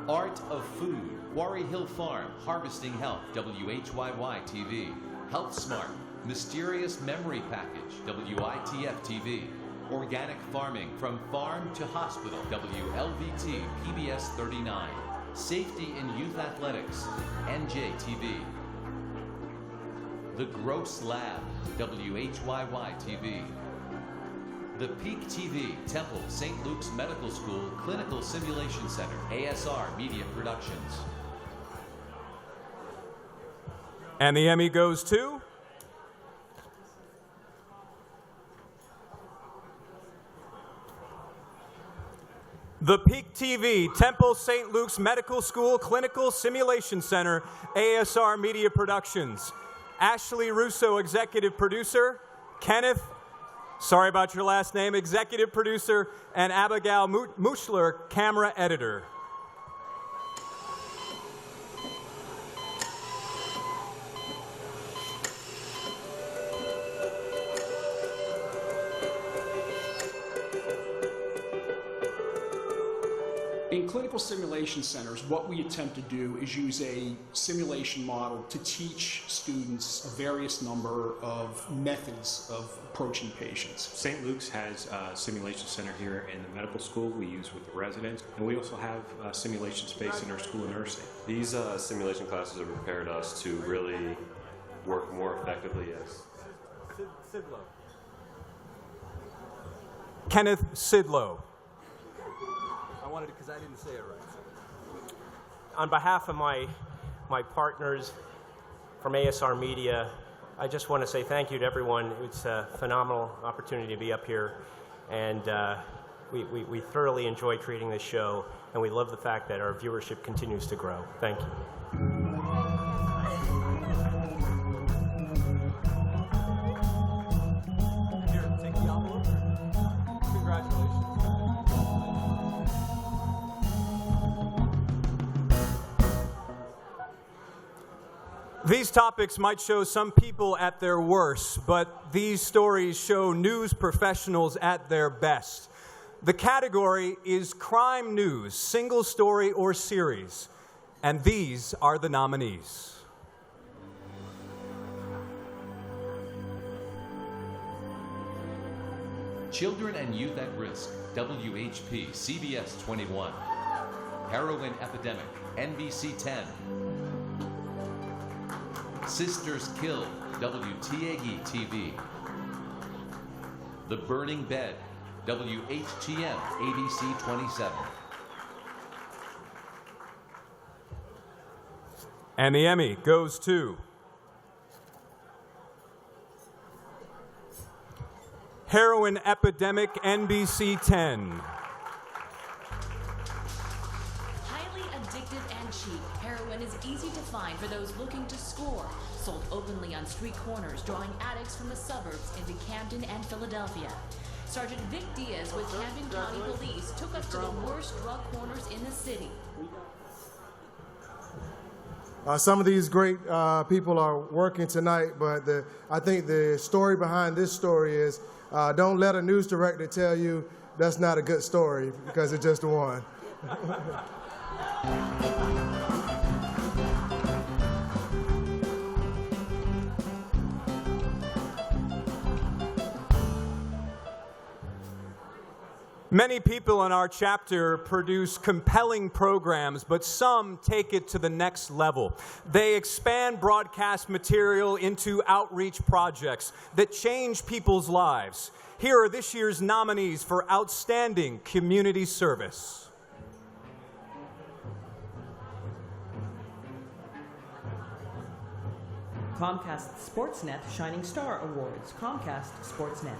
Art of Food, Quarry Hill Farm, Harvesting Health, WHYY TV. Health Smart, Mysterious Memory Package, WITF TV. Organic Farming, From Farm to Hospital, WLVT, PBS 39. Safety in Youth Athletics, NJTV. The Gross Lab, WHYY TV. The Peak TV, Temple, St. Luke's Medical School, Clinical Simulation Center, ASR Media Productions. And the Emmy goes to The Peak TV, Temple St. Luke's Medical School, Clinical Simulation Center, ASR Media Productions. Ashley Russo, executive producer. Kenneth, sorry about your last name, executive producer. And Abigail Muchler, camera editor. In clinical simulation centers, what we attempt to do is use a simulation model to teach students a various number of methods of approaching patients. St. Luke's has a simulation center here in the medical school we use with the residents, and we also have a simulation space in our school of nursing. These simulation classes have prepared us to really work more effectively as Sidlow. Kenneth Sidlow. I wanted it because I didn't say it right. On behalf of my partners from ASR Media, I just want to say thank you to everyone. It's a phenomenal opportunity to be up here, and we thoroughly enjoy creating this show, and we love the fact that our viewership continues to grow. Thank you. Here, take the envelope. Congratulations. These topics might show some people at their worst, but these stories show news professionals at their best. The category is crime news, single story or series, and these are the nominees. Children and Youth at Risk, WHP, CBS 21. Heroin Epidemic, NBC 10. Sisters Killed, WTAE TV. The Burning Bed, WHGM, ABC 27. And the Emmy goes to Heroin Epidemic, NBC 10. Highly addictive and cheap, heroin is easy to find for those looking to score. Sold openly on street corners, drawing addicts from the suburbs into Camden and Philadelphia. Sergeant Vic Diaz with Camden County Police took us to the worst drug corners in the city. Some of these great people are working tonight, but I think the story behind this story is don't let a news director tell you that's not a good story, because it's just one. Many people in our chapter produce compelling programs, but some take it to the next level. They expand broadcast material into outreach projects that change people's lives. Here are this year's nominees for Outstanding Community Service. Comcast Sportsnet Shining Star Awards, Comcast Sportsnet.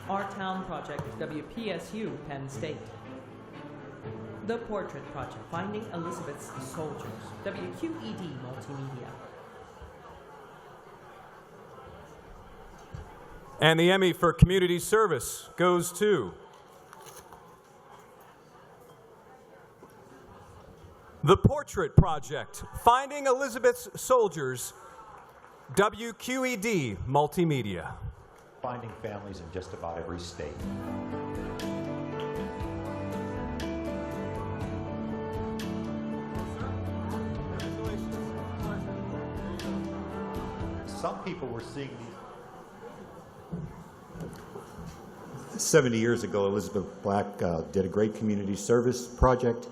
Our Town Project, WPSU, Penn State. The Portrait Project, Finding Elizabeth's Soldiers, WQED Multimedia. And the Emmy for Community Service goes to The Portrait Project, Finding Elizabeth's Soldiers, WQED Multimedia. Finding families in just about every state. Some people were seeing these. 70 years ago, Elizabeth Black did a great community service project,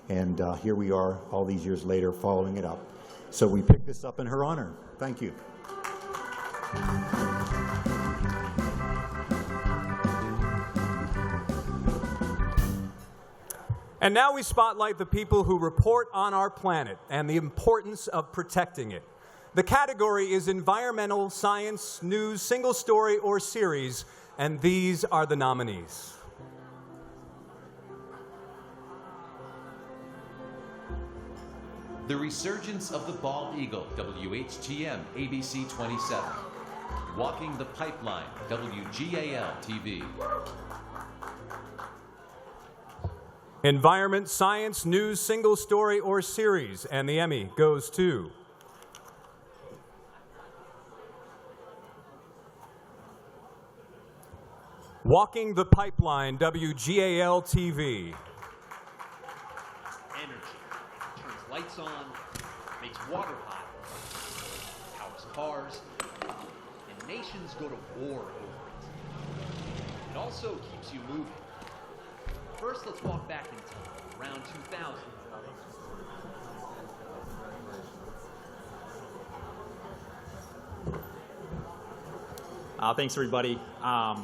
and here we are all these years later following it up. So we picked this up in her honor. Thank you. And now we spotlight the people who report on our planet and the importance of protecting it. The category is environmental, science, news, single story, or series, and these are the nominees. The Resurgence of the Bald Eagle, WHGM, ABC 27. Walking the Pipeline, WGAL TV. Environment, science, news, single story, or series, and the Emmy goes to Walking the Pipeline, WGAL TV. Energy turns lights on, makes water hot, powers cars, and nations go to war over it. It also keeps you moving. First, let's walk back in time, around 2000. Thanks, everybody. I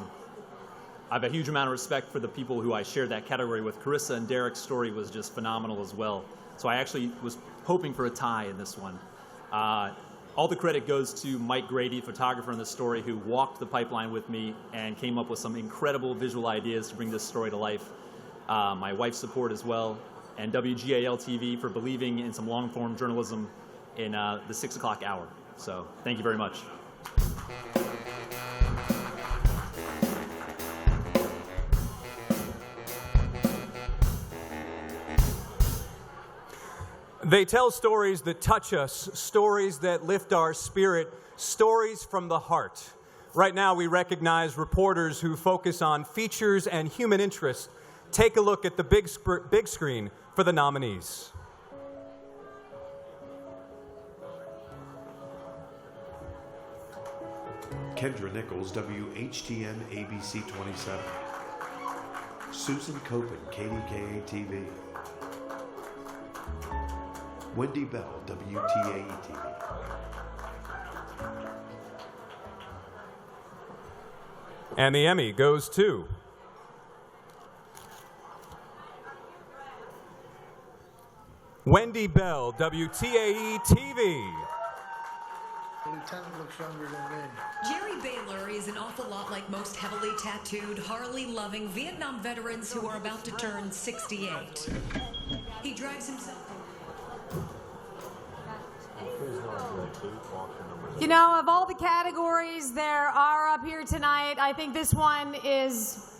have a huge amount of respect for the people who I shared that category with. Carissa and Derek's story was just phenomenal as well. So I actually was hoping for a tie in this one. All the credit goes to Mike Grady, photographer in the story, who walked the pipeline with me and came up with some incredible visual ideas to bring this story to life. My wife's support as well, and WGAL TV for believing in some long-form journalism in the 6 o'clock hour. So thank you very much. They tell stories that touch us, stories that lift our spirit, stories from the heart. Right now, we recognize reporters who focus on features and human interest. Take a look at the big screen for the nominees. Kendra Nichols, WHTN ABC 27. Susan Copen, KDKA TV. Wendy Bell, WTAE TV. And the Emmy goes to Wendy Bell, WTAE TV. The lieutenant looks younger than me. Jerry Baylor is an awful lot like most heavily tattooed, Harley-loving Vietnam veterans who are about to turn 68. He drives himself. You know, of all the categories there are up here tonight, I think this one is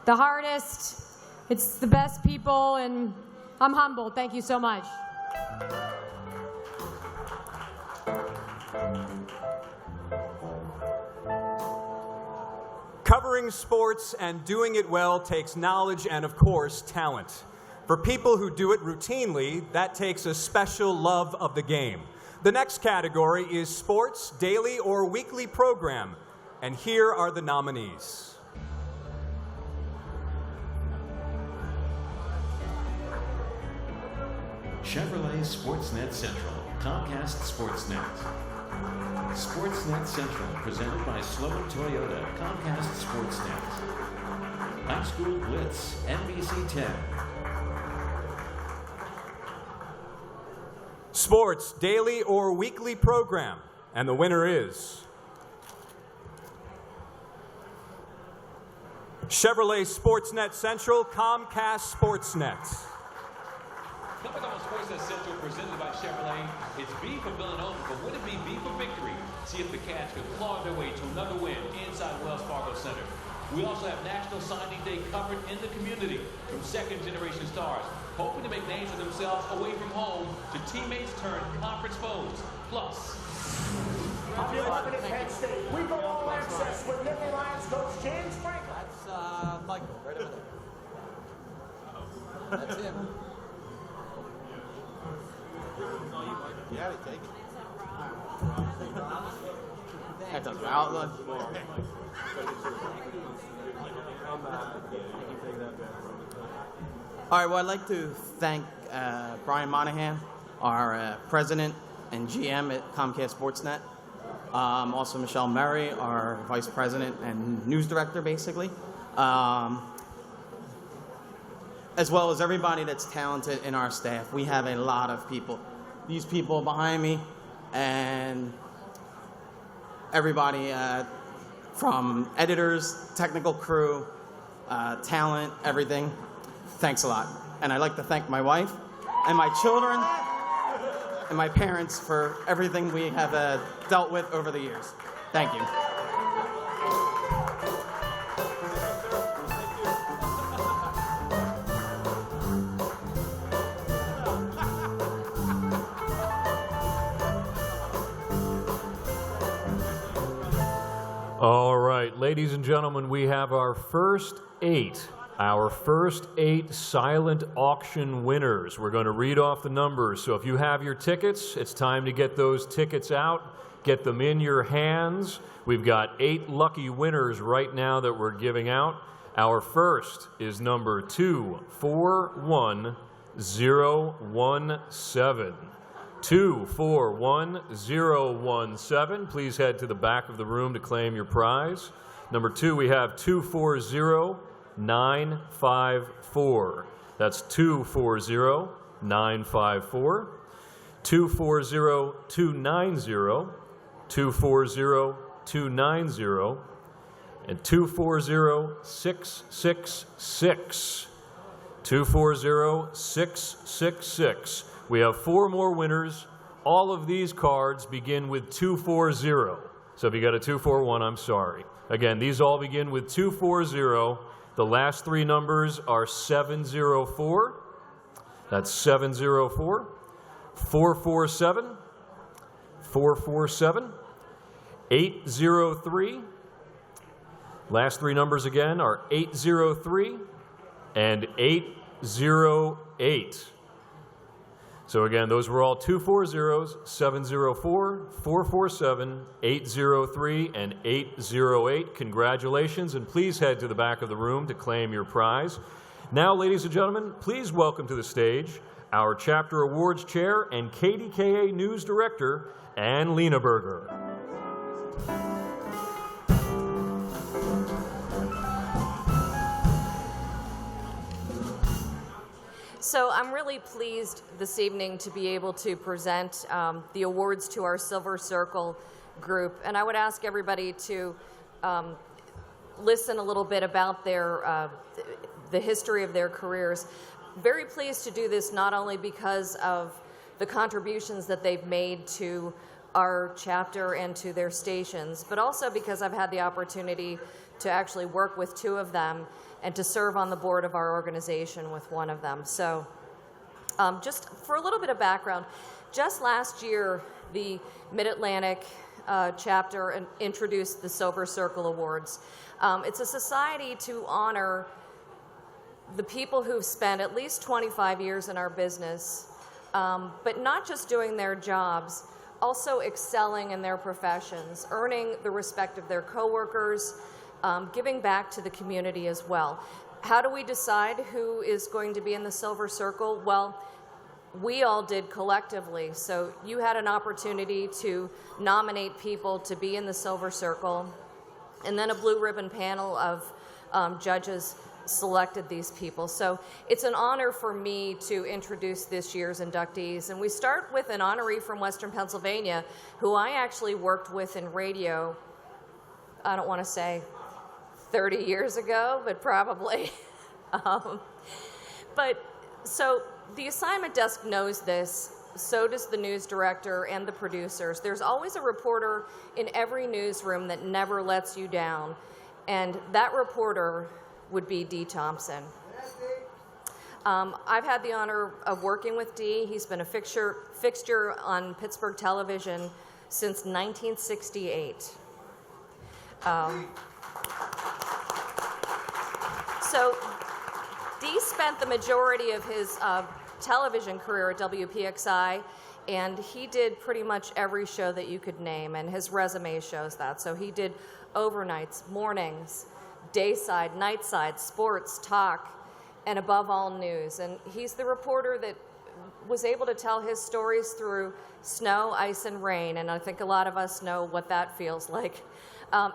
the hardest. It's the best people, and I'm humbled. Thank you so much. Covering sports and doing it well takes knowledge and, of course, talent. For people who do it routinely, that takes a special love of the game. The next category is Sports Daily or Weekly Program. And here are the nominees. Chevrolet Sportsnet Central, Comcast Sportsnet. Sportsnet Central, presented by Sloan Toyota, Comcast Sportsnet. High School Blitz, NBC 10. Sports Daily or Weekly Program. And the winner is Chevrolet Sportsnet Central, Comcast Sportsnet. Coming up on Sportsnet Central, presented by Chevrolet, it's B for Villanova, but would it be B for victory? See if the Cats could claw their way to another win inside Wells Fargo Center. We also have National Signing Day covered in the community from second-generation stars, hoping to make names for themselves away from home to teammates turned conference foes. Plus, On the 11 at Penn State, we go all access with Nittany Lions coach James Franklin. That's Michael, right over there. That's him. Yeah, they take it. That doesn't outlook. All right, well, I'd like to thank Brian Monahan, our president and GM at Comcast Sportsnet. Also Michelle Murray, our vice president and news director, basically. As well as everybody that's talented in our staff. We have a lot of people. These people behind me and everybody from editors, technical crew, talent, everything. Thanks a lot. And I'd like to thank my wife and my children and my parents for everything we have dealt with over the years. Thank you. All right, ladies and gentlemen, we have our first eight silent auction winners. We're going to read off the numbers. So if you have your tickets, it's time to get those tickets out, get them in your hands. We've got 8 lucky winners right now that we're giving out. Our first is number 241017. 241017. Please head to the back of the room to claim your prize. Number 2, we have 240954. That's 240954. 240290. 240290. And 240666. 240666. We have 4 more winners. All of these cards begin with 240. So if you got a 241, I'm sorry. Again, these all begin with 240. The last 3 numbers are 704. That's 704. 447. 447. 803. Last 3 numbers again are 803 and 808. So again, those were all 240s, 704, 447, 803, and 808. Congratulations, and please head to the back of the room to claim your prize. Now, ladies and gentlemen, please welcome to the stage our Chapter Awards Chair and KDKA News Director, Ann Lieneberger. So I'm really pleased this evening to be able to present the awards to our Silver Circle group. And I would ask everybody to listen a little bit about their, the history of their careers. Very pleased to do this not only because of the contributions that they've made to our chapter and to their stations, but also because I've had the opportunity to actually work with 2 of them and to serve on the board of our organization with 1 of them. So just for a little bit of background, just last year, the Mid-Atlantic chapter introduced the Silver Circle Awards. It's a society to honor the people who've spent at least 25 years in our business, but not just doing their jobs, also excelling in their professions, earning the respect of their coworkers, giving back to the community as well. How do we decide who is going to be in the Silver Circle? Well, we all did collectively. So you had an opportunity to nominate people to be in the Silver Circle, and then a blue ribbon panel of judges selected these people. So it's an honor for me to introduce this year's inductees. And we start with an honoree from Western Pennsylvania, who I actually worked with in radio, I don't want to say 30 years ago, but probably. So the assignment desk knows this, so does the news director and the producers. There's always a reporter in every newsroom that never lets you down, and that reporter would be Dee Thompson. I've had the honor of working with Dee. He's been a fixture on Pittsburgh television since 1968. So Dee spent the majority of his television career at WPXI, and he did pretty much every show that you could name, and his resume shows that. So he did overnights, mornings, dayside, nightside, sports, talk, and above all, news. And he's the reporter that was able to tell his stories through snow, ice, and rain, and I think a lot of us know what that feels like.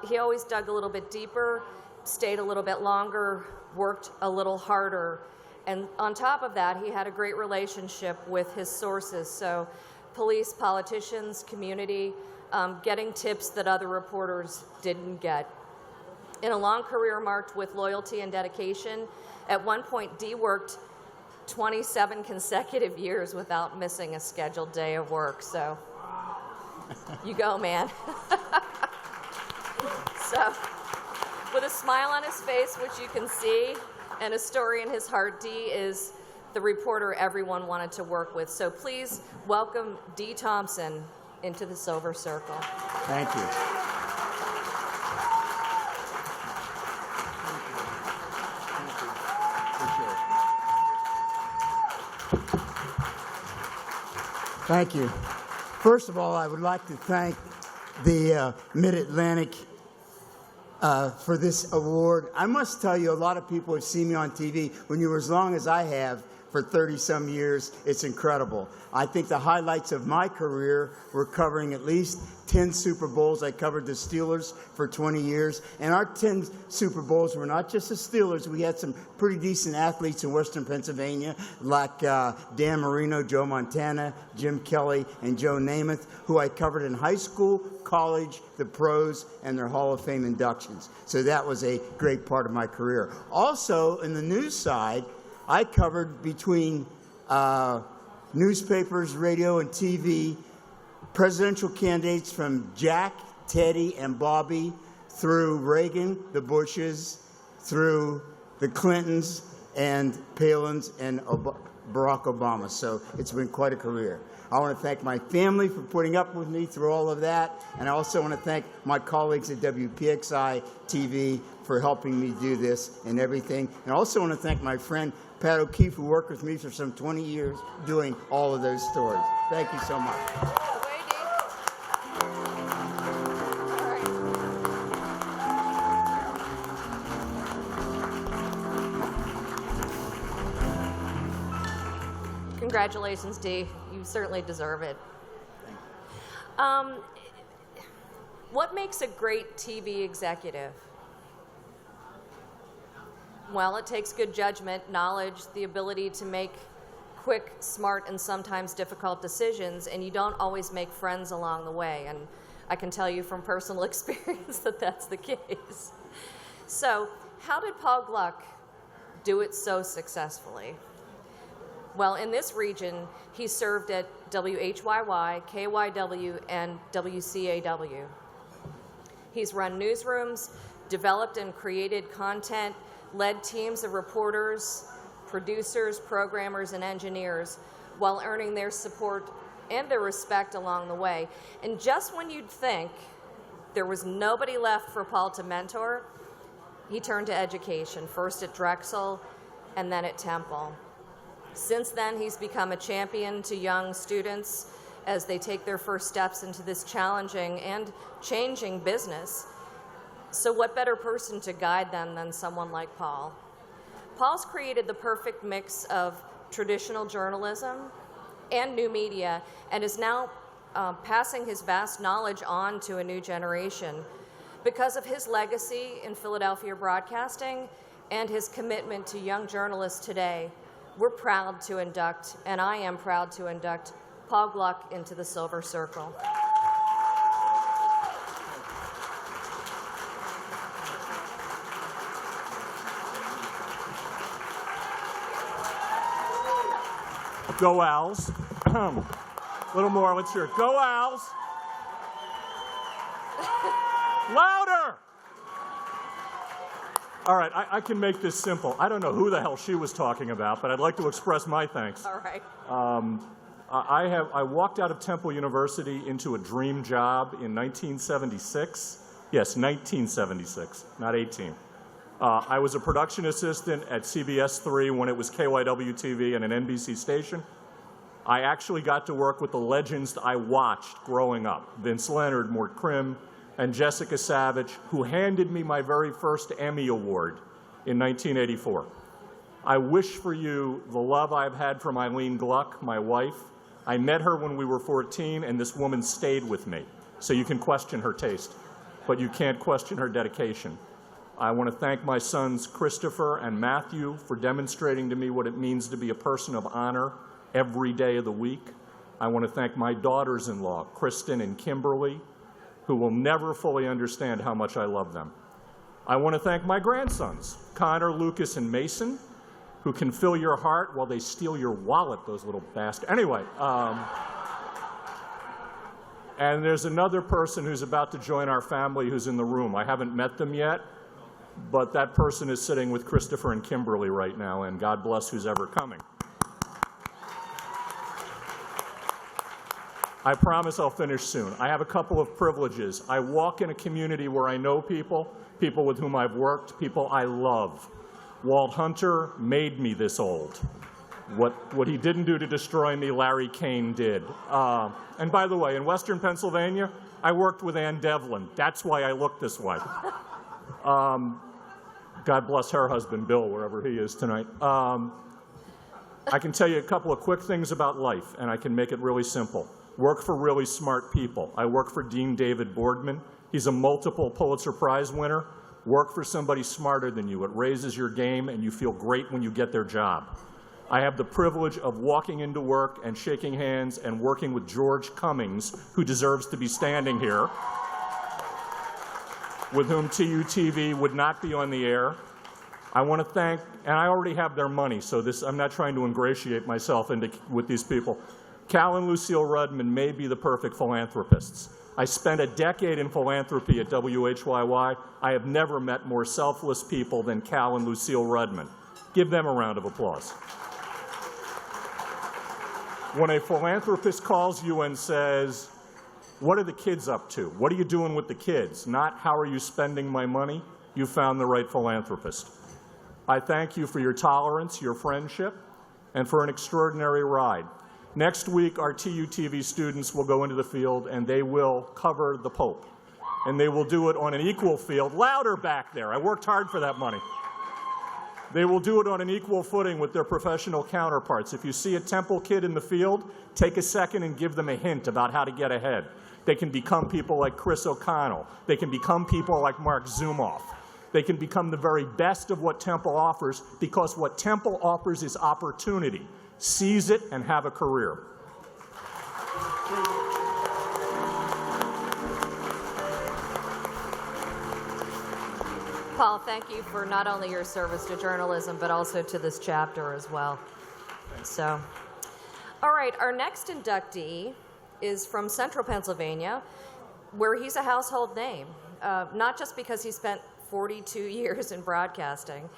He always dug a little bit deeper, stayed a little bit longer, worked a little harder, and on top of that, he had a great relationship with his sources, so police, politicians, community, getting tips that other reporters didn't get. In a long career marked with loyalty and dedication, at one point, Dee worked 27 consecutive years without missing a scheduled day of work, so you go, man. So, with a smile on his face, which you can see, and a story in his heart, Dee is the reporter everyone wanted to work with. So please welcome Dee Thompson into the Silver Circle. Thank you. Thank you. First of all, I would like to thank the Mid-Atlantic for this award. I must tell you, a lot of people have seen me on TV. When you were as long as I have, for 30-some years, it's incredible. I think the highlights of my career were covering at least 10 Super Bowls. I covered the Steelers for 20 years. And our 10 Super Bowls were not just the Steelers. We had some pretty decent athletes in Western Pennsylvania, like Dan Marino, Joe Montana, Jim Kelly, and Joe Namath, who I covered in high school, college, the pros, and their Hall of Fame inductions. So that was a great part of my career. Also, in the news side, I covered between newspapers, radio, and TV, presidential candidates from Jack, Teddy, and Bobby, through Reagan, the Bushes, through the Clintons, and Palins, and Barack Obama. So it's been quite a career. I want to thank my family for putting up with me through all of that, and I also want to thank my colleagues at WPXI TV for helping me do this and everything. And I also want to thank my friend Pat O'Keefe, who worked with me for some 20 years doing all of those stories. Thank you so much. Congratulations, Dee. You certainly deserve it. What makes a great TV executive? Well, it takes good judgment, knowledge, the ability to make quick, smart, and sometimes difficult decisions, and you don't always make friends along the way. And I can tell you from personal experience that that's the case. So, how did Paul Gluck do it so successfully? Well, in this region, he served at WHYY, KYW, and WCAW. He's run newsrooms, developed and created content, led teams of reporters, producers, programmers, and engineers while earning their support and their respect along the way. And just when you'd think there was nobody left for Paul to mentor, he turned to education, first at Drexel, and then at Temple. Since then, he's become a champion to young students as they take their first steps into this challenging and changing business. So what better person to guide them than someone like Paul? Paul's created the perfect mix of traditional journalism and new media, and is now passing his vast knowledge on to a new generation. Because of his legacy in Philadelphia broadcasting and his commitment to young journalists today, we're proud to induct, and I am proud to induct, Paul Gluck into the Silver Circle. Go Owls. A little more, let's hear it. Go Owls. Louder! All right, I can make this simple. I don't know who the hell she was talking about, but I'd like to express my thanks. All right. I walked out of Temple University into a dream job in 1976. Yes, 1976, not 18. I was a production assistant at CBS 3 when it was KYW TV and an NBC station. I actually got to work with the legends I watched growing up, Vince Leonard, Mort Krim, and Jessica Savage, who handed me my very first Emmy Award in 1984. I wish for you the love I've had from Eileen Gluck, my wife. I met her when we were 14, and this woman stayed with me. So you can question her taste, but you can't question her dedication. I want to thank my sons Christopher and Matthew for demonstrating to me what it means to be a person of honor every day of the week. I want to thank my daughters-in-law, Kristen and Kimberly, who will never fully understand how much I love them. I want to thank my grandsons, Connor, Lucas, and Mason, who can fill your heart while they steal your wallet, those little bastards. Anyway, and there's another person who's about to join our family who's in the room. I haven't met them yet, but that person is sitting with Christopher and Kimberly right now, and God bless who's ever coming. I promise I'll finish soon. I have a couple of privileges. I walk in a community where I know people, people with whom I've worked, people I love. Walt Hunter made me this old. What he didn't do to destroy me, Larry Kane did. And by the way, in Western Pennsylvania, I worked with Ann Devlin. That's why I look this way. God bless her husband, Bill, wherever he is tonight. I can tell you a couple of quick things about life, and I can make it really simple. Work for really smart people. I work for Dean David Boardman. He's a multiple Pulitzer Prize winner. Work for somebody smarter than you. It raises your game, and you feel great when you get their job. I have the privilege of walking into work and shaking hands and working with George Cummings, who deserves to be standing here, with whom TUTV would not be on the air. I want to thank, and I already have their money, so I'm not trying to ingratiate myself with these people. Cal and Lucille Rudman may be the perfect philanthropists. I spent a decade in philanthropy at WHYY. I have never met more selfless people than Cal and Lucille Rudman. Give them a round of applause. When a philanthropist calls you and says, what are the kids up to? What are you doing with the kids? Not how are you spending my money? You found the right philanthropist. I thank you for your tolerance, your friendship, and for an extraordinary ride. Next week, our TUTV students will go into the field and they will cover the Pope. And they will do it on an equal field. Louder back there. I worked hard for that money. They will do it on an equal footing with their professional counterparts. If you see a Temple kid in the field, take a second and give them a hint about how to get ahead. They can become people like Chris O'Connell. They can become people like Mark Zumoff. They can become the very best of what Temple offers, because what Temple offers is opportunity. Seize it and have a career. Paul, thank you for not only your service to journalism, but also to this chapter as well. So, all right, our next inductee is from Central Pennsylvania, where he's a household name, not just because he spent 42 years in broadcasting.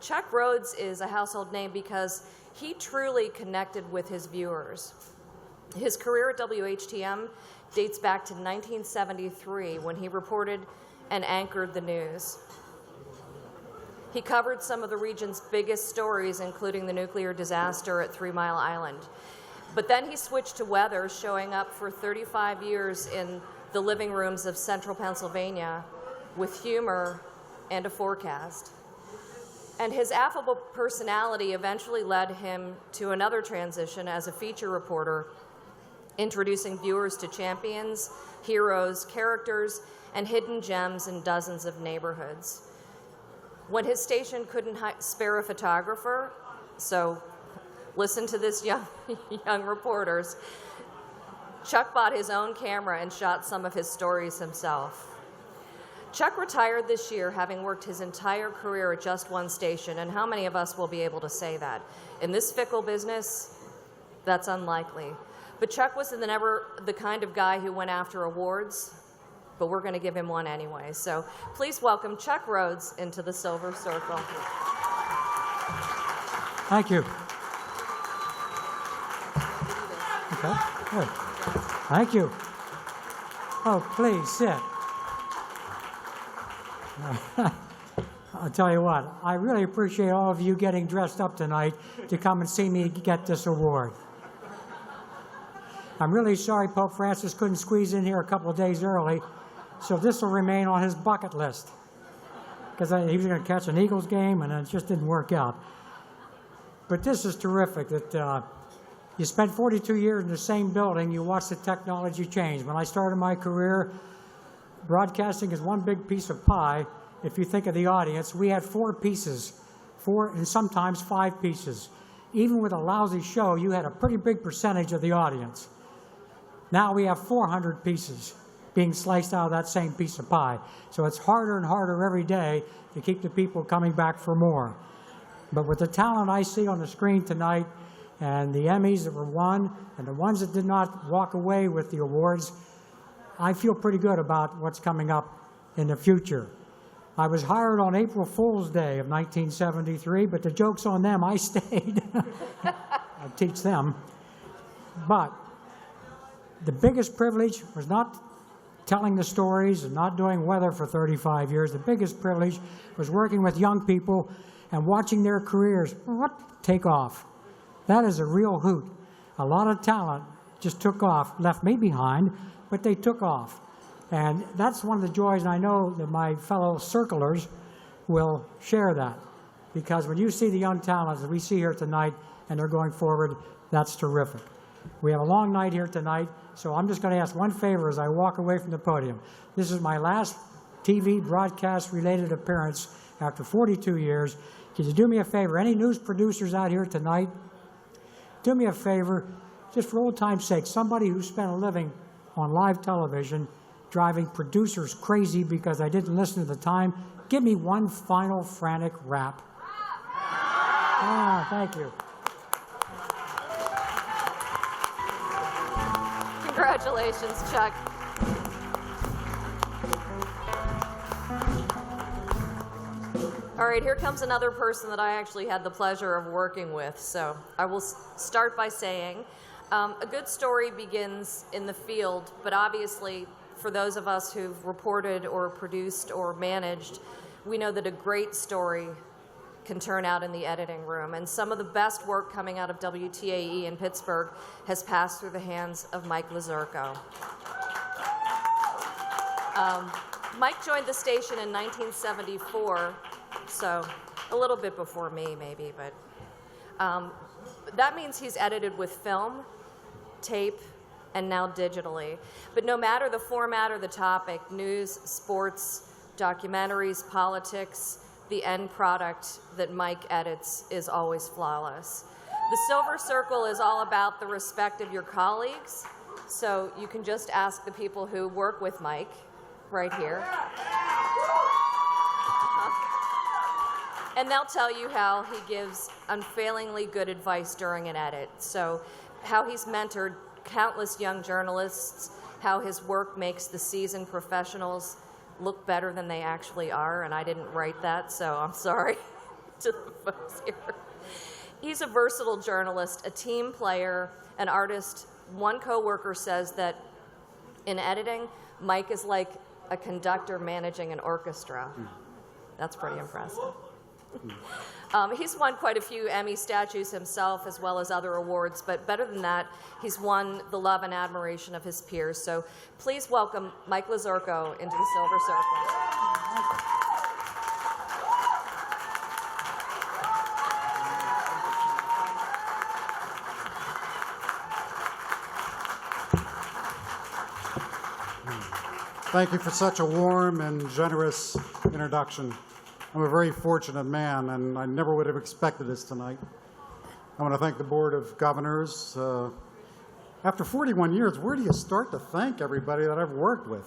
Chuck Rhodes is a household name because he truly connected with his viewers. His career at WHTM dates back to 1973 when he reported and anchored the news. He covered some of the region's biggest stories, including the nuclear disaster at 3 Mile Island. But then he switched to weather, showing up for 35 years in the living rooms of central Pennsylvania with humor and a forecast. And his affable personality eventually led him to another transition as a feature reporter, introducing viewers to champions, heroes, characters, and hidden gems in dozens of neighborhoods. When his station couldn't spare a photographer, so listen to this, young reporters, Chuck bought his own camera and shot some of his stories himself. Chuck retired this year, having worked his entire career at just one station, and how many of us will be able to say that? In this fickle business, that's unlikely. But Chuck was never the kind of guy who went after awards, but we're going to give him one anyway. So please welcome Chuck Rhodes into the Silver Circle. Thank you. Okay, good. Thank you. Oh, please sit. I'll tell you what, I really appreciate all of you getting dressed up tonight to come and see me get this award. I'm really sorry Pope Francis couldn't squeeze in here a couple of days early, so this will remain on his bucket list, because he was going to catch an Eagles game and it just didn't work out. But this is terrific that you spent 42 years in the same building, you watch the technology change. When I started my career, broadcasting is one big piece of pie. If you think of the audience, we had 4 pieces, 4 and sometimes 5 pieces. Even with a lousy show, you had a pretty big percentage of the audience. Now we have 400 pieces being sliced out of that same piece of pie. So it's harder and harder every day to keep the people coming back for more. But with the talent I see on the screen tonight, and the Emmys that were won, and the ones that did not walk away with the awards, I feel pretty good about what's coming up in the future. I was hired on April Fool's Day of 1973, but the joke's on them, I stayed. I teach them. But the biggest privilege was not telling the stories and not doing weather for 35 years. The biggest privilege was working with young people and watching their careers take off. That is a real hoot. A lot of talent just took off, left me behind, but they took off. And that's one of the joys, and I know that my fellow circlers will share that. Because when you see the young talents that we see here tonight and they're going forward, that's terrific. We have a long night here tonight, so I'm just going to ask one favor as I walk away from the podium. This is my last TV broadcast-related appearance after 42 years. Could you do me a favor? Any news producers out here tonight? Do me a favor, just for old time's sake, somebody who spent a living on live television driving producers crazy because I didn't listen to the time, give me one final frantic rap. Thank you. Congratulations, Chuck. All right, here comes another person that I actually had the pleasure of working with. So I will start by saying a good story begins in the field, but obviously for those of us who've reported or produced or managed, we know that a great story can turn out in the editing room. And some of the best work coming out of WTAE in Pittsburgh has passed through the hands of Mike Lazurko. Mike joined the station in 1974, so a little bit before me maybe, but that means he's edited with film, tape, and now digitally. But no matter the format or the topic, news, sports, documentaries, politics, the end product that Mike edits is always flawless. The Silver Circle is all about the respect of your colleagues, so you can just ask the people who work with Mike right here. And they'll tell you how he gives unfailingly good advice during an edit. So how he's mentored countless young journalists, how his work makes the seasoned professionals look better than they actually are, and I didn't write that, so I'm sorry to the folks here. He's a versatile journalist, a team player, an artist. One coworker says that in editing, Mike is like a conductor managing an orchestra. That's pretty impressive. He's won quite a few Emmy statues himself, as well as other awards, but better than that, he's won the love and admiration of his peers. So please welcome Mike Lazurko into the Silver Circle. Thank you for such a warm and generous introduction. I'm a very fortunate man, and I never would have expected this tonight. I want to thank the Board of Governors. After 41 years, where do you start to thank everybody that I've worked with?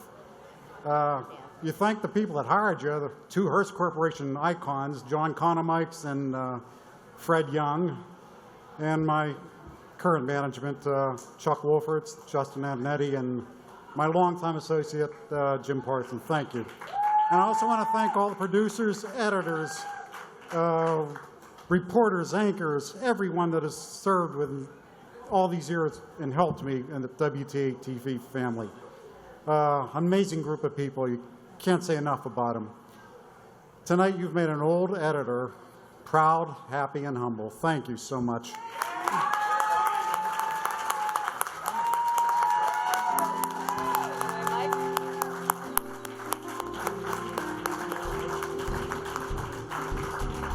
You thank the people that hired you, the two Hearst Corporation icons, John Conomikes and Fred Young, and my current management, Chuck Wolferts, Justin Antonetti, and my longtime associate, Jim Parsons. Thank you. And I also want to thank all the producers, editors, reporters, anchors, everyone that has served with all these years and helped me in the WTA-TV family. Amazing group of people. You can't say enough about them. Tonight you've made an old editor proud, happy, and humble. Thank you so much.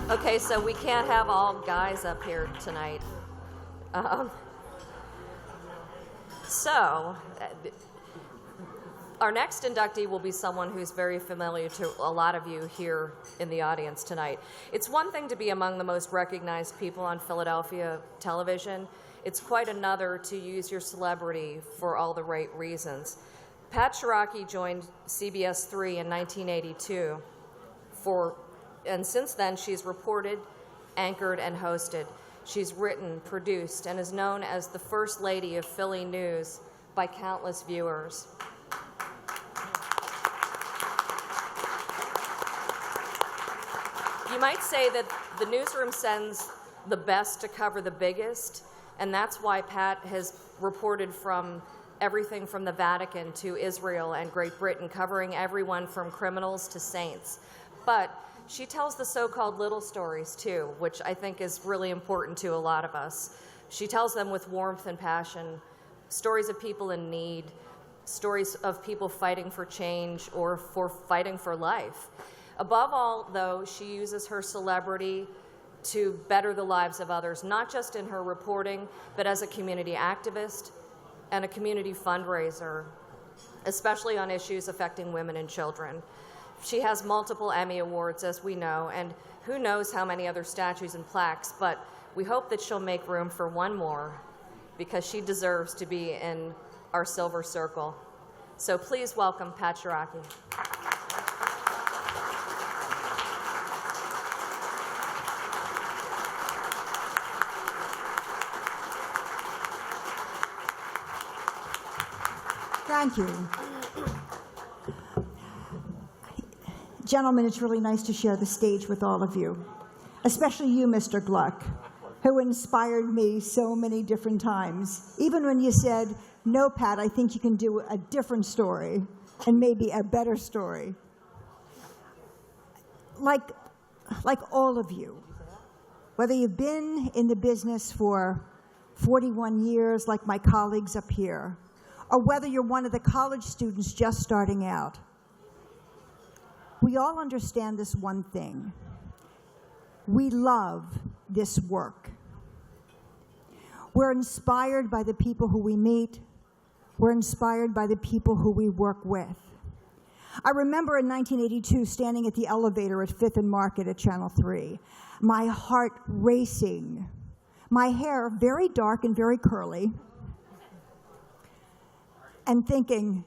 Okay, so we can't have all guys up here tonight. Our next inductee will be someone who's very familiar to a lot of you here in the audience tonight. It's one thing to be among the most recognized people on Philadelphia television. It's quite another to use your celebrity for all the right reasons. Pat Shiraki joined CBS 3 in 1982 and since then, she's reported, anchored, and hosted. She's written, produced, and is known as the First Lady of Philly News by countless viewers. You might say that the newsroom sends the best to cover the biggest, and that's why Pat has reported from everything from the Vatican to Israel and Great Britain, covering everyone from criminals to saints. But she tells the so-called little stories, too, which I think is really important to a lot of us. She tells them with warmth and passion, stories of people in need, stories of people fighting for change or for fighting for life. Above all, though, she uses her celebrity to better the lives of others, not just in her reporting, but as a community activist and a community fundraiser, especially on issues affecting women and children. She has multiple Emmy Awards, as we know, and who knows how many other statues and plaques, but we hope that she'll make room for one more because she deserves to be in our Silver Circle. So please welcome Pat Shiraki. Thank you. Gentlemen, it's really nice to share the stage with all of you, especially you, Mr. Gluck, who inspired me so many different times. Even when you said, no, Pat, I think you can do a different story and maybe a better story. Like all of you, whether you've been in the business for 41 years like my colleagues up here, or whether you're one of the college students just starting out, we all understand this one thing. We love this work. We're inspired by the people who we meet. We're inspired by the people who we work with. I remember in 1982 standing at the elevator at 5th and Market at Channel 3, my heart racing, my hair very dark and very curly, and thinking,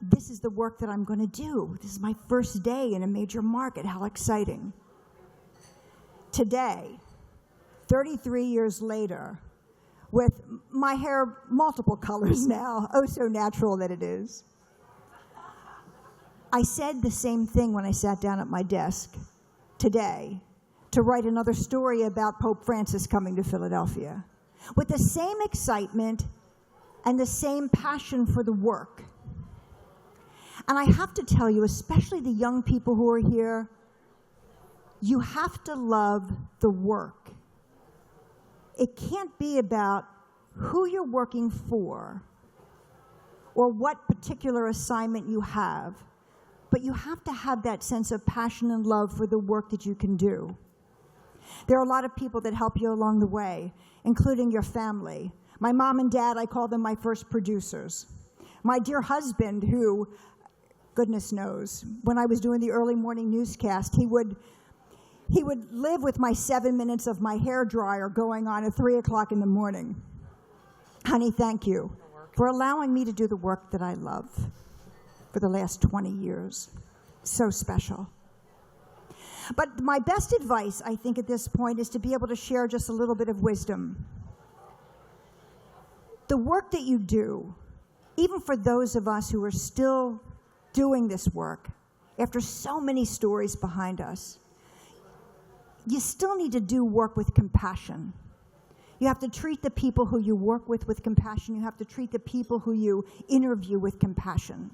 this is the work that I'm going to do. This is my first day in a major market. How exciting. Today, 33 years later, with my hair multiple colors now, oh so natural that it is, I said the same thing when I sat down at my desk today to write another story about Pope Francis coming to Philadelphia, with the same excitement and the same passion for the work. And I have to tell you, especially the young people who are here, you have to love the work. It can't be about who you're working for or what particular assignment you have, but you have to have that sense of passion and love for the work that you can do. There are a lot of people that help you along the way, including your family. My mom and dad, I call them my first producers. My dear husband, who, goodness knows, when I was doing the early morning newscast, he would live with my 7 minutes of my hair dryer going on at 3 o'clock in the morning. Honey, thank you for allowing me to do the work that I love for the last 20 years. So special. But my best advice, I think, at this point is to be able to share just a little bit of wisdom. The work that you do, even for those of us who are still doing this work, after so many stories behind us, you still need to do work with compassion. You have to treat the people who you work with compassion. You have to treat the people who you interview with compassion.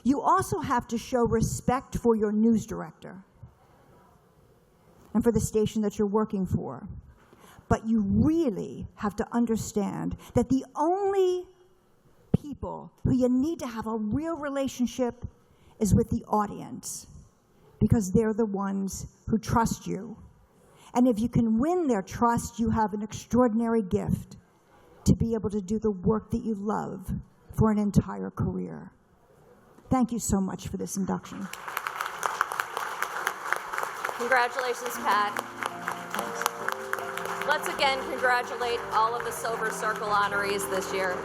You also have to show respect for your news director and for the station that you're working for. But you really have to understand that the only people who you need to have a real relationship is with the audience, because they're the ones who trust you. And if you can win their trust, you have an extraordinary gift to be able to do the work that you love for an entire career. Thank you so much for this induction. Congratulations, Pat. Let's again congratulate all of the Silver Circle honorees this year.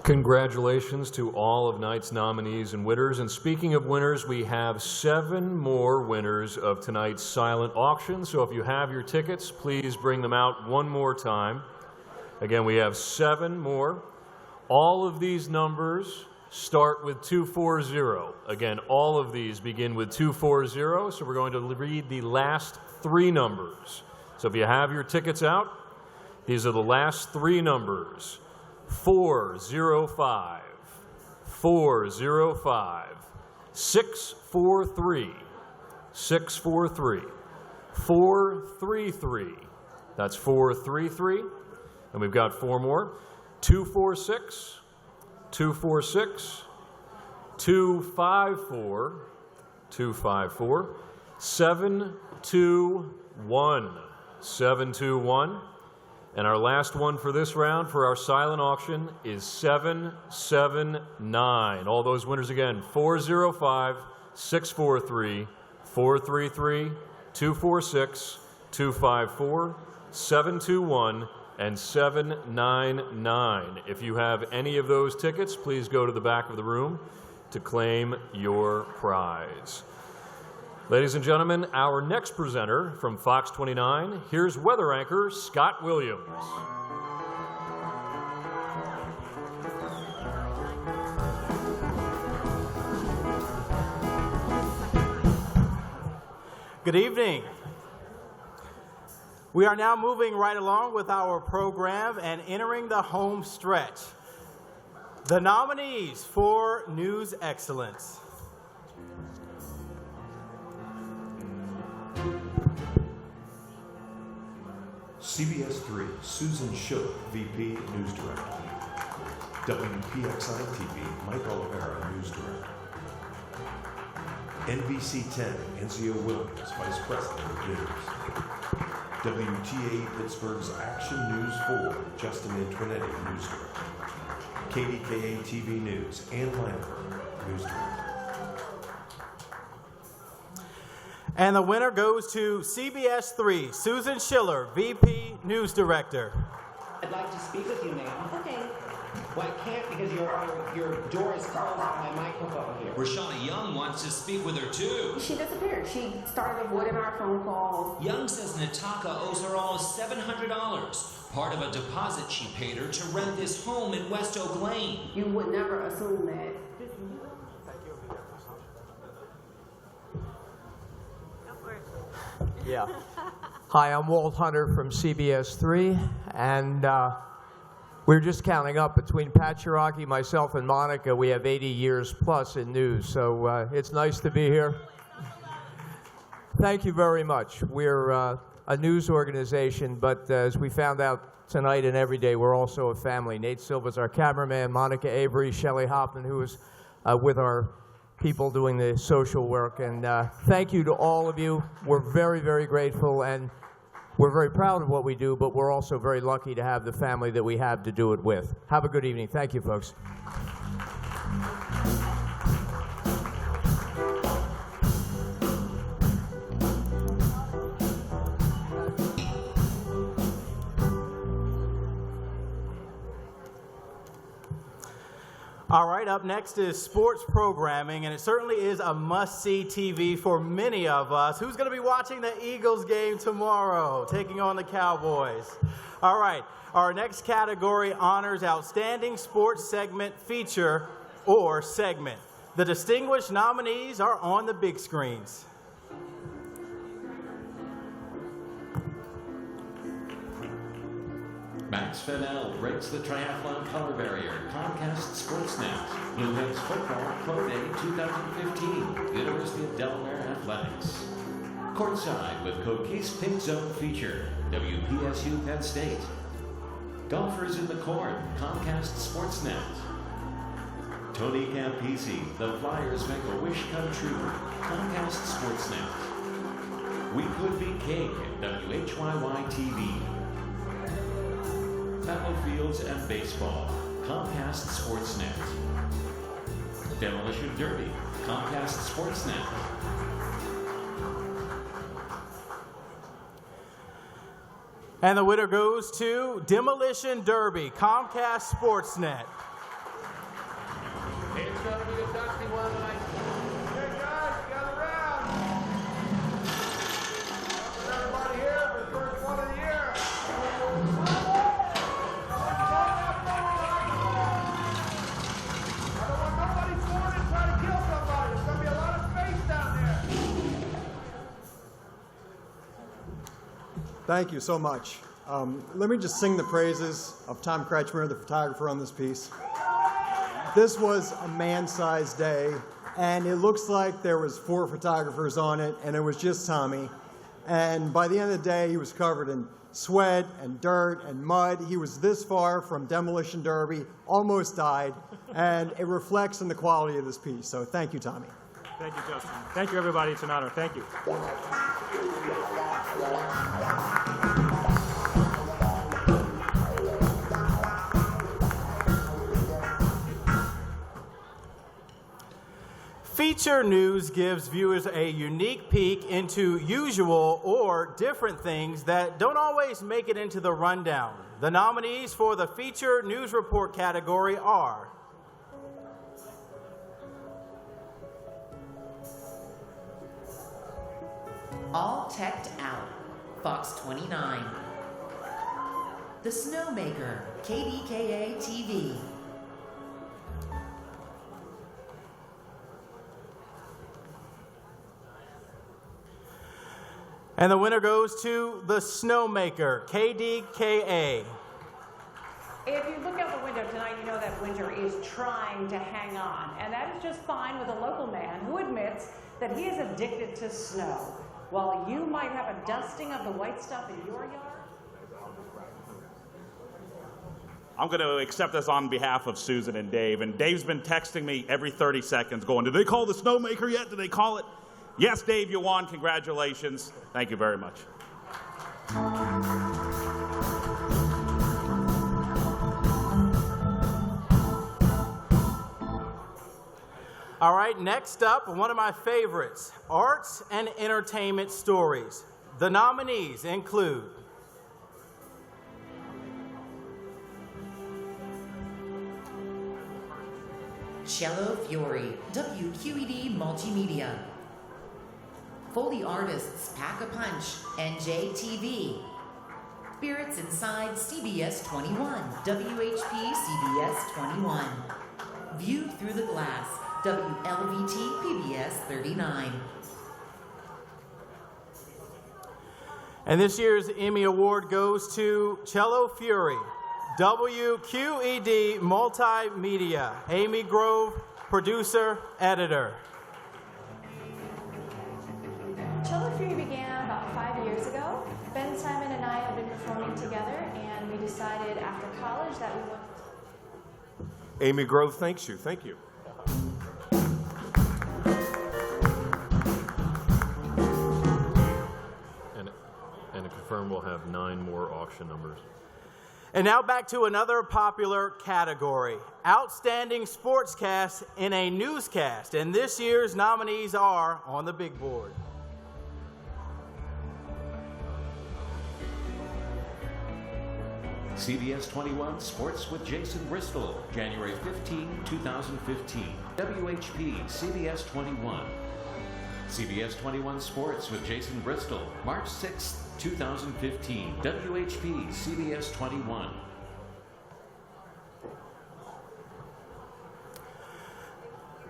Congratulations to all of tonight's nominees and winners. And speaking of winners, we have 7 more winners of tonight's silent auction. So if you have your tickets, please bring them out one more time. Again, we have 7 more. All of these numbers start with 240. Again, all of these begin with 240. So we're going to read the last 3 numbers. So if you have your tickets out, these are the last 3 numbers. 405, 405, 643, 643, 433, that's 433, and we've got 4 more, 246, 246, 254, 254, 721, 721, and our last one for this round for our silent auction is 779. All those winners again, 405, 643, 433, 246, 254, 721, and 799. If you have any of those tickets, please go to the back of the room to claim your prize. Ladies and gentlemen, our next presenter from Fox 29, here's weather anchor Scott Williams. Good evening. We are now moving right along with our program and entering the home stretch. The nominees for News Excellence. CBS 3, Susan Shook, VP, News Director. WPXI TV, Mike Oliveira, News Director. NBC 10, Enzio Williams, Vice President of News. WTA Pittsburgh's Action News 4, Justin Antoinetti, News Director. KDKA TV News, Ann Lambert, News Director. And the winner goes to CBS 3, Susan Schiller, VP News Director. I'd like to speak with you, ma'am. Okay. Well, I can't because your door is closed on my microphone here. Rashana Young wants to speak with her, too. She disappeared. She started avoiding our phone calls. Young says Nataka owes her all $700, part of a deposit she paid her to rent this home in West Oak Lane. You would never assume that. Yeah. Hi, I'm Walt Hunter from CBS 3, and we're just counting up. Between Pat Chiraki, myself, and Monica, we have 80 years plus in news, so it's nice to be here. Thank you very much. We're a news organization, but as we found out tonight and every day, we're also a family. Nate Silva's our cameraman, Monica Avery, Shelley Hoffman, who is with our people doing the social work, and thank you to all of you. We're very, very grateful, and we're very proud of what we do, but we're also very lucky to have the family that we have to do it with. Have a good evening. Thank you, folks. All right, up next is sports programming, and it certainly is a must-see TV for many of us. Who's going to be watching the Eagles game tomorrow, taking on the Cowboys? All right, our next category honors Outstanding Sports Segment Feature or Segment. The distinguished nominees are on the big screens. Max Fennell breaks the triathlon color barrier. Comcast Sportsnet. Blue Hens Football Pro Day 2015. University of Delaware Athletics. Courtside with Coquise Pink Zone Feature. WPSU Penn State. Golfers in the Court. Comcast Sportsnet. Tony Campisi. The Flyers make a wish come true. Comcast Sportsnet. We Could Be King. WHYY TV. Battlefields and Baseball, Comcast Sportsnet. Demolition Derby, Comcast Sportsnet. And the winner goes to Demolition Derby, Comcast Sportsnet. It's going to be a dusty one tonight. Hey guys, gather around. Everybody here for the first one of the year. Thank you so much. Let me just sing the praises of Tom Kretschmer, the photographer on this piece. This was a man-sized day, and it looks like there was 4 photographers on it, and it was just Tommy. And by the end of the day, he was covered in sweat and dirt and mud. He was this far from Demolition Derby, almost died, and it reflects in the quality of this piece. So thank you, Tommy. Thank you, Justin. Thank you, everybody. It's an honor. Thank you. Feature News gives viewers a unique peek into usual or different things that don't always make it into the rundown. The nominees for the Feature News Report category are All Teched Out, Fox 29. The Snowmaker, KDKA TV. And the winner goes to The Snowmaker, KDKA. If you look out the window tonight, you know that winter is trying to hang on. And that is just fine with a local man who admits that he is addicted to snow. While you might have a dusting of the white stuff in your yard, I'm going to accept this on behalf of Susan and Dave. And Dave's been texting me every 30 seconds going, did they call the snowmaker yet? Did they call it? Yes, Dave, you won. Congratulations. Thank you very much. All right, next up, one of my favorites, arts and entertainment stories. The nominees include Cello Fiore, WQED Multimedia. Foley artists Pack a Punch, NJTV. Spirits Inside CBS 21, WHP CBS 21. View Through the Glass, WLVT PBS 39. And this year's Emmy Award goes to Cello Fury, WQED Multimedia, Amy Grove, producer, editor. Cello Fury began about 5 years ago. Ben, Simon, and I have been performing together, and we decided after college that we wanted to. Amy Grove thanks you. Thank you. And to confirm, we'll have 9 more auction numbers. And now back to another popular category, Outstanding Sportscast in a Newscast. And this year's nominees are on the big board. CBS 21 Sports with Jason Bristol, January 15, 2015. WHP CBS 21. CBS 21 Sports with Jason Bristol, March 6, 2015. WHP CBS 21.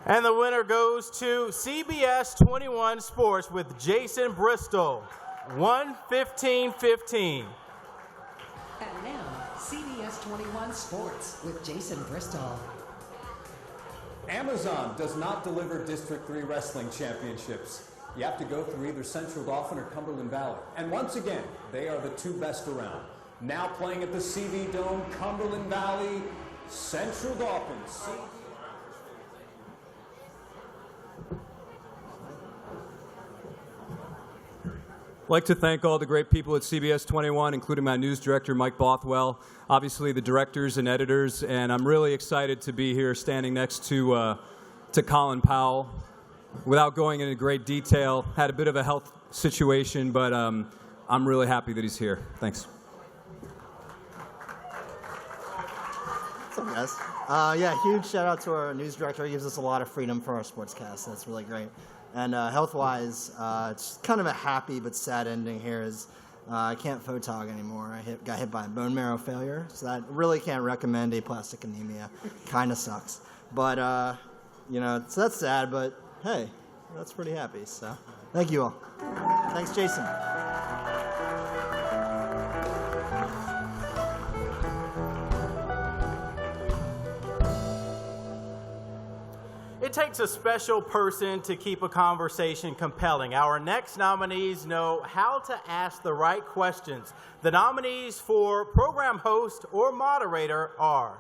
And the winner goes to CBS 21 Sports with Jason Bristol, 1:15:15. And now, CBS 21 Sports with Jason Bristol. Amazon does not deliver District 3 wrestling championships. You have to go through either Central Dauphin or Cumberland Valley. And once again, they are the 2 best around. Now playing at the CV Dome, Cumberland Valley, Central Dauphin. I'd like to thank all the great people at CBS 21, including my news director, Mike Bothwell, obviously the directors and editors, and I'm really excited to be here standing next to Colin Powell. Without going into great detail, had a bit of a health situation, but I'm really happy that he's here. Thanks. What's up, guys? Yeah, huge shout out to our news director. He gives us a lot of freedom for our sportscast. That's really great. And health-wise, it's kind of a happy but sad ending here. Is I can't photog anymore. I got hit by a bone marrow failure, so I really can't recommend aplastic anemia. Kind of sucks, but you know, so that's sad. But hey, that's pretty happy. So thank you all. Thanks, Jason. It takes a special person to keep a conversation compelling. Our next nominees know how to ask the right questions. The nominees for program host or moderator are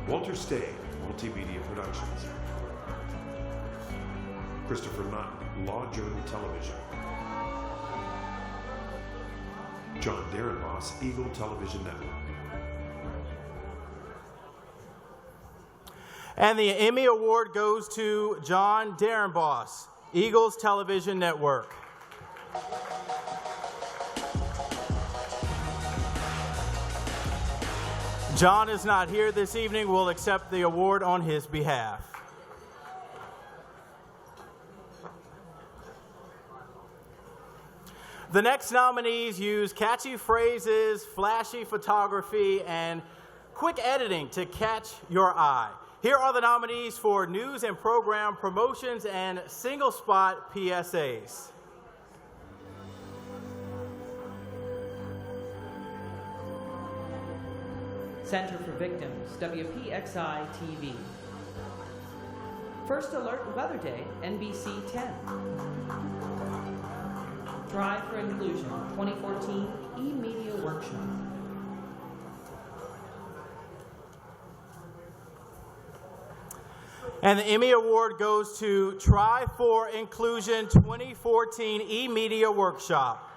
Walter Stay, Multimedia Productions. Christopher Nutt, Law Journal Television. John Derenboss, Eagle Television Network. And the Emmy Award goes to John Derenboss, Eagles Television Network. John is not here this evening. We'll accept the award on his behalf. The next nominees use catchy phrases, flashy photography, and quick editing to catch your eye. Here are the nominees for news and program promotions and single spot PSAs. Center for Victims, WPXI TV. First Alert Weather Day, NBC 10. Drive for Inclusion 2014 e-media workshop. And the Emmy Award goes to Try for Inclusion 2014 e-media workshop.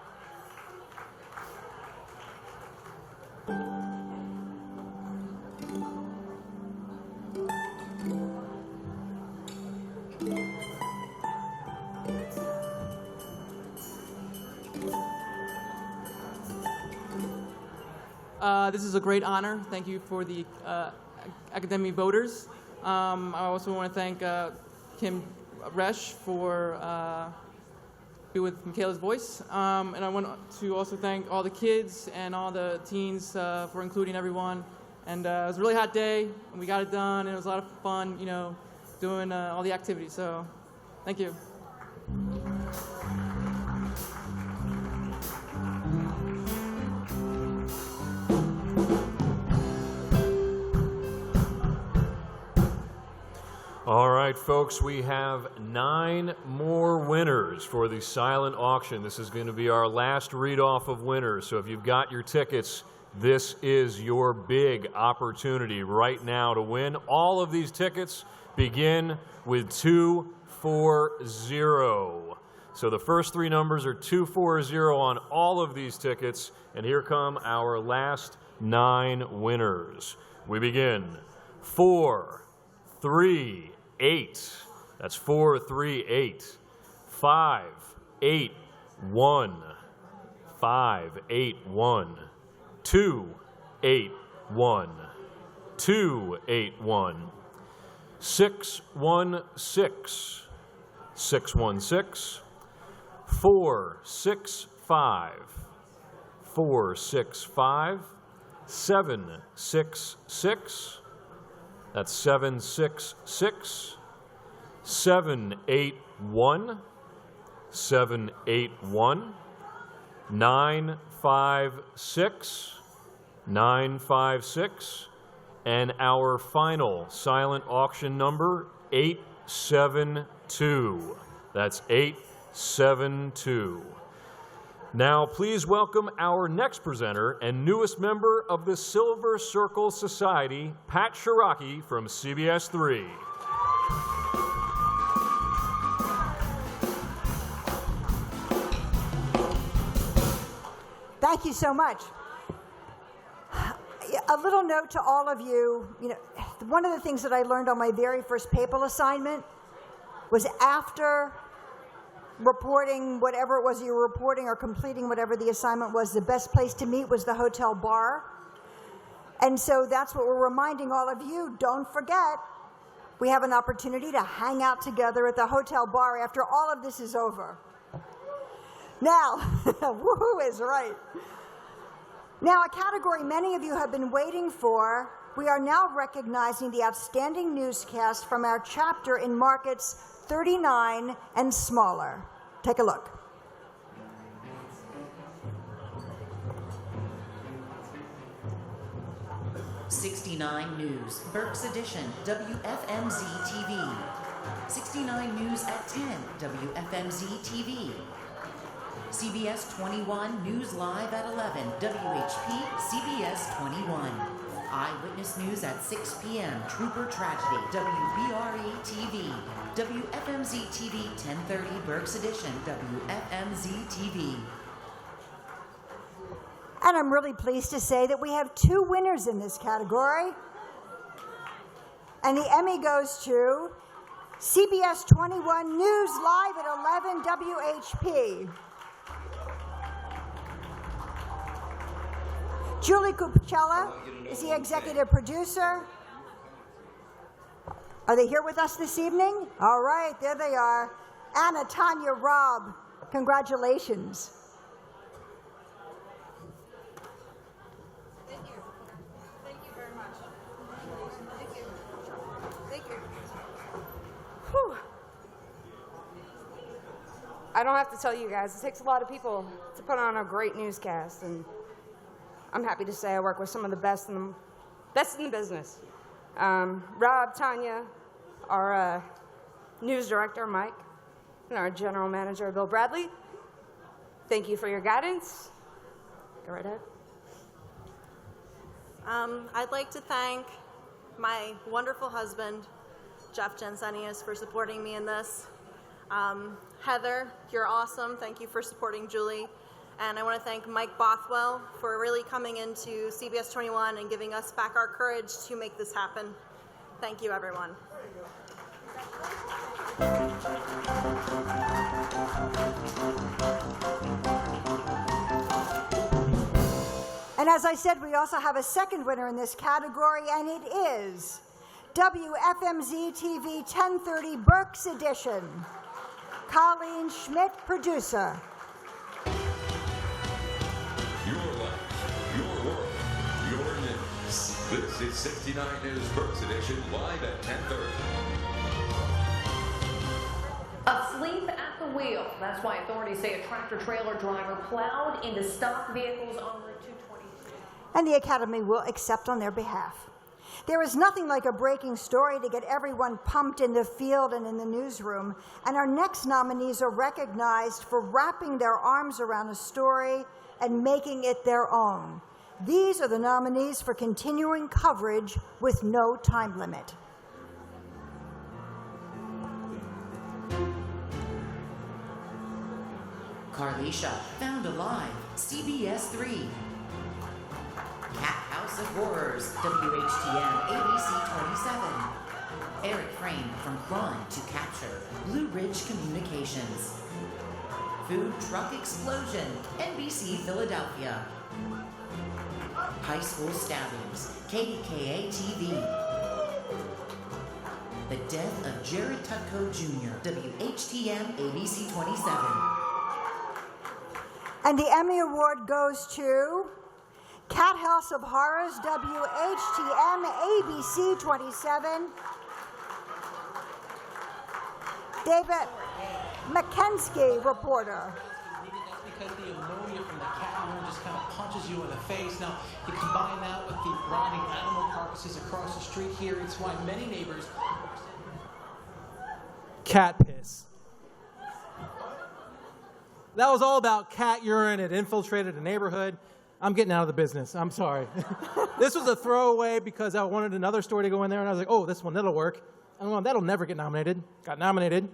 This is a great honor. Thank you for the Academy voters. I also want to thank Kim Resch for being with Michaela's Voice. And I want to also thank all the kids and all the teens for including everyone. And it was a really hot day, and we got it done, and it was a lot of fun, you know, doing all the activities. So thank you. All right, folks, we have 9 more winners for the silent auction. This is going to be our last read-off of winners. So if you've got your tickets, this is your big opportunity right now to win. All of these tickets begin with 240. So the first 3 numbers are 240 on all of these tickets. And here come our last 9 winners. We begin 438. That's 438. 581. 581. 281. 281. 616. 616. 465. 465. 766. That's 766. 781. 781. 956. 956. And our final silent auction number, 872. That's 872. Now, please welcome our next presenter and newest member of the Silver Circle Society, Pat Shiraki from CBS 3. Thank you so much. A little note to all of you, one of the things that I learned on my very first paper assignment was after reporting whatever it was you were reporting or completing whatever the assignment was, the best place to meet was the hotel bar. And so that's what we're reminding all of you. Don't forget, we have an opportunity to hang out together at the hotel bar after all of this is over. Now, woohoo is right. Now, a category many of you have been waiting for, we are now recognizing the outstanding newscast from our chapter in markets 39 and smaller. Take a look. '69 News, Berks Edition, WFMZ TV. '69 News at 10, WFMZ TV. CBS 21 News Live at 11, WHP CBS 21. Eyewitness News at 6 p.m., Trooper Tragedy, WBRE TV. WFMZ TV 1030 Berks Edition, WFMZ TV. And I'm really pleased to say that we have 2 winners in this category. And the Emmy goes to CBS 21 News Live at 11 WHP. Julie Cucella is the executive producer. Are they here with us this evening? All right, there they are. Anna, Tanya, Rob, congratulations. Thank you. Thank you very much. Thank you. Thank you. Whew. I don't have to tell you guys, it takes a lot of people to put on a great newscast, and I'm happy to say I work with some of the best in the business. Rob, Tanya, our news director, Mike, and our general manager, Bill Bradley. Thank you for your guidance. Go right ahead. I'd like to thank my wonderful husband, Jeff Jensenius, for supporting me in this. Heather, you're awesome. Thank you for supporting Julie. And I want to thank Mike Bothwell for really coming into CBS 21 and giving us back our courage to make this happen. Thank you, everyone. And as I said, we also have a second winner in this category, and it is WFMZ TV 1030 Berks Edition. Colleen Schmidt, producer. Your life, your world, your news. This is 69 News Berks Edition, live at 10:30. Asleep at the wheel. That's why authorities say a tractor-trailer driver plowed into stopped vehicles on Route 222. And the Academy will accept on their behalf. There is nothing like a breaking story to get everyone pumped in the field and in the newsroom, and our next nominees are recognized for wrapping their arms around a story and making it their own. These are the nominees for continuing coverage with no time limit. Carlisha, found alive, CBS 3. Cat House of Horrors, WHTM, ABC 27. Eric Frame, From Crime to Capture, Blue Ridge Communications. Food Truck Explosion, NBC Philadelphia. High School Stabbings, KDKA TV. The Death of Jared Tutko Jr., WHTM, ABC 27. And the Emmy Award goes to Cat House of Horrors, WHTM, ABC 27. David McKenzie, reporter. That's because the ammonia from the cat urine just kind of punches you in the face. Now, you combine that with the rotting animal carcasses across the street here. It's why many neighbors... Cat piss. That was all about cat urine. It infiltrated a neighborhood. I'm getting out of the business. I'm sorry. This was a throwaway because I wanted another story to go in there, and I was like, oh, this one, that'll work. And that'll never get nominated. Got nominated.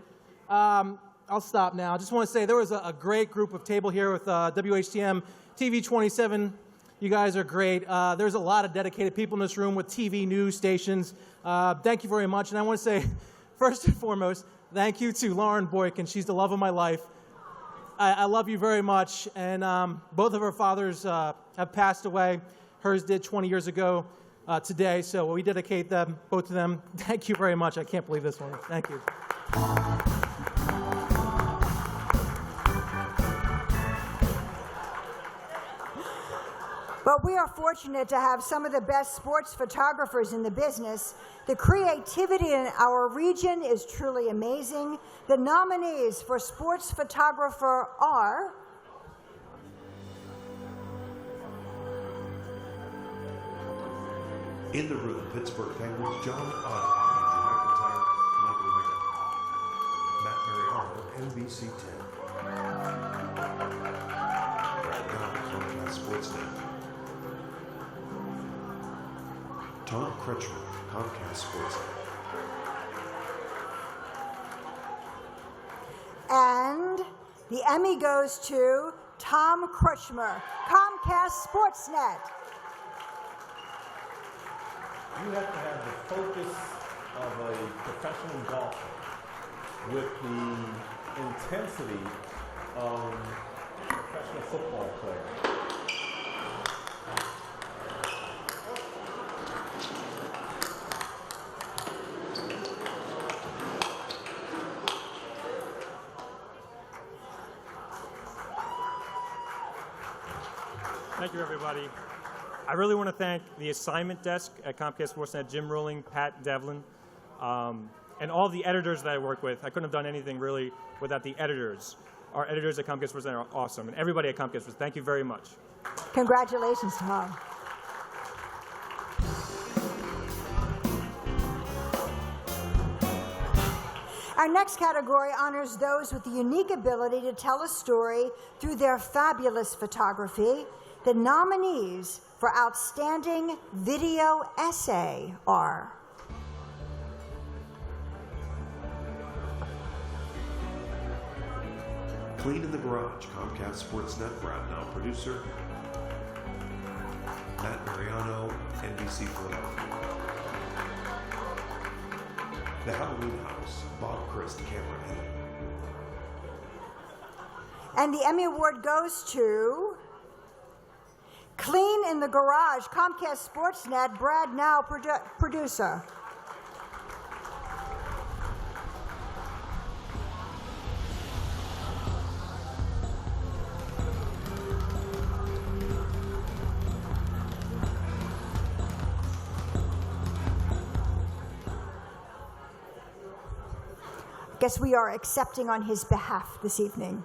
I'll stop now. I just want to say there was a great group of table here with WHTM TV 27. You guys are great. There's a lot of dedicated people in this room with TV news stations. Thank you very much. And I want to say, first and foremost, thank you to Lauren Boykin. She's the love of my life. I love you very much, and both of her fathers have passed away. Hers did 20 years ago today, so we dedicate them, both of them. Thank you very much. I can't believe this one. Thank you. But we are fortunate to have some of the best sports photographers in the business. The creativity in our region is truly amazing. The nominees for sports photographer are In the room, Pittsburgh Penguins, John Otter, Andrew McIntyre, Michael Winger. Matt Mariano, NBC 10. Brad Brown, Comcast Sportsnet. Tom Kretschmer, Comcast Sportsnet. And the Emmy goes to Tom Kretschmer, Comcast Sportsnet. You have to have the focus of a professional golfer with the intensity of a professional football player. Thank you, everybody. I really want to thank the assignment desk at Comcast Sportsnet, Jim Ruling, Pat Devlin, and all the editors that I work with. I couldn't have done anything really without the editors. Our editors at Comcast Sportsnet are awesome, and everybody at Comcast Sportsnet, thank you very much. Congratulations, Tom. Our next category honors those with the unique ability to tell a story through their fabulous photography. The nominees for Outstanding Video Essay are Clean in the Garage, Comcast Sportsnet, Brad Now producer. Matt Mariano, NBC Philadelphia. The Halloween House, Bob Christ, camera editor. And the Emmy Award goes to Clean in the Garage, Comcast Sportsnet, Brad Now producer. Guess we are accepting on his behalf this evening.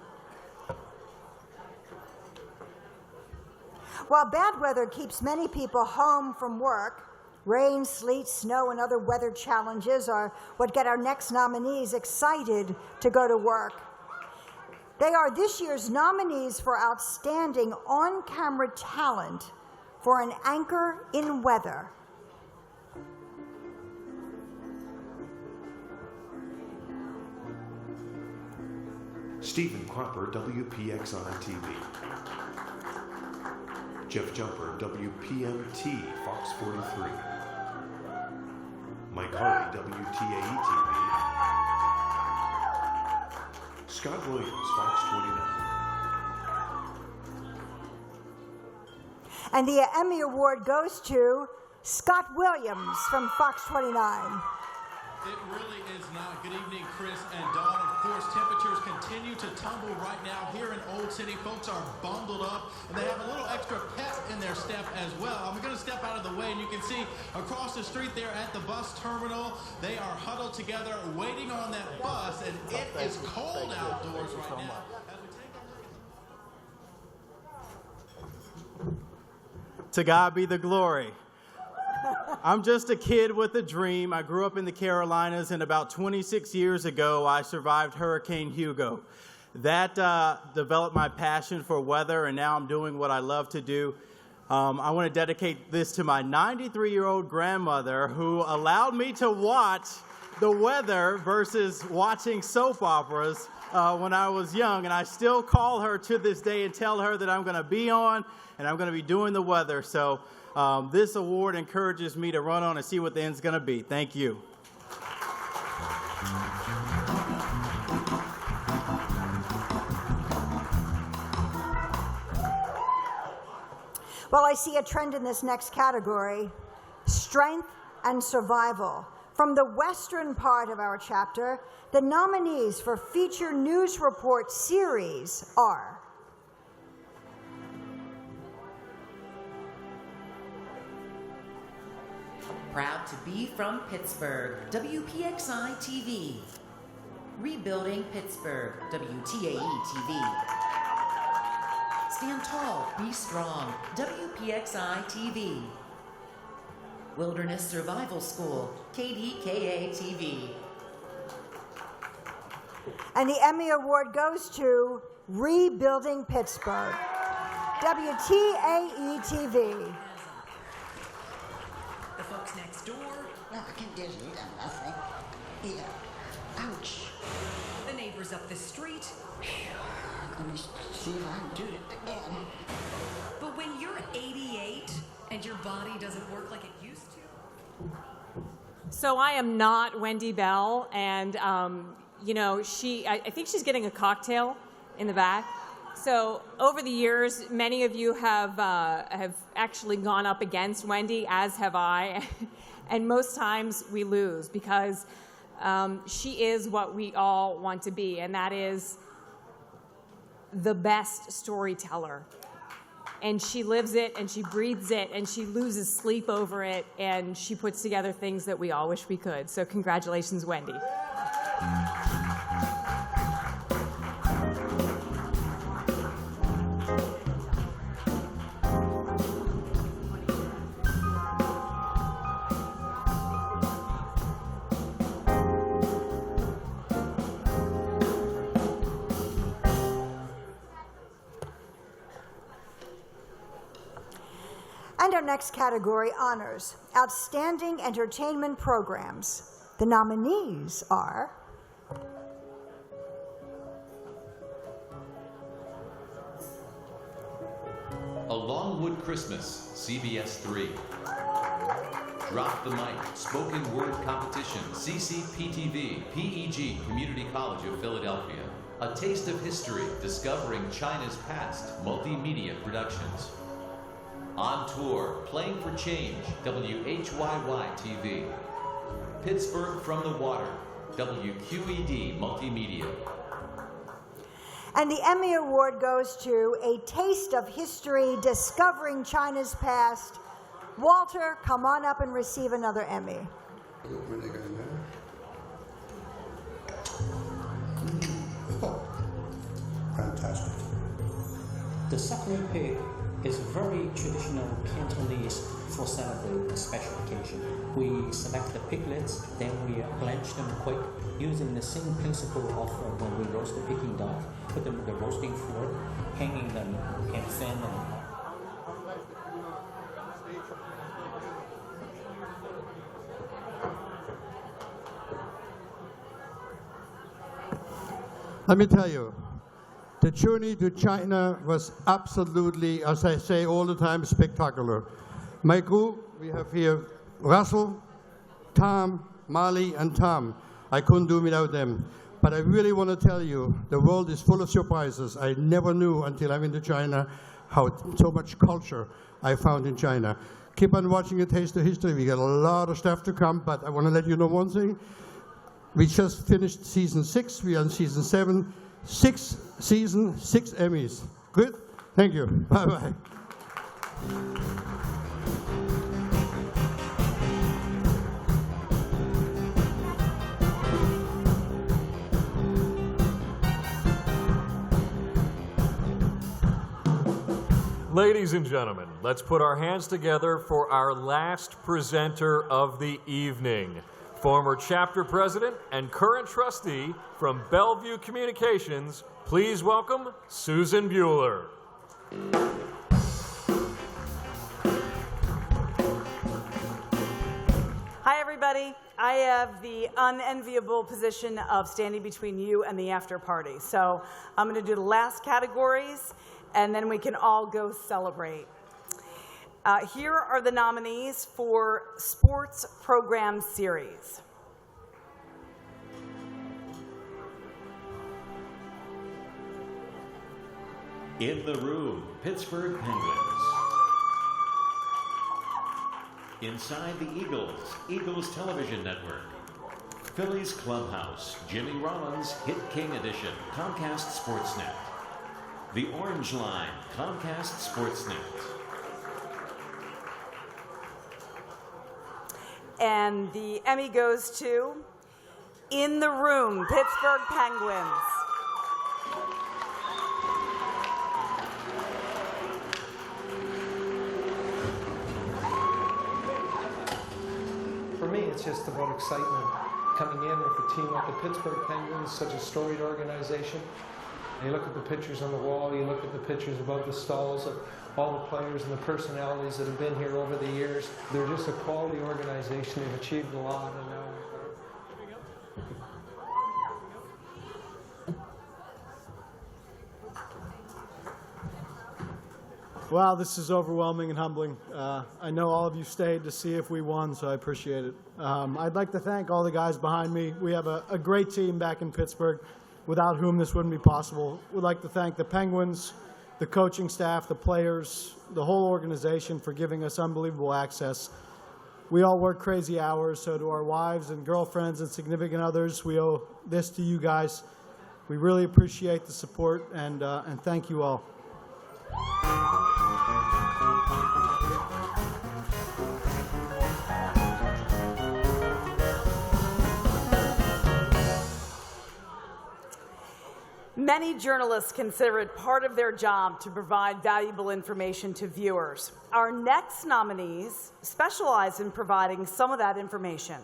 While bad weather keeps many people home from work, rain, sleet, snow, and other weather challenges are what get our next nominees excited to go to work. They are this year's nominees for Outstanding On-Camera Talent for an Anchor in Weather. Stephen Cropper, WPXI TV. Jeff Jumper, WPMT, Fox 43. Mike Harley, WTAE TV. Scott Williams, Fox 29. And the Emmy Award goes to Scott Williams from Fox 29. It really is not. Good evening, Chris and Dawn. Of course, temperatures continue to tumble right now here in Old City. Folks are bundled up, and they have a little extra pep in their step as well. I'm going to step out of the way, and you can see across the street there at the bus terminal, they are huddled together waiting on that bus, and it is cold outdoors right now. To God be the glory. I'm just a kid with a dream. I grew up in the Carolinas, and about 26 years ago, I survived Hurricane Hugo. That developed my passion for weather, and now I'm doing what I love to do. I want to dedicate this to my 93-year-old grandmother who allowed me to watch the weather versus watching soap operas when I was young, and I still call her to this day and tell her that I'm going to be on and I'm going to be doing the weather. So this award encourages me to run on and see what the end's going to be. Thank you. Well, I see a trend in this next category, strength and survival. From the western part of our chapter, the nominees for Feature News Report Series are Proud to be from Pittsburgh, WPXI TV. Rebuilding Pittsburgh, WTAE TV. Stand tall, be strong, WPXI TV. Wilderness Survival School, KDKA TV. And the Emmy Award goes to Rebuilding Pittsburgh, WTAE TV. The folks next door. No, I can't get it. Nothing. Yeah. Ouch. The neighbors up the street. Let me see if I can do it again. But when you're 88 and your body doesn't work like it used to. So I am not Wendy Bell, and you know, I think she's getting a cocktail in the back. So over the years, many of you have actually gone up against Wendy, as have I, and most times we lose because she is what we all want to be, and that is the best storyteller. And she lives it, and she breathes it, and she loses sleep over it, and she puts together things that we all wish we could. So congratulations, Wendy. And our next category honors Outstanding Entertainment Programs. The nominees are A Longwood Christmas, CBS 3. Drop the Mic, Spoken Word Competition, CCPTV, PEG, Community College of Philadelphia. A Taste of History, Discovering China's Past, Multimedia Productions. On Tour, Playing for Change, WHYY-TV. Pittsburgh from the Water, WQED Multimedia. And the Emmy Award goes to A Taste of History, Discovering China's Past. Walter, come on up and receive another Emmy. Fantastic. The suckling pig is very traditional Cantonese for celebrating a special occasion. We select the piglets, then we blanch them quick using the same principle of when we roast the Peking duck, put them in the roasting fork, hanging them in thin and Let me tell you, the journey to China was absolutely, as I say all the time, spectacular. My group, we have here Russell, Tom, Marley, and Tom. I couldn't do without them. But I really want to tell you, the world is full of surprises. I never knew until I went to China how so much culture I found in China. Keep on watching A Taste of History. We got a lot of stuff to come, but I want to let you know one thing. We just finished season 6. We are in season 7. 6 seasons, 6 Emmys. Good? Thank you. Bye-bye. Ladies and gentlemen, let's put our hands together for our last presenter of the evening. Former chapter president and current trustee from Bellevue Communications, please welcome Susan Bueller. Hi, everybody. I have the unenviable position of standing between you and the after party. So I'm going to do the last categories, and then we can all go celebrate. Here are the nominees for Sports Program Series. In the Room, Pittsburgh Penguins. Inside the Eagles, Eagles Television Network. Phillies Clubhouse, Jimmy Rollins, Hit King Edition, Comcast Sportsnet. The Orange Line, Comcast Sportsnet. And the Emmy goes to In the Room, Pittsburgh Penguins. For me, it's just about excitement. Coming in with a team like the Pittsburgh Penguins, such a storied organization. And you look at the pictures on the wall, you look at the pictures above the stalls of all the players and the personalities that have been here over the years. They're just a quality organization. They've achieved a lot. And now Wow, this is overwhelming and humbling. I know all of you stayed to see if we won, so I appreciate it. I'd like to thank all the guys behind me. We have a great team back in Pittsburgh, without whom this wouldn't be possible. We'd like to thank the Penguins, the coaching staff, the players, the whole organization for giving us unbelievable access. We all work crazy hours, so to our wives and girlfriends and significant others, we owe this to you guys. We really appreciate the support, and thank you all. Many journalists consider it part of their job to provide valuable information to viewers. Our next nominees specialize in providing some of that information.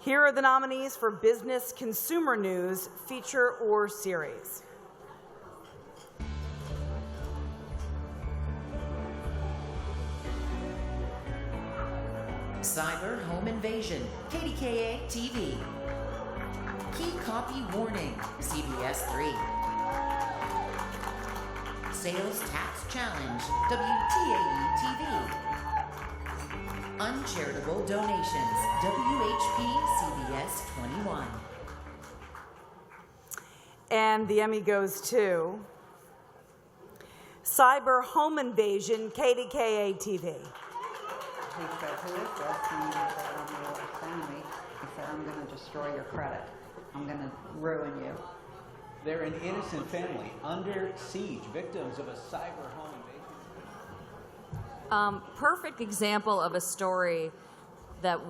Here are the nominees for Business Consumer News Feature or Series. Cyber home invasion, KDKA TV. Key copy warning, CBS 3. Sales tax challenge, WTAE TV. Uncharitable donations, WHP CBS 21. And the Emmy goes to Cyber Home Invasion, KDKA TV. He said, who is this? And he said, I'm your family. He said, I'm going to destroy your credit. I'm going to ruin you. They're an innocent family under siege, victims of a cyber home invasion. Perfect example of a story that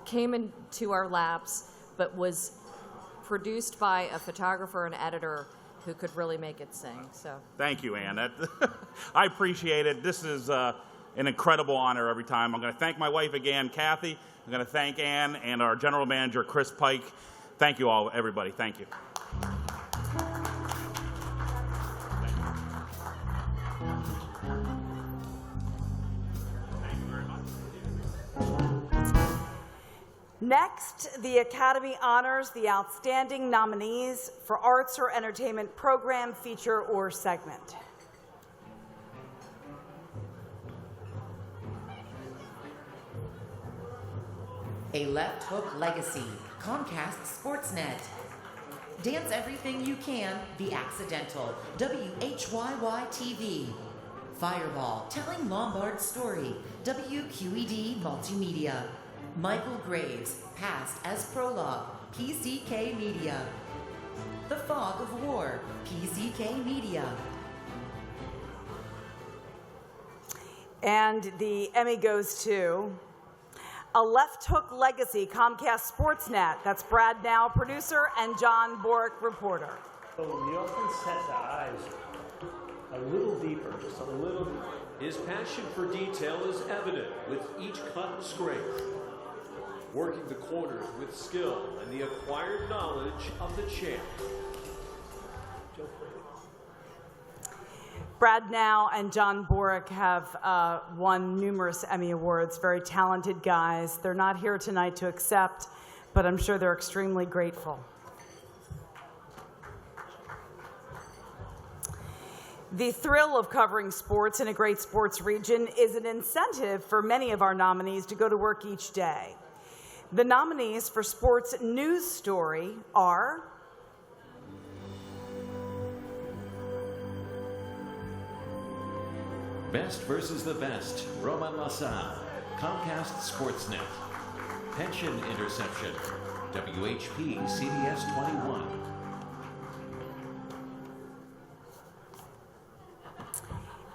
came into our laps, but was produced by a photographer and editor who could really make it sing. So thank you, Ann. I appreciate it. This is an incredible honor every time. I'm going to thank my wife again, Kathy. I'm going to thank Ann and our general manager, Chris Pike. Thank you all, everybody. Thank you. Next, the Academy honors the outstanding nominees for arts or entertainment program, feature, or segment. A Left Hook Legacy, Comcast Sportsnet. Dance Everything You Can, The Accidental, WHYY TV. Fireball, Telling Lombard's Story, WQED Multimedia. Michael Graves, Past as Prologue, PCK Media. The Fog of War, PCK Media. And the Emmy goes to A Left Hook Legacy, Comcast Sportsnet. That's Brad Now, producer, and John Borick, reporter. So we often set the eyes a little deeper, just a little deeper. His passion for detail is evident with each cut and scrape. Working the corners with skill and the acquired knowledge of the champ. Brad Now and John Borick have won numerous Emmy Awards, very talented guys. They're not here tonight to accept, but I'm sure they're extremely grateful. The thrill of covering sports in a great sports region is an incentive for many of our nominees to go to work each day. The nominees for Sports News Story are Best versus the Best, Roman LaSalle, Comcast Sportsnet. Pension Interception, WHP CBS 21.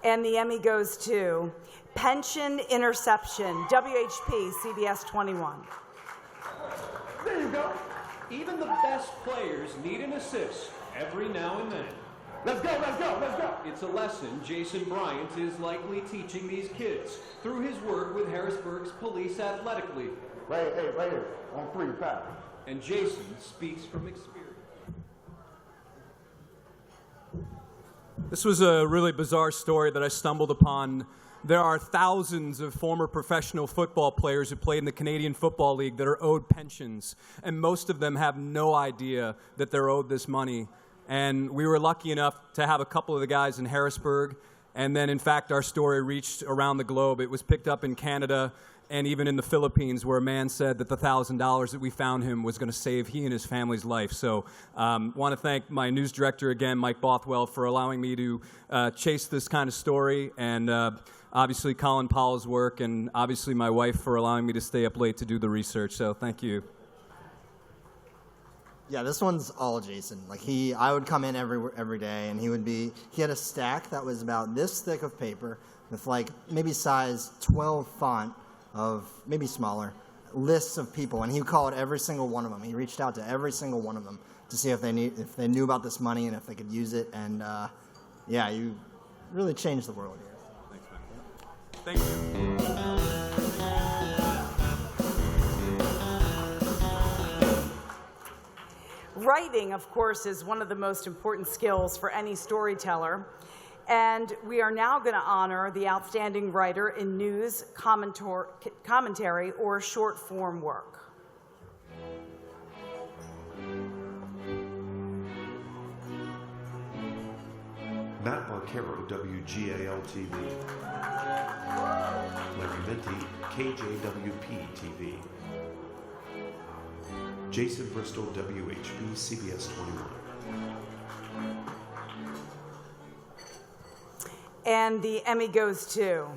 and the Emmy goes to Pension Interception, WHP CBS 21. There you go. Even the best players need an assist every now and then. Let's go, let's go, let's go. It's a lesson Jason Bryant is likely teaching these kids through his work with Harrisburg's Police Athletic League. Right here, on 3-5. And Jason speaks from experience. This was a really bizarre story that I stumbled upon. There are thousands of former professional football players who played in the Canadian Football League that are owed pensions, and most of them have no idea that they're owed this money. And we were lucky enough to have a couple of the guys in Harrisburg, and then, in fact, our story reached around the globe. It was picked up in Canada and even in the Philippines, where a man said that the $1,000 that we found him was going to save he and his family's life. So want to thank my news director again, Mike Bothwell, for allowing me to chase this kind of story, and obviously Colin Powell's work, and obviously my wife for allowing me to stay up late to do the research. So thank you. Yeah, this one's all Jason. Like I would come in every day, and he had a stack that was about this thick of paper with like maybe size 12 font of maybe smaller lists of people, and he called every single one of them. He reached out to every single one of them to see if they knew about this money and if they could use it. And yeah, you really changed the world here. Thanks, man. Thank you. Writing, of course, is one of the most important skills for any storyteller. And we are now going to honor the outstanding writer in news, commentary, or short form work. Matt Marcaro, WGAL-TV. Larry Minty, KJWP-TV. Jason Bristol, WHB, CBS 21. And the Emmy goes to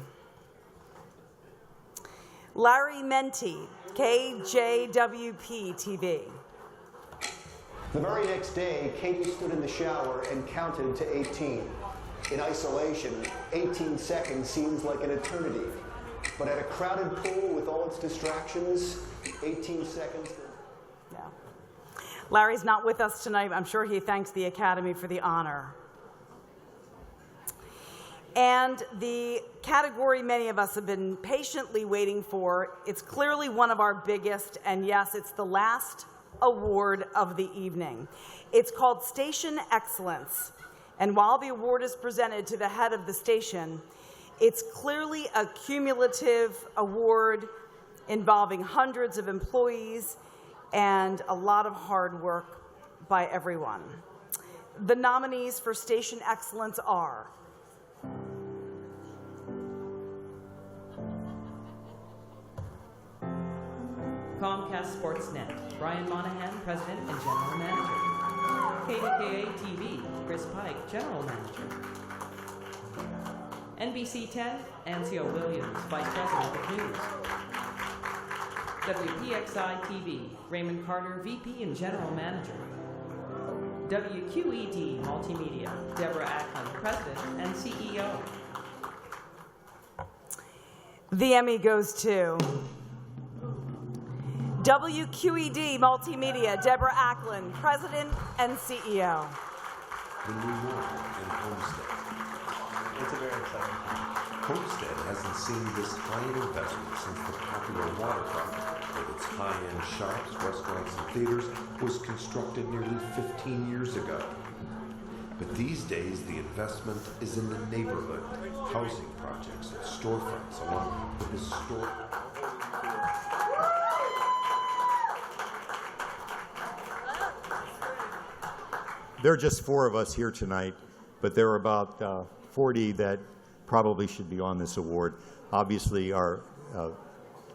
Larry Menti, KJWP-TV. The very next day, Katie stood in the shower and counted to 18. In isolation, 18 seconds seems like an eternity. But at a crowded pool with all its distractions, 18 seconds... Yeah. Larry's not with us tonight. I'm sure he thanks the Academy for the honor. And the category many of us have been patiently waiting for, it's clearly one of our biggest, and yes, it's the last award of the evening. It's called Station Excellence. And while the award is presented to the head of the station, it's clearly a cumulative award involving hundreds of employees and a lot of hard work by everyone. The nominees for Station Excellence are Comcast Sportsnet, Brian Monahan, President and General Manager. KDKA-TV, Chris Pike, General Manager. NBC 10, Ancio Williams, Vice President of News. WPXI-TV, Raymond Carter, VP and General Manager. WQED Multimedia, Deborah Ackland, President and CEO. The Emmy goes to WQED Multimedia, Deborah Ackland, President and CEO. The New York and Homestead. It's a very exciting time. Homestead hasn't seen this high in investment since the popular waterfront, with its high-end shops, restaurants, and theaters, was constructed nearly 15 years ago. But these days, the investment is in the neighborhood, housing projects and storefronts along the historic... There are just 4 of us here tonight, but there are about 40 that probably should be on this award. Obviously, our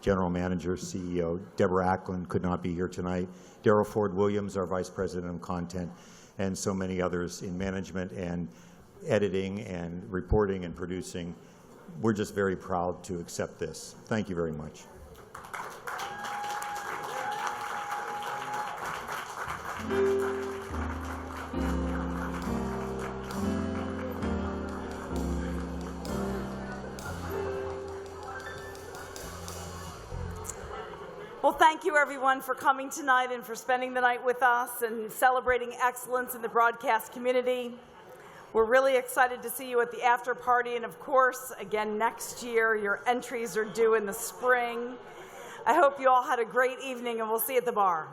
General Manager, CEO, Deborah Ackland, could not be here tonight. Darryl Ford Williams, our Vice President of Content, and so many others in management and editing and reporting and producing. We're just very proud to accept this. Thank you very much. Well, thank you everyone for coming tonight and for spending the night with us and celebrating excellence in the broadcast community. We're really excited to see you at the after party, and of course, again next year. Your entries are due in the spring. I hope you all had a great evening, and we'll see you at the bar.